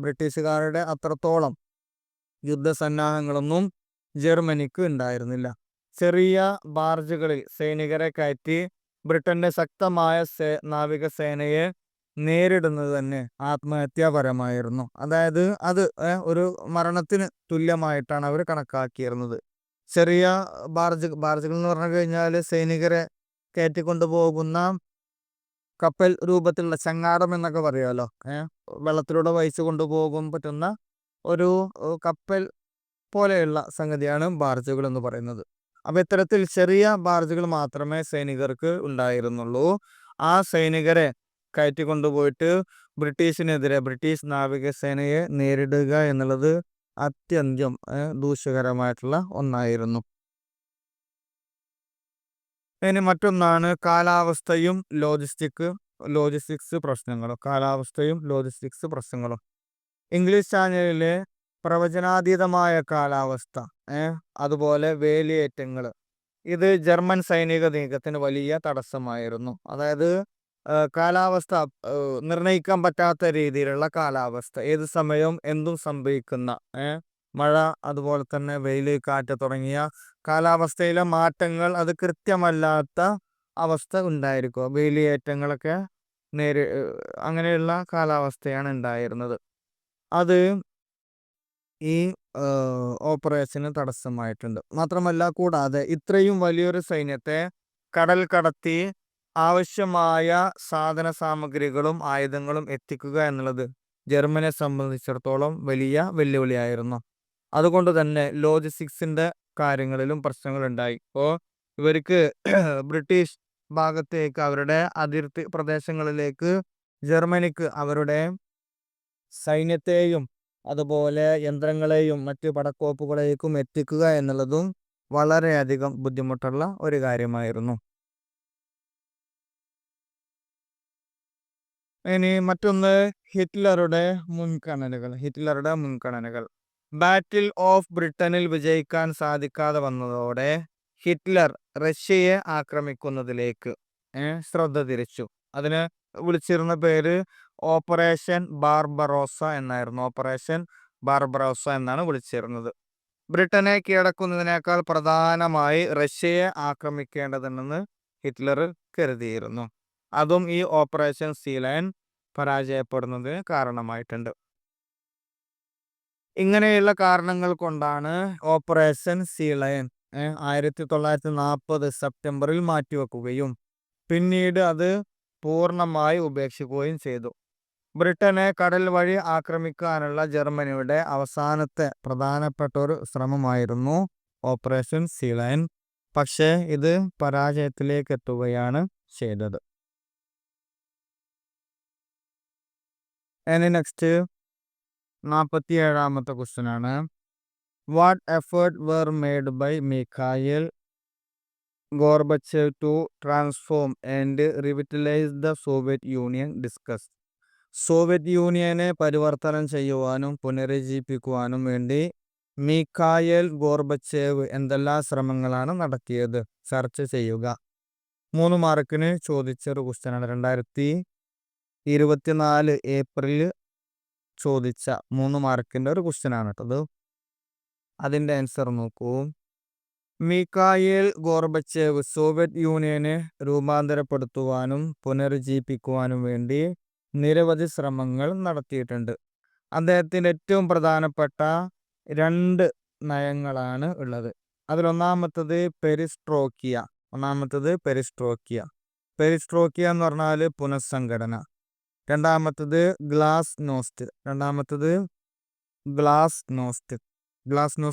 ബ്രിട്ടീഷുകാരുടെ അത്രത്തോളം യുദ്ധസന്നാഹങ്ങളൊന്നും ജർമ്മനിക്ക് ഉണ്ടായിരുന്നില്ല. ചെറിയ ബാർജുകളിൽ സൈനികരെ കയറ്റി ബ്രിട്ടന്റെ ശക്തമായ നാവികസേനയെ നേരിടുന്നത് തന്നെ ആത്മഹത്യാപരമായിരുന്നു. അതായത് അത് ഒരു മരണത്തിന് തുല്യമായിട്ടാണ് അവർ കണക്കാക്കിയിരുന്നത്. ചെറിയ ബാർജുകൾ എന്ന് പറഞ്ഞു കഴിഞ്ഞാൽ സൈനികരെ കയറ്റിക്കൊണ്ടു പോകുന്ന കപ്പൽ രൂപത്തിലുള്ള ചങ്ങാടം എന്നൊക്കെ പറയുമല്ലോ, വെള്ളത്തിലൂടെ വഹിച്ചു കൊണ്ടുപോകാൻ പറ്റുന്ന ഒരു കപ്പൽ പോലെയുള്ള സംഗതിയാണ് ബാർജുകൾ എന്ന് പറയുന്നത്. അപ്പൊ ഇത്തരത്തിൽ ചെറിയ ബാർജുകൾ മാത്രമേ സൈനികർക്ക് ഉണ്ടായിരുന്നുള്ളൂ. ആ സൈനികരെ കയറ്റിക്കൊണ്ടുപോയിട്ട് ബ്രിട്ടീഷ് നാവികസേനയെ നേരിടുക എന്നുള്ളത് അത്യന്തം ദൂഷ്യകരമായിട്ടുള്ള ഒന്നായിരുന്നു. ഇനി മറ്റൊന്നാണ് കാലാവസ്ഥയും ലോജിസ്റ്റിക്സ് പ്രശ്നങ്ങളും. ഇംഗ്ലീഷ് ചാനലിലെ പ്രവചനാതീതമായ കാലാവസ്ഥ, അതുപോലെ വേലിയേറ്റങ്ങൾ, ഇത് ജർമ്മൻ സൈനിക നീക്കത്തിന് വലിയ തടസ്സമായിരുന്നു. അതായത് കാലാവസ്ഥ, നിർണയിക്കാൻ പറ്റാത്ത രീതിയിലുള്ള കാലാവസ്ഥ, ഏത് സമയവും എന്തും സംഭവിക്കുന്ന മഴ, അതുപോലെ തന്നെ വെയിൽ, കാറ്റ് തുടങ്ങിയ കാലാവസ്ഥയിലെ മാറ്റങ്ങൾ, അത് കൃത്യമല്ലാത്ത അവസ്ഥ ഉണ്ടായിരിക്കുക. വേലിയേറ്റങ്ങളൊക്കെ അങ്ങനെയുള്ള കാലാവസ്ഥയാണ് ഉണ്ടായിരുന്നത്. അത് ഈ ഓപ്പറേഷന് തടസ്സമായിട്ടുണ്ട്. മാത്രമല്ല, കൂടാതെ ഇത്രയും വലിയൊരു സൈന്യത്തെ കടൽ കടത്തി ആവശ്യമായ സാധന സാമഗ്രികളും ആയുധങ്ങളും എത്തിക്കുക എന്നുള്ളത് ജർമ്മനിയെ സംബന്ധിച്ചിടത്തോളം വലിയ വെല്ലുവിളിയായിരുന്നു. അതുകൊണ്ട് തന്നെ ലോജിസ്റ്റിക്സിന്റെ കാര്യങ്ങളിലും പ്രശ്നങ്ങളുണ്ടായി. ഇപ്പോൾ ഇവർക്ക് ബ്രിട്ടീഷ് ഭാഗത്തേക്ക് അവരുടെ അതിർത്തി പ്രദേശങ്ങളിലേക്ക് ജർമ്മനിക്ക് അവരുടെ സൈന്യത്തെയും അതുപോലെ യന്ത്രങ്ങളെയും മറ്റ് പടക്കോപ്പുകളേക്കും എത്തിക്കുക എന്നുള്ളതും വളരെയധികം ബുദ്ധിമുട്ടുള്ള ഒരു കാര്യമായിരുന്നു. ഇനി മറ്റൊന്ന് ഹിറ്റ്ലറുടെ മുൻഗണനകൾ. ബാറ്റിൽ ഓഫ് ബ്രിട്ടനിൽ വിജയിക്കാൻ സാധിക്കാതെ വന്നതോടെ ഹിറ്റ്ലർ റഷ്യയെ ആക്രമിക്കുന്നതിലേക്ക് ശ്രദ്ധ തിരിച്ചു. അതിന് വിളിച്ചിരുന്ന പേര് ഓപ്പറേഷൻ ബാർബറോസ എന്നായിരുന്നു. ഓപ്പറേഷൻ ബാർബറോസ എന്നാണ് വിളിച്ചിരുന്നത്. ബ്രിട്ടനെ കീഴടക്കുന്നതിനേക്കാൾ പ്രധാനമായി റഷ്യയെ ആക്രമിക്കേണ്ടതുണ്ടെന്ന് ഹിറ്റ്ലർ കരുതിയിരുന്നു. അതും ഈ ഓപ്പറേഷൻ സീ ലയൺ പരാജയപ്പെടുന്നതിന് കാരണമായിട്ടുണ്ട്. ഇങ്ങനെയുള്ള കാരണങ്ങൾ കൊണ്ടാണ് ഓപ്പറേഷൻ സീ ലയൺ 1940 സെപ്റ്റംബറിൽ മാറ്റിവെക്കുകയും പിന്നീട് അത് പൂർണ്ണമായി ഉപേക്ഷിക്കുകയും ചെയ്തു. ബ്രിട്ടനെ കടൽ വഴി ആക്രമിക്കാനുള്ള ജർമ്മനിയുടെ അവസാനത്തെ പ്രധാനപ്പെട്ട ഒരു ശ്രമമായിരുന്നു ഓപ്പറേഷൻ സീ ലയൺ. പക്ഷേ ഇത് പരാജയത്തിലേക്ക് എത്തുകയാണ് ചെയ്തത്. ഇനി നെക്സ്റ്റ് 47ാമത്തെ ക്വസ്റ്റ്യൻ ആണ്. What effort were made by Mikhail Gorbachev to transform and revitalize the Soviet Union? Discuss. Soviet യൂണിയനെ പരിവർത്തനം ചെയ്യുവാനും പുനരുജ്ജീവിപ്പിക്കുവാനും വേണ്ടി മിഖായേൽ ഗോർബച്ചേവ് എന്തെല്ലാം ശ്രമങ്ങളാണ് നടത്തിയത്? ചർച്ച ചെയ്യുക. 3 മാർക്കിന് ചോദിച്ച ഒരു ക്വസ്റ്റ്യനാണ്. 2024 ഏപ്രിൽ ചോദിച്ച 3 മാർക്കിൻ്റെ ഒരു ക്വസ്റ്റ്യനാണ് കേട്ടത്. അതിൻ്റെ ആൻസർ നോക്കൂ. മിഖായേൽ ഗോർബച്ചേവ് സോവിയറ്റ് യൂണിയനെ രൂപാന്തരപ്പെടുത്തുവാനും പുനരുജ്ജീവിപ്പിക്കുവാനും വേണ്ടി നിരവധി ശ്രമങ്ങൾ നടത്തിയിട്ടുണ്ട്. അദ്ദേഹത്തിൻ്റെ ഏറ്റവും പ്രധാനപ്പെട്ട 2 നയങ്ങളാണ് ഉള്ളത്. അതിലൊന്നാമത്തത് പെരിസ്ട്രോക്കിയ. പെരിസ്ട്രോക്കിയ എന്ന് പറഞ്ഞാൽ പുനഃസംഘടന. രണ്ടാമത്തത് ഗ്ലാസ്നോസ്റ്റ്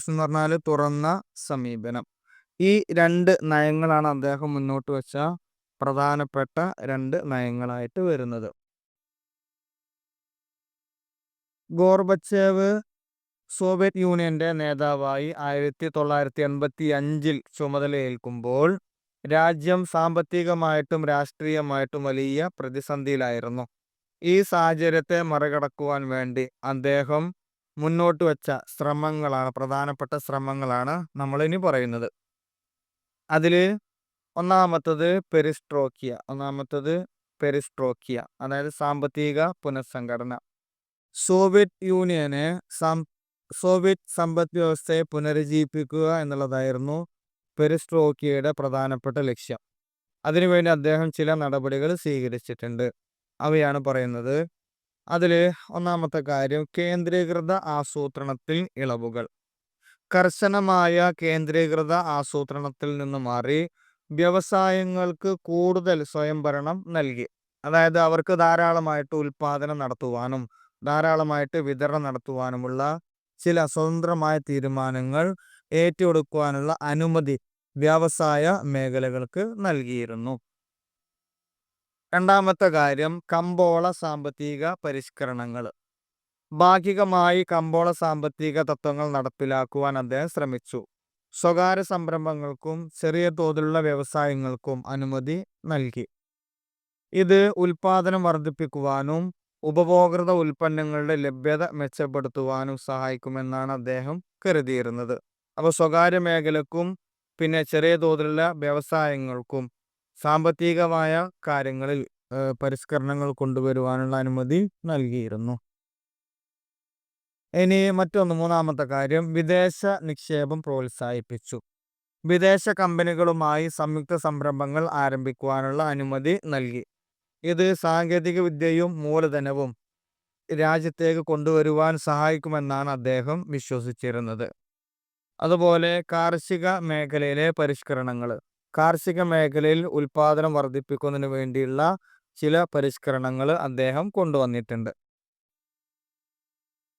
എന്ന് പറഞ്ഞാൽ തുറന്ന സമീപനം. ഈ 2 നയങ്ങളാണ് അദ്ദേഹം മുന്നോട്ട് വെച്ച പ്രധാനപ്പെട്ട 2 നയങ്ങളായിട്ട് വരുന്നത്. ഗോർബച്ചേവ് സോവിയറ്റ് യൂണിയന്റെ നേതാവായി 1985 ചുമതലയേൽക്കുമ്പോൾ രാജ്യം സാമ്പത്തികമായിട്ടും രാഷ്ട്രീയമായിട്ടും വലിയ പ്രതിസന്ധിയിലായിരുന്നു. ഈ സാഹചര്യത്തെ മറികടക്കുവാൻ വേണ്ടി അദ്ദേഹം മുന്നോട്ട് വെച്ച പ്രധാനപ്പെട്ട ശ്രമങ്ങളാണ് നമ്മളിനി പറയുന്നത്. അതിൽ ഒന്നാമത്തത് പെരിസ്ട്രോക്കിയ, അതായത് സാമ്പത്തിക പുനഃസംഘടന. സോവിയറ്റ് സമ്പദ് വ്യവസ്ഥയെ പുനരുജ്ജീവിപ്പിക്കുക എന്നുള്ളതായിരുന്നു പെരിസ്ട്രോക്കിയയുടെ പ്രധാനപ്പെട്ട ലക്ഷ്യം. അതിനുവേണ്ടി അദ്ദേഹം ചില നടപടികൾ സ്വീകരിച്ചിട്ടുണ്ട്. അവയാണ് പറയുന്നത്. അതിൽ ഒന്നാമത്തെ കാര്യം കേന്ദ്രീകൃത ആസൂത്രണത്തിൽ ഇളവുകൾ. കർശനമായ കേന്ദ്രീകൃത ആസൂത്രണത്തിൽ നിന്ന് മാറി വ്യവസായങ്ങൾക്ക് കൂടുതൽ സ്വയംഭരണം നൽകി. അതായത് അവർക്ക് ധാരാളമായിട്ട് ഉൽപാദനം നടത്തുവാനും ധാരാളമായിട്ട് വിതരണം നടത്തുവാനുമുള്ള ചില സ്വതന്ത്രമായ തീരുമാനങ്ങൾ ഏറ്റെടുക്കുവാനുള്ള അനുമതി വ്യവസായ മേഖലകൾക്ക് നൽകിയിരുന്നു. രണ്ടാമത്തെ കാര്യം കമ്പോള സാമ്പത്തിക പരിഷ്കരണങ്ങൾ. ഭാഗികമായി കമ്പോള സാമ്പത്തിക തത്വങ്ങൾ നടപ്പിലാക്കുവാൻ അദ്ദേഹം ശ്രമിച്ചു. സ്വകാര്യ സംരംഭങ്ങൾക്കും ചെറിയ തോതിലുള്ള വ്യവസായങ്ങൾക്കും അനുമതി നൽകി. ഇത് ഉൽപാദനം വർദ്ധിപ്പിക്കുവാനും ഉപഭോക്തൃ ഉൽപ്പന്നങ്ങളുടെ ലഭ്യത മെച്ചപ്പെടുത്തുവാനും സഹായിക്കുമെന്നാണ് അദ്ദേഹം കരുതിയിരുന്നത്. അപ്പോൾ സ്വകാര്യ മേഖലക്കും പിന്നെ ചെറിയ തോതിലുള്ള വ്യവസായങ്ങൾക്കും സാമ്പത്തികമായ കാര്യങ്ങളിൽ പരിഷ്കരണങ്ങൾ കൊണ്ടുവരുവാനുള്ള അനുമതി നൽകിയിരുന്നു. ഇനി മൂന്നാമത്തെ കാര്യം വിദേശ നിക്ഷേപം പ്രോത്സാഹിപ്പിച്ചു. വിദേശ കമ്പനികളുമായി സംയുക്ത സംരംഭങ്ങൾ ആരംഭിക്കുവാനുള്ള അനുമതി നൽകി. ഇത് സാങ്കേതിക വിദ്യയും മൂലധനവും രാജ്യത്തേക്ക് കൊണ്ടുവരുവാൻ സഹായിക്കുമെന്നാണ് അദ്ദേഹം വിശ്വസിച്ചിരുന്നത്. അതുപോലെ കാർഷിക മേഖലയിലെ പരിഷ്കരണങ്ങൾ. കാർഷിക മേഖലയിൽ ഉൽപാദനം വർദ്ധിപ്പിക്കുന്നതിന് വേണ്ടിയുള്ള ചില പരിഷ്കരണങ്ങൾ അദ്ദേഹം കൊണ്ടുവന്നിട്ടുണ്ട്.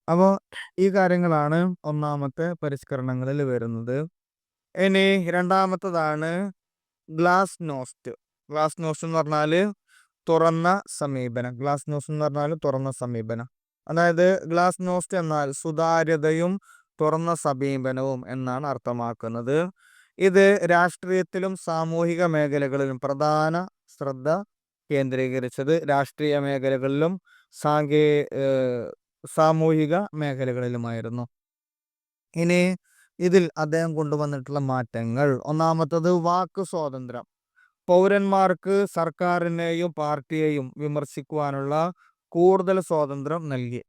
അപ്പോൾ ഈ കാര്യങ്ങളാണ് ഒന്നാമത്തെ പരിഷ്കരണങ്ങളിൽ വരുന്നത്. ഇനി രണ്ടാമത്തതാണ് ഗ്ലാസ് നോസ്റ്റ്. ഗ്ലാസ് നോസ്റ്റ് എന്ന് പറഞ്ഞാൽ തുറന്ന സമീപനം. ഗ്ലാസ് നോസ്റ്റ് എന്ന് പറഞ്ഞാൽ തുറന്ന സമീപനം. അതായത് ഗ്ലാസ് നോസ്റ്റ് എന്നാൽ സുതാര്യതയും തുറന്ന സമീപനവും എന്നാണ് അർത്ഥമാക്കുന്നത്. ഇത് രാഷ്ട്രീയത്തിലും സാമൂഹിക മേഖലകളിലും പ്രധാന ശ്രദ്ധ കേന്ദ്രീകരിച്ചത് രാഷ്ട്രീയ മേഖലകളിലും സാമൂഹിക മേഖലകളിലുമായിരുന്നു. ഇനി ഇതിൽ അദ്ദേഹം കൊണ്ടുവന്നിട്ടുള്ള മാറ്റങ്ങൾ, ഒന്നാമത്തത് വാക്ക് സ്വാതന്ത്ര്യം. പൗരന്മാർക്ക് സർക്കാരിനെയും പാർട്ടിയെയും വിമർശിക്കുവാനുള്ള കൂടുതൽ സ്വാതന്ത്ര്യം നൽകി.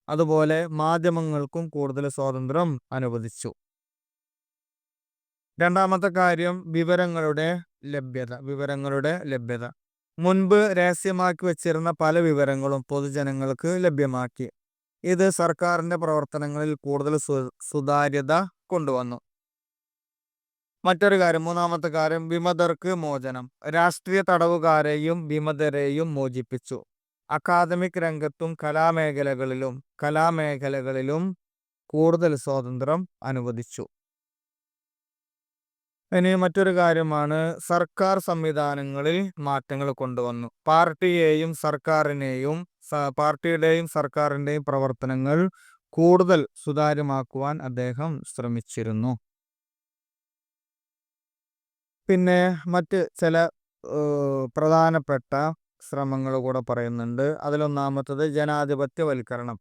അതുപോലെ മാധ്യമങ്ങൾക്കും കൂടുതൽ സ്വാതന്ത്ര്യം അനുവദിച്ചു. രണ്ടാമത്തെ കാര്യം വിവരങ്ങളുടെ ലഭ്യത. മുൻപ് രഹസ്യമാക്കി വച്ചിരുന്ന പല വിവരങ്ങളും പൊതുജനങ്ങൾക്ക് ലഭ്യമാക്കി. ഇത് സർക്കാരിന്റെ പ്രവർത്തനങ്ങളിൽ കൂടുതൽ സുതാര്യത കൊണ്ടുവന്നു. മറ്റൊരു കാര്യം, മൂന്നാമത്തെ കാര്യം, വിമതർക്ക് മോചനം. രാഷ്ട്രീയ തടവുകാരെയും വിമതരെയും മോചിപ്പിച്ചു. അക്കാദമിക് രംഗത്തും കലാമേഖലകളിലും കൂടുതൽ സ്വാതന്ത്ര്യം അനുവദിച്ചു. ഇനി മറ്റൊരു കാര്യമാണ്, സർക്കാർ സംവിധാനങ്ങളിൽ മാറ്റങ്ങൾ കൊണ്ടുവന്നു. പാർട്ടിയുടെയും സർക്കാരിൻ്റെയും പ്രവർത്തനങ്ങൾ കൂടുതൽ സുതാര്യമാക്കുവാൻ അദ്ദേഹം ശ്രമിച്ചിരുന്നു. പിന്നെ മറ്റ് ചില പ്രധാനപ്പെട്ട ശ്രമങ്ങൾ കൂടെ പറയുന്നുണ്ട്. അതിലൊന്നാമത്തത് ജനാധിപത്യവൽക്കരണം.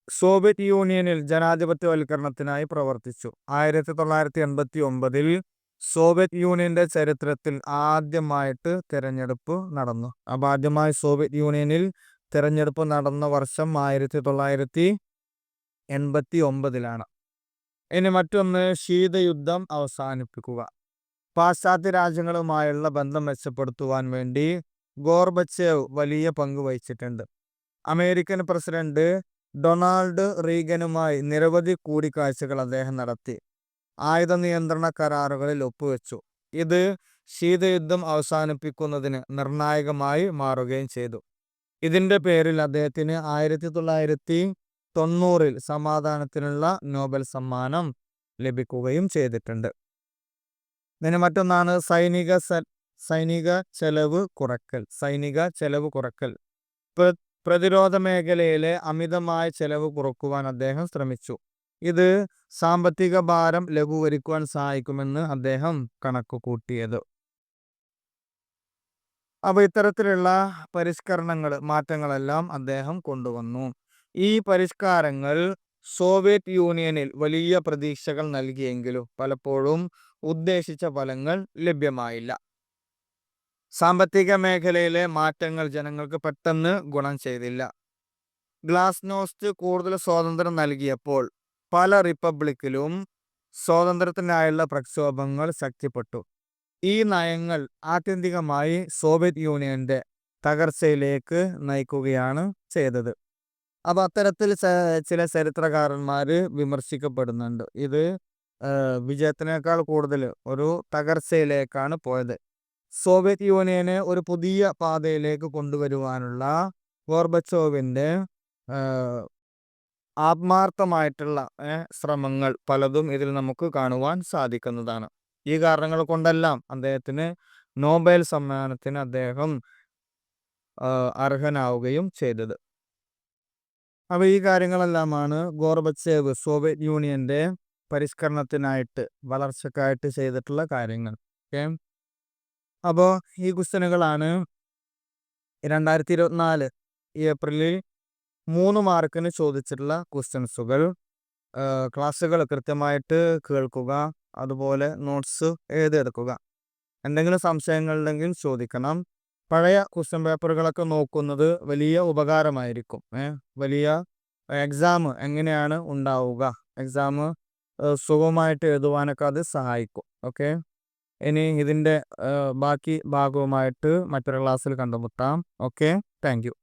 സോവിയറ്റ് യൂണിയനിൽ ജനാധിപത്യവൽക്കരണത്തിനായി പ്രവർത്തിച്ചു. 1989 സോവിയറ്റ് യൂണിയന്റെ ചരിത്രത്തിൽ ആദ്യമായിട്ട് തിരഞ്ഞെടുപ്പ് നടന്നു. അപ്പോൾ ആദ്യമായി സോവിയറ്റ് യൂണിയനിൽ തിരഞ്ഞെടുപ്പ് നടന്ന വർഷം 1989. ഇനി മറ്റൊന്ന്, ശീതയുദ്ധം അവസാനിപ്പിക്കുക. പാശ്ചാത്യ രാജ്യങ്ങളുമായുള്ള ബന്ധം മെച്ചപ്പെടുത്തുവാൻ വേണ്ടി ഗോർബച്ചേവ് വലിയ പങ്ക് വഹിച്ചിട്ടുണ്ട്. അമേരിക്കൻ പ്രസിഡന്റ് ഡൊണാൾഡ് റീഗനുമായി നിരവധി കൂടിക്കാഴ്ചകൾ അദ്ദേഹം നടത്തി. ആയുധ നിയന്ത്രണ കരാറുകളിൽ ഒപ്പുവെച്ചു. ഇത് ശീതയുദ്ധം അവസാനിപ്പിക്കുന്നതിന് നിർണായകമായി മാറുകയും ചെയ്തു. ഇതിന്റെ പേരിൽ അദ്ദേഹത്തിന് 1990 സമാധാനത്തിനുള്ള നോബൽ സമ്മാനം ലഭിക്കുകയും ചെയ്തിട്ടുണ്ട്. ഇതിന് മറ്റൊന്നാണ് സൈനിക ചെലവ് കുറക്കൽ. പ്രതിരോധ മേഖലയിലെ അമിതമായ ചെലവ് കുറക്കുവാൻ അദ്ദേഹം ശ്രമിച്ചു. ഇത് സാമ്പത്തിക ഭാരം ലഘൂകരിക്കുവാൻ സഹായിക്കുമെന്ന് അദ്ദേഹം കണക്ക് കൂട്ടിയത്. അപ്പോൾ ഇത്തരത്തിലുള്ള മാറ്റങ്ങളെല്ലാം അദ്ദേഹം കൊണ്ടുവന്നു. ഈ പരിഷ്കാരങ്ങൾ സോവിയറ്റ് യൂണിയനിൽ വലിയ പ്രതീക്ഷകൾ നൽകിയെങ്കിലും പലപ്പോഴും ഉദ്ദേശിച്ച ഫലങ്ങൾ ലഭ്യമായില്ല. സാമ്പത്തിക മേഖലയിലെ മാറ്റങ്ങൾ ജനങ്ങൾക്ക് പെട്ടെന്ന് ഗുണം ചെയ്തില്ല. ഗ്ലാസ്നോസ്റ്റ് കൂടുതൽ സ്വാതന്ത്ര്യം നൽകിയപ്പോൾ പല റിപ്പബ്ലിക്കിലും സ്വാതന്ത്ര്യത്തിനായുള്ള പ്രക്ഷോഭങ്ങൾ ശക്തിപ്പെട്ടു. ഈ നയങ്ങൾ ആത്യന്തികമായി സോവിയറ്റ് യൂണിയന്റെ തകർച്ചയിലേക്ക് നയിക്കുകയാണ് ചെയ്തത്. അപ്പോൾ അത്തരത്തിൽ ചില ചരിത്രകാരന്മാർ വിമർശിക്കപ്പെടുന്നുണ്ട്. ഇത് വിജയത്തിനേക്കാൾ കൂടുതൽ ഒരു തകർച്ചയിലേക്കാണ് പോയത്. സോവിയറ്റ് യൂണിയനെ ഒരു പുതിയ പാതയിലേക്ക് കൊണ്ടുവരുവാനുള്ള ഗോർബച്ചോവിൻ്റെ ആത്മാർത്ഥമായിട്ടുള്ള ശ്രമങ്ങൾ പലതും ഇതിൽ നമുക്ക് കാണുവാൻ സാധിക്കുന്നതാണ്. ഈ കാരണങ്ങൾ കൊണ്ടെല്ലാം അദ്ദേഹത്തിന് നോബൽ സമ്മാനത്തിന് അദ്ദേഹം അർഹനാവുകയും ചെയ്തത്. അപ്പോൾ ഈ കാര്യങ്ങളെല്ലാമാണ് ഗോർബച്ചേവ് സോവിയറ്റ് യൂണിയന്റെ പരിഷ്കരണത്തിനായിട്ട്, വളർച്ചക്കായിട്ട് ചെയ്തിട്ടുള്ള കാര്യങ്ങൾ. ഓക്കെ, അപ്പോൾ ഈ ക്വസ്റ്റ്യനുകളാണ് 2024 ഏപ്രിലിൽ 3 മാർക്കിന് ചോദിച്ചിട്ടുള്ള ക്വസ്റ്റ്യൻസുകൾ. ക്ലാസ്സുകൾ കൃത്യമായിട്ട് കേൾക്കുക, അതുപോലെ നോട്ട്സ് എഴുതിയെടുക്കുക. എന്തെങ്കിലും സംശയങ്ങളുണ്ടെങ്കിൽ ചോദിക്കണം. പഴയ ക്വസ്റ്റ്യൻ പേപ്പറുകളൊക്കെ നോക്കുന്നത് വലിയ ഉപകാരമായിരിക്കും. വലിയ എക്സാം എങ്ങനെയാണ് ഉണ്ടാവുക, എക്സാം സുഗമമായിട്ട് എഴുതുവാനൊക്കെ അത് സഹായിക്കും. ഓക്കെ, ഇനി ഇതിൻ്റെ ബാക്കി ഭാഗവുമായിട്ട് മറ്റൊരു ക്ലാസ്സിൽ കണ്ടുമുട്ടാം. Okay, thank you.